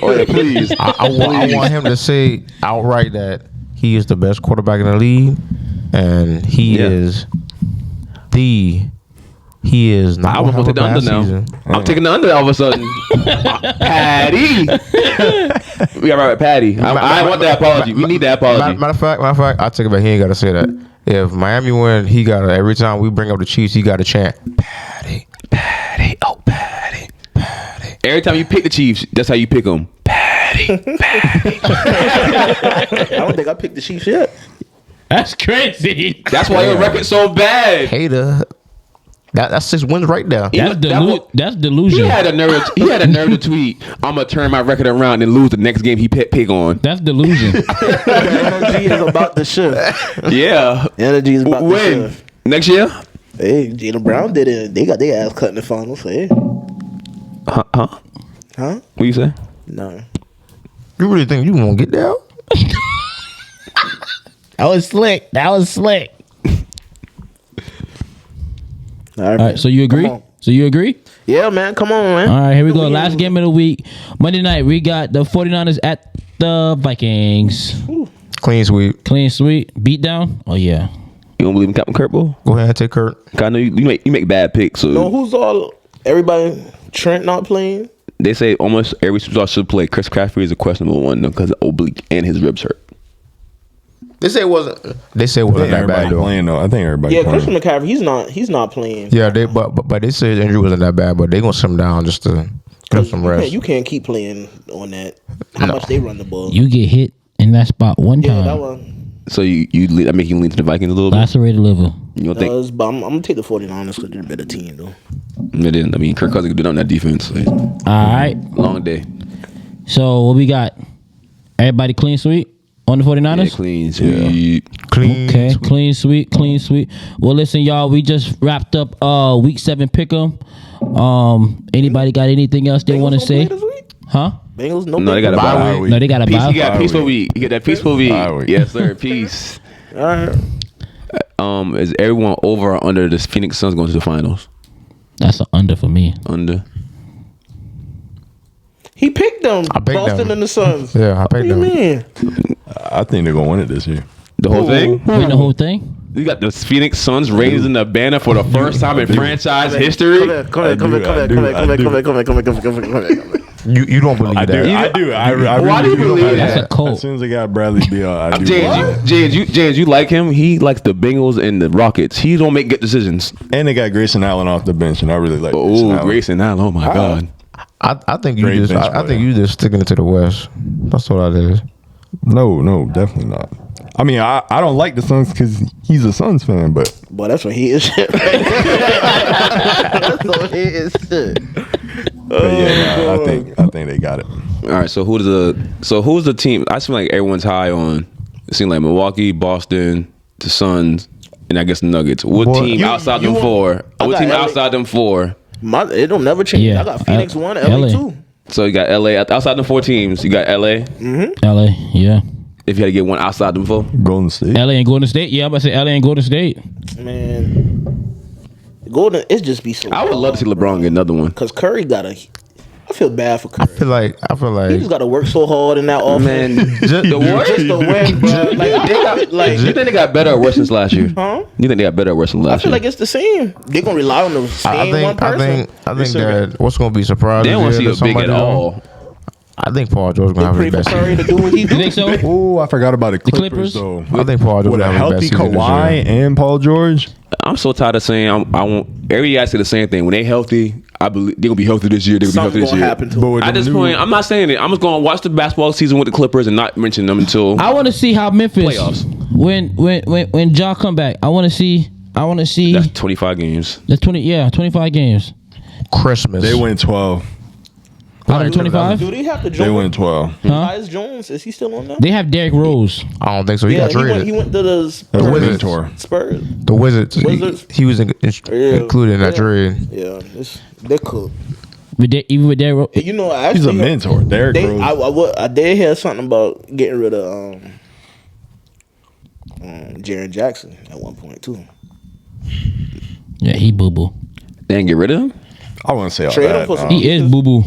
Speaker 3: Oh yeah, please.
Speaker 4: I want him to say outright that he is the best quarterback in the league, and he
Speaker 3: Yeah.
Speaker 4: is not.
Speaker 3: I was gonna take the under now. I'm taking the under all of a sudden. Patty. We got right with Patty. I want that apology. We need that apology.
Speaker 4: Matter of fact, I take it back. He ain't got to say that. If Miami win, he got to, every time we bring up the Chiefs, he got to chant Patty, Patty, oh Patty, Patty.
Speaker 3: Every time you pick the Chiefs, that's how you pick them. Patty.
Speaker 5: I don't think I picked the Chiefs yet.
Speaker 2: That's crazy.
Speaker 3: That's why your record's so bad.
Speaker 4: Hater. That's 6 wins right there.
Speaker 2: That's delusion.
Speaker 3: He had a nerve. To tweet. I'm gonna turn my record around and lose the next game he pick on.
Speaker 2: That's delusion.
Speaker 5: The energy is about to shift.
Speaker 3: Yeah.
Speaker 5: Energy is about to
Speaker 3: When
Speaker 5: shift.
Speaker 3: next year?
Speaker 5: Hey, Jalen Brown did it. They got their ass cut in the finals. Hey,
Speaker 3: Huh?
Speaker 5: huh?
Speaker 3: What you say?
Speaker 5: No.
Speaker 4: You really think you gonna get there?
Speaker 2: That was slick.
Speaker 5: All
Speaker 2: All right, so you agree?
Speaker 5: Come on.
Speaker 2: So you agree?
Speaker 5: Yeah, man. Come on, man.
Speaker 2: All right, here we go. Last game of the week. Monday night, we got the 49ers at the Vikings.
Speaker 4: Clean sweep.
Speaker 2: Clean sweep. Beat down? Oh, yeah.
Speaker 3: You don't believe in Captain Kurt, bro?
Speaker 4: Go ahead and take Kurt.
Speaker 3: I know you make bad picks. So
Speaker 5: No, who's all? Everybody. Trent not playing.
Speaker 3: they say almost every superstar should play. Chris Crafty is a questionable one though because of oblique and his ribs hurt.
Speaker 4: They say it wasn't
Speaker 6: I
Speaker 4: that
Speaker 6: think
Speaker 4: bad
Speaker 6: everybody
Speaker 4: though.
Speaker 6: playing though. I think everybody
Speaker 5: Yeah,
Speaker 6: playing.
Speaker 5: Christian McCaffrey. He's not playing.
Speaker 4: Yeah, but they say his injury wasn't that bad, but they gonna sit him down just to get him some rest.
Speaker 5: You can't keep playing on that. How much they run the ball?
Speaker 2: You get hit in that spot one
Speaker 5: Yeah,
Speaker 2: time.
Speaker 5: that one
Speaker 3: So that make you lean to the Vikings a little bit.
Speaker 2: Lacerated liver.
Speaker 3: You don't think
Speaker 5: does, but I'm gonna take the 49ers because they're a better team though.
Speaker 3: it is? I mean, Kirk Cousins could do that on that defense.
Speaker 2: All right.
Speaker 3: Long day.
Speaker 2: So what we got? Everybody clean sweep? On the 49ers?
Speaker 3: Yeah, clean sweep.
Speaker 4: Clean.
Speaker 2: Okay, clean sweep. Well, listen, y'all, we just wrapped up week 7 pick'em. Anybody got anything else they want to say? Huh?
Speaker 5: Bengals,
Speaker 3: No, they got a bye week.
Speaker 2: No, they got a
Speaker 3: Peace,
Speaker 2: bye.
Speaker 3: you got a peaceful week. You get that peaceful week.
Speaker 6: Bye week.
Speaker 3: Yes, sir. Peace.
Speaker 5: All right.
Speaker 3: Is everyone over or under the Phoenix Suns going to the finals?
Speaker 2: That's an under for me.
Speaker 3: Under.
Speaker 5: He picked them.
Speaker 4: I picked
Speaker 5: Boston
Speaker 4: them.
Speaker 5: and the Suns.
Speaker 4: Yeah, I picked
Speaker 5: What do you
Speaker 4: them.
Speaker 5: mean?
Speaker 6: I think they're gonna win it this year.
Speaker 3: The whole thing?
Speaker 2: Win the whole thing?
Speaker 3: You got the Phoenix Suns raising the banner for the first time in franchise history.
Speaker 5: Come here.
Speaker 4: You don't believe that?
Speaker 6: I do. I
Speaker 3: Why do you
Speaker 6: really
Speaker 3: believe
Speaker 2: That's
Speaker 3: that?
Speaker 2: a cult.
Speaker 6: As soon as they got Bradley Beal, I do.
Speaker 3: James, you like him? He likes the Bengals and the Rockets. He don't make good decisions.
Speaker 6: And they got Grayson Allen off the bench, and I really like.
Speaker 3: Oh, Grayson Allen! Oh my God!
Speaker 4: I think you
Speaker 6: Great
Speaker 4: just.
Speaker 6: bench
Speaker 4: I think
Speaker 6: player.
Speaker 4: you just sticking it to the West. That's what that is.
Speaker 6: No, definitely not. I mean, I don't like the Suns because he's a Suns fan, but
Speaker 5: Boy, that's what he is shit. That's what he is shit.
Speaker 6: I think they got it.
Speaker 3: All right, so who's the team? I feel like everyone's high on. It seems like Milwaukee, Boston, the Suns, and I guess the Nuggets. What
Speaker 4: Boy,
Speaker 3: team
Speaker 5: you-
Speaker 3: outside
Speaker 5: you
Speaker 3: them
Speaker 5: want-
Speaker 3: four?
Speaker 5: I
Speaker 3: What
Speaker 5: got
Speaker 3: team
Speaker 5: LA.
Speaker 3: outside them four?
Speaker 5: It don't never change.
Speaker 2: Yeah.
Speaker 5: I got Phoenix 1,
Speaker 2: LA.
Speaker 5: LA 2.
Speaker 3: So you got LA outside the 4 teams. You got LA.
Speaker 2: LA, yeah.
Speaker 3: If you had to get one outside them 4,
Speaker 6: Golden State.
Speaker 2: LA and Golden State? Yeah, I'm about to say LA and Golden State.
Speaker 5: Man. Golden, it's just be so
Speaker 3: I would love to see LeBron get another one.
Speaker 5: Because Curry I feel bad for Curry.
Speaker 4: I feel like
Speaker 5: He just got to work so hard in that offense.
Speaker 3: Man,
Speaker 4: Just-
Speaker 3: the worst.
Speaker 5: Just to win, bro.
Speaker 3: You think they got better or worse since last year?
Speaker 5: Huh?
Speaker 3: You think they got better or worse than
Speaker 5: I
Speaker 3: last
Speaker 5: feel
Speaker 3: year?
Speaker 5: like it's the same. They're going to rely on the same one person.
Speaker 4: I think that what's going to be surprising.
Speaker 3: They don't want to see a big at all.
Speaker 4: I think Paul George
Speaker 5: They
Speaker 4: going to have
Speaker 5: pray
Speaker 4: his
Speaker 5: for
Speaker 4: best
Speaker 5: Curry
Speaker 4: season.
Speaker 5: to do what he
Speaker 2: You
Speaker 5: do.
Speaker 2: think so?
Speaker 6: Oh, I forgot about the
Speaker 2: Clippers?
Speaker 6: Clippers though.
Speaker 4: I think Paul George
Speaker 6: With
Speaker 4: going
Speaker 6: a
Speaker 4: to have
Speaker 6: healthy
Speaker 4: his best season this
Speaker 6: Kawhi
Speaker 4: year.
Speaker 6: and Paul George,
Speaker 3: I'm so tired of saying I won't. Every year I say the same thing. When they healthy, I believe they're gonna be healthy this year. They're gonna be
Speaker 5: Something's
Speaker 3: healthy
Speaker 5: going
Speaker 3: this
Speaker 5: to
Speaker 3: year.
Speaker 5: happen to
Speaker 6: but
Speaker 5: him.
Speaker 6: with
Speaker 3: At
Speaker 6: the
Speaker 3: this
Speaker 6: new-
Speaker 3: point, I'm not saying it. I'm just gonna watch the basketball season with the Clippers and not mention them until
Speaker 2: I want to see how Memphis
Speaker 3: Playoffs.
Speaker 2: when Ja come back. I want to see
Speaker 3: that's 25 games.
Speaker 2: the 25 games.
Speaker 4: Christmas.
Speaker 6: they win 12.
Speaker 2: Out of 25?
Speaker 5: Do they have to
Speaker 6: They
Speaker 5: join?
Speaker 6: win 12.
Speaker 5: Tyus Jones, is he still on that?
Speaker 2: They have Derrick Rose.
Speaker 4: I don't think so. He got
Speaker 5: he
Speaker 4: traded.
Speaker 5: went to the
Speaker 6: The
Speaker 5: Spurs.
Speaker 6: Wizards tour.
Speaker 5: Spurs.
Speaker 4: The Wizards.
Speaker 5: Wizards.
Speaker 4: He was included in that
Speaker 5: Yeah.
Speaker 4: trade.
Speaker 5: Yeah, they're cool.
Speaker 2: Even with Derrick Rose.
Speaker 5: You know, I
Speaker 6: He's a
Speaker 5: actually,
Speaker 6: mentor. Derrick Rose.
Speaker 5: I did hear something about getting rid of Jaren Jackson at one point too.
Speaker 2: Yeah, he boo boo.
Speaker 3: They didn't get rid of him.
Speaker 6: I wouldn't say all
Speaker 5: Trade him
Speaker 6: that.
Speaker 5: for some-
Speaker 2: He is boo boo.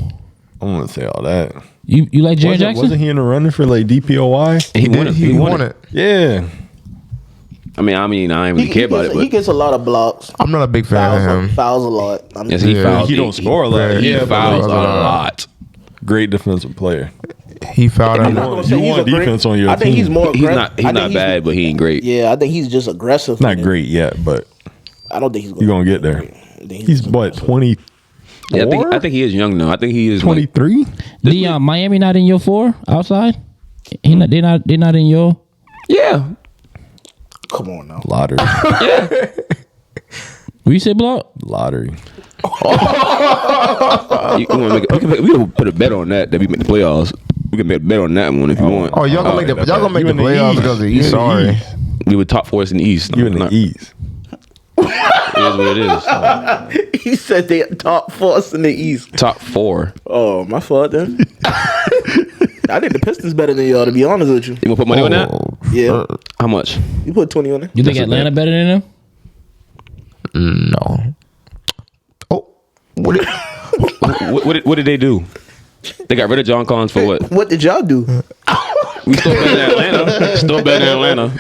Speaker 6: I wouldn't say all that.
Speaker 2: You like Jared Jackson?
Speaker 6: Wasn't he in the running for like DPOY?
Speaker 3: He won it.
Speaker 4: He won it.
Speaker 6: Yeah.
Speaker 3: I mean, I don't really care about it.
Speaker 5: He
Speaker 3: But
Speaker 5: gets a lot of blocks.
Speaker 4: I'm not a big fan of him.
Speaker 5: Fouls a lot.
Speaker 3: yes, he
Speaker 4: Yeah.
Speaker 3: fouls.
Speaker 6: He don't score a lot.
Speaker 3: He
Speaker 6: Yeah,
Speaker 3: fouls a
Speaker 4: but-
Speaker 3: lot.
Speaker 6: Great defensive player.
Speaker 4: He fouled
Speaker 5: I'm
Speaker 4: him.
Speaker 5: not gonna say
Speaker 6: You
Speaker 5: he's
Speaker 6: want
Speaker 5: a great-
Speaker 6: defense on your
Speaker 5: I think
Speaker 6: team.
Speaker 5: he's more.
Speaker 3: He's
Speaker 5: aggressive.
Speaker 3: not. He's
Speaker 5: I think
Speaker 3: not bad, but he ain't great.
Speaker 5: Yeah, I think he's just aggressive.
Speaker 6: Not great yet, but
Speaker 5: I don't think he's
Speaker 6: you're going to get there.
Speaker 5: I think
Speaker 6: He's what, 24?
Speaker 3: Yeah, I think he is young though. I think he is. Like,
Speaker 6: 23?
Speaker 2: The Miami not in your 4 outside. They're not in your.
Speaker 3: yeah.
Speaker 5: Come on now.
Speaker 6: Lottery.
Speaker 2: What you say, Block?
Speaker 6: Lottery.
Speaker 3: You wanna make we can put a bet on that we make the playoffs. We can make a bet on that one if you want.
Speaker 4: Oh, y'all gonna make the
Speaker 6: in the
Speaker 4: playoffs
Speaker 6: East.
Speaker 4: because of the
Speaker 6: You
Speaker 4: East.
Speaker 6: in the
Speaker 4: Sorry.
Speaker 6: East.
Speaker 3: We were top 4 in the East.
Speaker 6: You in the East.
Speaker 3: It is what it is.
Speaker 5: He said they top force in the East.
Speaker 3: Top 4.
Speaker 5: Oh, my fault then. I think the Pistons better than y'all, to be honest with you.
Speaker 3: You gonna put money on that?
Speaker 5: Yeah,
Speaker 3: How much?
Speaker 5: you put 20 on it.
Speaker 2: You think
Speaker 3: That's a
Speaker 2: Atlanta
Speaker 3: bet.
Speaker 2: better than them?
Speaker 4: No. Oh,
Speaker 3: What did they do? They got rid of John Collins for what?
Speaker 5: What did y'all do?
Speaker 3: We still better than Atlanta. Still better than Atlanta.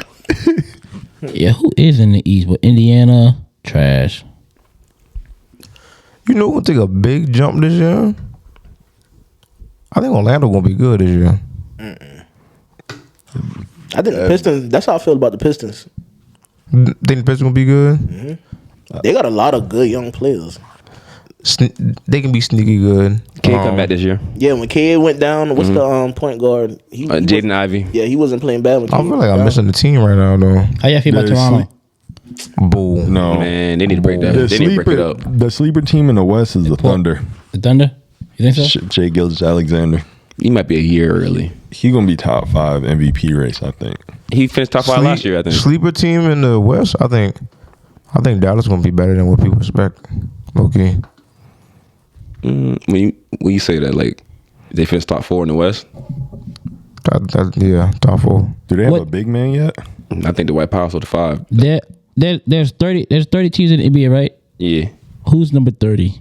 Speaker 2: Yeah, who is in the East? But Indiana, trash.
Speaker 4: you know who take a big jump this year? I think Orlando gonna be good this year.
Speaker 5: I think the Pistons. That's how I feel about the Pistons.
Speaker 4: Think the Pistons gonna be good?
Speaker 5: They got a lot of good young players.
Speaker 4: They can be sneaky good.
Speaker 3: Can't come back this year.
Speaker 5: Yeah, when K went down, what's the point guard? He
Speaker 3: Jaden Ivey.
Speaker 5: Yeah, he wasn't playing bad. When
Speaker 4: I
Speaker 5: K
Speaker 4: feel like
Speaker 5: went
Speaker 4: I'm
Speaker 5: down.
Speaker 4: missing the team right now though.
Speaker 2: How y'all feel about
Speaker 6: The
Speaker 2: Toronto?
Speaker 4: Boo.
Speaker 6: No.
Speaker 3: Man, they need to break that.
Speaker 6: The
Speaker 3: They need to break it up.
Speaker 6: sleeper team in the West is the Thunder.
Speaker 2: The Thunder? You think so?
Speaker 6: Jay Gilgeous Alexander.
Speaker 3: He might be a year early.
Speaker 6: he gonna be top 5 MVP race. I think.
Speaker 7: He finished top 5 last year, I think.
Speaker 4: Sleeper team in the West, I think Dallas gonna be better than what people expect. Okay.
Speaker 7: When you say that, like, they finished top 4 in the West,
Speaker 4: Yeah, top 4.
Speaker 6: Do they have
Speaker 2: What?
Speaker 6: a big man yet?
Speaker 7: I think the White Power's the 5.
Speaker 2: There's 30 teams in the NBA, right?
Speaker 7: Yeah.
Speaker 2: Who's number 30?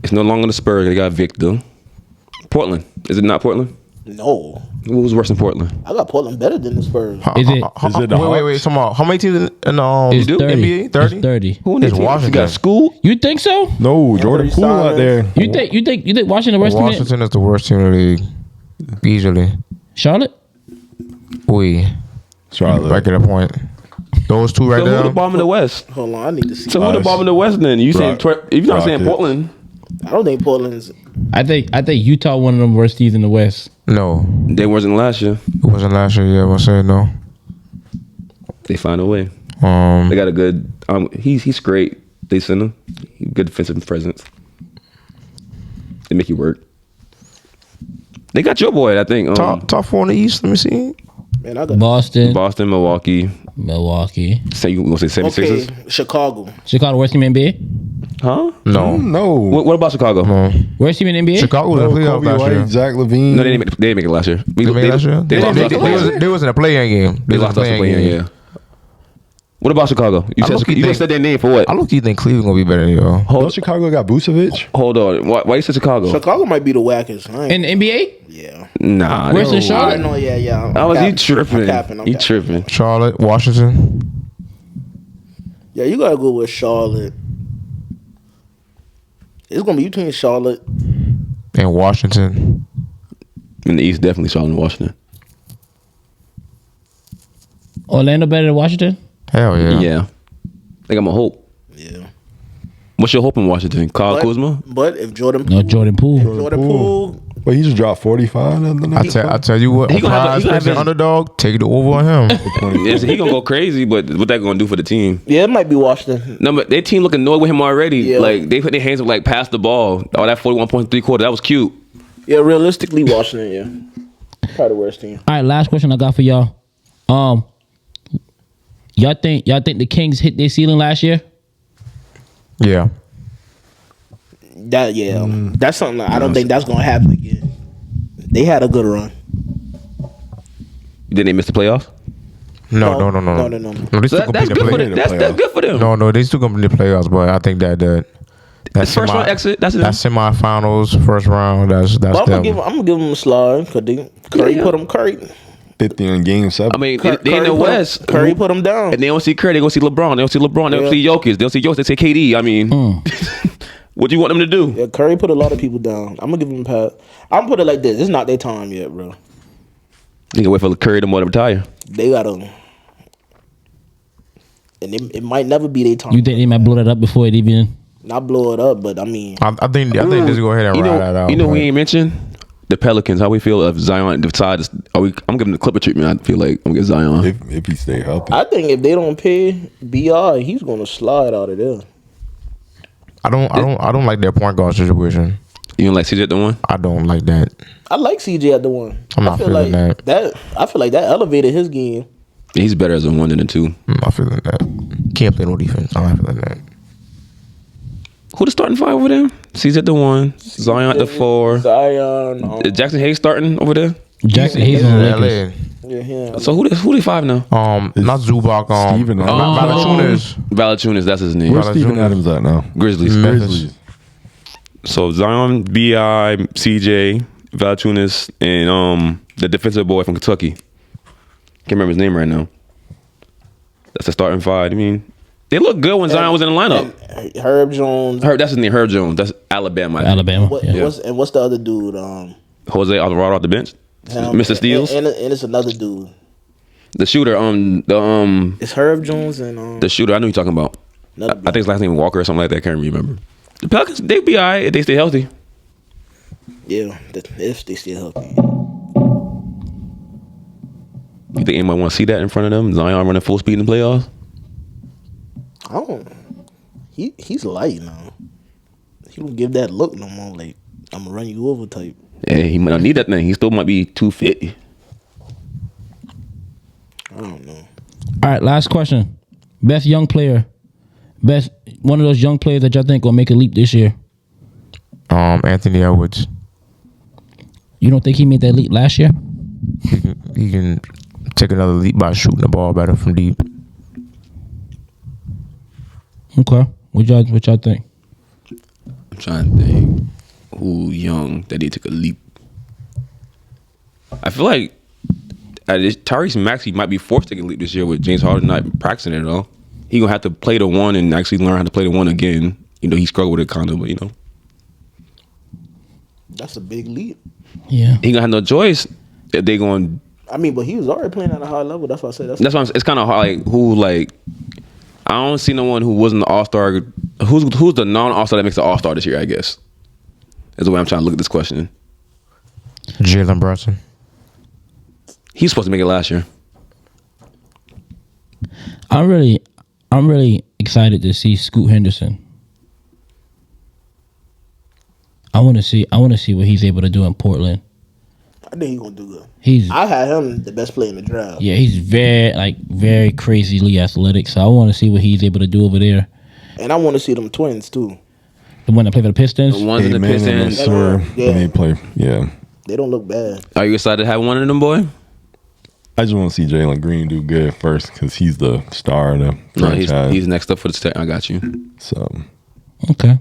Speaker 7: It's no longer the Spurs. They got Victor. Portland. Is it not Portland?
Speaker 5: No,
Speaker 7: Who was worse than Portland?
Speaker 5: I got Portland better than the Spurs.
Speaker 2: Is it?
Speaker 6: Is it the
Speaker 4: Wait.
Speaker 6: Hawks?
Speaker 4: How many teams in
Speaker 2: It's 30.
Speaker 4: NBA? 30?
Speaker 2: It's 30.
Speaker 7: Who in the
Speaker 4: It's
Speaker 7: team? You
Speaker 4: Washington.
Speaker 7: got School?
Speaker 2: You think so?
Speaker 6: No, Jordan Poole out there.
Speaker 2: You think Washington worse than
Speaker 4: Washington is the worst team in the league. Easily.
Speaker 2: Charlotte?
Speaker 4: We.
Speaker 6: Charlotte.
Speaker 4: Back at the point. Those two right
Speaker 7: So who
Speaker 4: there.
Speaker 7: the bomb in the West?
Speaker 5: Hold on, I need to see.
Speaker 7: So who the bomb in the West then? You saying
Speaker 6: Rock-
Speaker 7: if you're not saying
Speaker 6: Rocket.
Speaker 7: Portland,
Speaker 5: I don't think Portland's.
Speaker 2: I think Utah one of them worst teams in the West.
Speaker 4: No.
Speaker 7: they wasn't last year.
Speaker 4: It wasn't last year. Yeah, I said no.
Speaker 7: They find a way. They got a good. He's great. They send him. Good defensive presence. They make you work. They got your boy, I think.
Speaker 4: Top 4 in the East. Let me see.
Speaker 5: Man, I got.
Speaker 2: Boston,
Speaker 7: Milwaukee.
Speaker 2: Milwaukee.
Speaker 7: You gonna say 76ers?
Speaker 5: Okay, Chicago.
Speaker 2: Chicago worst team in NBA?
Speaker 7: Huh?
Speaker 4: No.
Speaker 6: No.
Speaker 7: What about Chicago?
Speaker 2: Worst team in NBA?
Speaker 4: Chicago was in the playoffs
Speaker 6: Kobe
Speaker 4: last year.
Speaker 6: White, Zach LaVine.
Speaker 7: No, they didn't make it last year.
Speaker 4: They made it last year?
Speaker 7: They lost last year.
Speaker 4: They was in a play-in game.
Speaker 7: They lost us the play-in, yeah. What about Chicago? You just said their name for what?
Speaker 4: I look, you think Cleveland gonna be better than y'all?
Speaker 6: Don't Chicago got Vucevic?
Speaker 7: Hold on. Why you said Chicago?
Speaker 5: Chicago might be the wackest.
Speaker 2: In the NBA?
Speaker 5: Yeah.
Speaker 7: Nah.
Speaker 2: Worse than
Speaker 7: they-
Speaker 2: Charlotte?
Speaker 5: No, yeah.
Speaker 7: I was you tripping.
Speaker 5: I'm capping.
Speaker 7: You tripping.
Speaker 4: Charlotte, Washington.
Speaker 5: Yeah, you gotta go with Charlotte. It's gonna be between Charlotte.
Speaker 4: And Washington.
Speaker 7: In the East, definitely Charlotte and Washington.
Speaker 2: Orlando better than Washington?
Speaker 4: Hell yeah.
Speaker 7: Yeah. They got my hope.
Speaker 5: Yeah.
Speaker 7: What's your hope in Washington? Kyle Kuzma?
Speaker 5: But if Jordan
Speaker 2: Jordan Poole.
Speaker 5: Poole,
Speaker 6: Well, he just dropped 45 the other night.
Speaker 4: I tell you what,
Speaker 7: He gonna have
Speaker 4: prize
Speaker 7: to- he gonna
Speaker 4: versus
Speaker 7: have to-
Speaker 4: underdog, take it over on him.
Speaker 7: Yeah, so he gonna go crazy, but what that gonna do for the team?
Speaker 5: yeah, it might be Washington.
Speaker 7: No, but their team looking annoyed with him already.
Speaker 5: Yeah.
Speaker 7: Like they put their hands up, like pass the ball. Oh, that 41.3 that was cute.
Speaker 5: Yeah, realistically, Washington. Yeah, probably the worst team.
Speaker 2: All right, last question I got for y'all. Y'all think the Kings hit their ceiling last year?
Speaker 4: Yeah.
Speaker 5: That's something I don't think that's gonna happen again. They had a good run.
Speaker 7: Didn't they miss the playoffs?
Speaker 4: No.
Speaker 5: No.
Speaker 4: They
Speaker 7: So
Speaker 4: still
Speaker 7: that's
Speaker 4: compete
Speaker 7: good for
Speaker 4: in
Speaker 7: them.
Speaker 4: the
Speaker 7: That's good for them.
Speaker 4: No, they still gonna be in the playoffs, but I think that
Speaker 7: That's first round exit. That's
Speaker 4: semifinals, first round. That's
Speaker 5: But I'm
Speaker 4: them.
Speaker 5: gonna give them a slide because Curry
Speaker 7: Yeah.
Speaker 5: put them Curry.
Speaker 6: 50 in game 7.
Speaker 7: I mean,
Speaker 5: Curry
Speaker 7: they in the
Speaker 5: put 'em-
Speaker 7: West.
Speaker 5: Curry put them down.
Speaker 7: And they don't see Curry. They gonna see LeBron. They don't see LeBron. They don't
Speaker 5: Yeah.
Speaker 7: see Jokic. They don't see Jokic. They say KD. I mean, what do you want them to do?
Speaker 5: Yeah, Curry put a lot of people down. I'm gonna give them a pass. I'm gonna put it like this: it's not their time yet, bro.
Speaker 7: You can wait for Curry to more to retire.
Speaker 5: They gotta, and it might never be their time.
Speaker 2: You think they might blow that up before it even?
Speaker 5: Not blow it up, but I mean,
Speaker 4: I think just go ahead and ride that out.
Speaker 7: You know, we
Speaker 4: man.
Speaker 7: ain't mentioned the Pelicans. How we feel if Zion decides? I'm giving the Clipper treatment. I feel like I'm gonna get Zion.
Speaker 6: if he stay healthy.
Speaker 5: I think if they don't pay BR, he's gonna slide out of there.
Speaker 4: I don't like their point guard situation.
Speaker 7: You don't like CJ the one?
Speaker 4: I don't like that.
Speaker 5: I like CJ at the one.
Speaker 4: I'm not
Speaker 5: I feel
Speaker 4: feeling
Speaker 5: like
Speaker 4: that.
Speaker 5: I feel like that elevated his game.
Speaker 7: He's better as a 1 than a 2.
Speaker 4: I'm not feeling that. Can't play no defense. I'm not feeling that.
Speaker 7: Who the starting 5 over there? CJ the 1, Zion at the 4.
Speaker 5: Zion.
Speaker 7: Is Jackson Hayes starting over there?
Speaker 2: Jackson Hayes on the Lakers.
Speaker 5: Yeah, him.
Speaker 7: So who they 5 now?
Speaker 4: Not Zubac.
Speaker 6: Steven Adams.
Speaker 4: Valanciunas.
Speaker 7: Valanciunas, that's his name.
Speaker 6: Where's Steven Adams at now?
Speaker 7: Grizzlies.
Speaker 6: Grizzlies.
Speaker 7: So Zion, B.I., CJ, Valanciunas, and the defensive boy from Kentucky. Can't remember his name right now. That's the starting 5. I mean, they look good when Zion was in the lineup.
Speaker 5: And Herb Jones.
Speaker 7: That's his name, Herb Jones. That's Alabama. I think.
Speaker 2: Alabama. Yeah.
Speaker 5: What's the other dude?
Speaker 7: Jose Alvarado off the bench. Mr. Steals.
Speaker 5: And it's another dude.
Speaker 7: The shooter,
Speaker 5: It's Herb Jones and
Speaker 7: the shooter. I know you're talking about. I
Speaker 5: another
Speaker 7: think his last name Walker or something like that. I can't remember. The Pelicans, they be all right if they stay healthy.
Speaker 5: yeah, if they still healthy.
Speaker 7: You think anybody want to see that in front of them? Zion running full speed in the playoffs?
Speaker 5: I don't. He's light now. He don't give that look no more. Like, I'm gonna run you over type.
Speaker 7: Yeah, he might not need that thing. He still might be 250.
Speaker 5: I don't know.
Speaker 2: All right, last question. Best young player. Best one of those young players that y'all think will make a leap this year.
Speaker 4: Anthony Edwards.
Speaker 2: You don't think he made that leap last year?
Speaker 4: He can take another leap by shooting the ball better from deep.
Speaker 2: Okay. What y'all think?
Speaker 7: I'm trying to think who young that he took a leap. I feel like Tyrese Maxey might be forced to take a leap this year with James Harden not practicing it at all. He gonna have to play the one and actually learn how to play the one again. You know, he struggled with it kind of, but you know.
Speaker 5: That's a big leap.
Speaker 2: Yeah.
Speaker 7: He gonna have no choice if they going.
Speaker 5: I mean, but he was already playing at a high level. That's why I said
Speaker 7: That's why it's kind of hard. I don't see no one who wasn't the All-Star. Who's the non-All-Star that makes the All-Star this year, I guess. Is the way I'm trying to look at this question.
Speaker 4: Jalen Brunson.
Speaker 7: He's supposed to make it last year.
Speaker 2: I'm really excited to see Scoot Henderson. I want to see what he's able to do in Portland.
Speaker 5: I think he's gonna do good. I had him the best player in the draft.
Speaker 2: Yeah, he's very crazily athletic. So I want to see what he's able to do over there.
Speaker 5: And I want to see them twins too.
Speaker 2: The one that played for the Pistons.
Speaker 7: The ones in the Pistons.
Speaker 5: Yeah.
Speaker 6: They play. Yeah.
Speaker 5: They don't look bad.
Speaker 7: Are you excited to have one of them, boy?
Speaker 6: I just want to see Jalen Green do good first because he's the star of the franchise.
Speaker 7: No, he's next up for the state. I got you.
Speaker 6: So.
Speaker 2: Okay.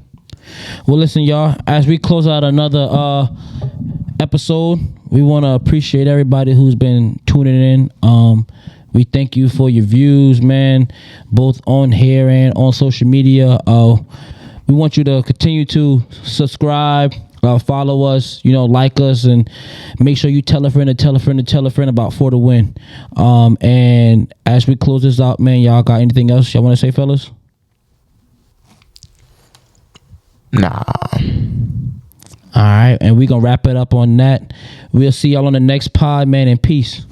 Speaker 2: Well, listen, y'all. As we close out another episode, we want to appreciate everybody who's been tuning in. We thank you for your views, man, both on here and on social media. We want you to continue to subscribe, follow us, like us, and make sure you tell a friend about For the Win. And as we close this out, man, y'all got anything else y'all want to say, fellas?
Speaker 4: Nah.
Speaker 2: All right, and we're going to wrap it up on that. We'll see y'all on the next pod, man, and peace.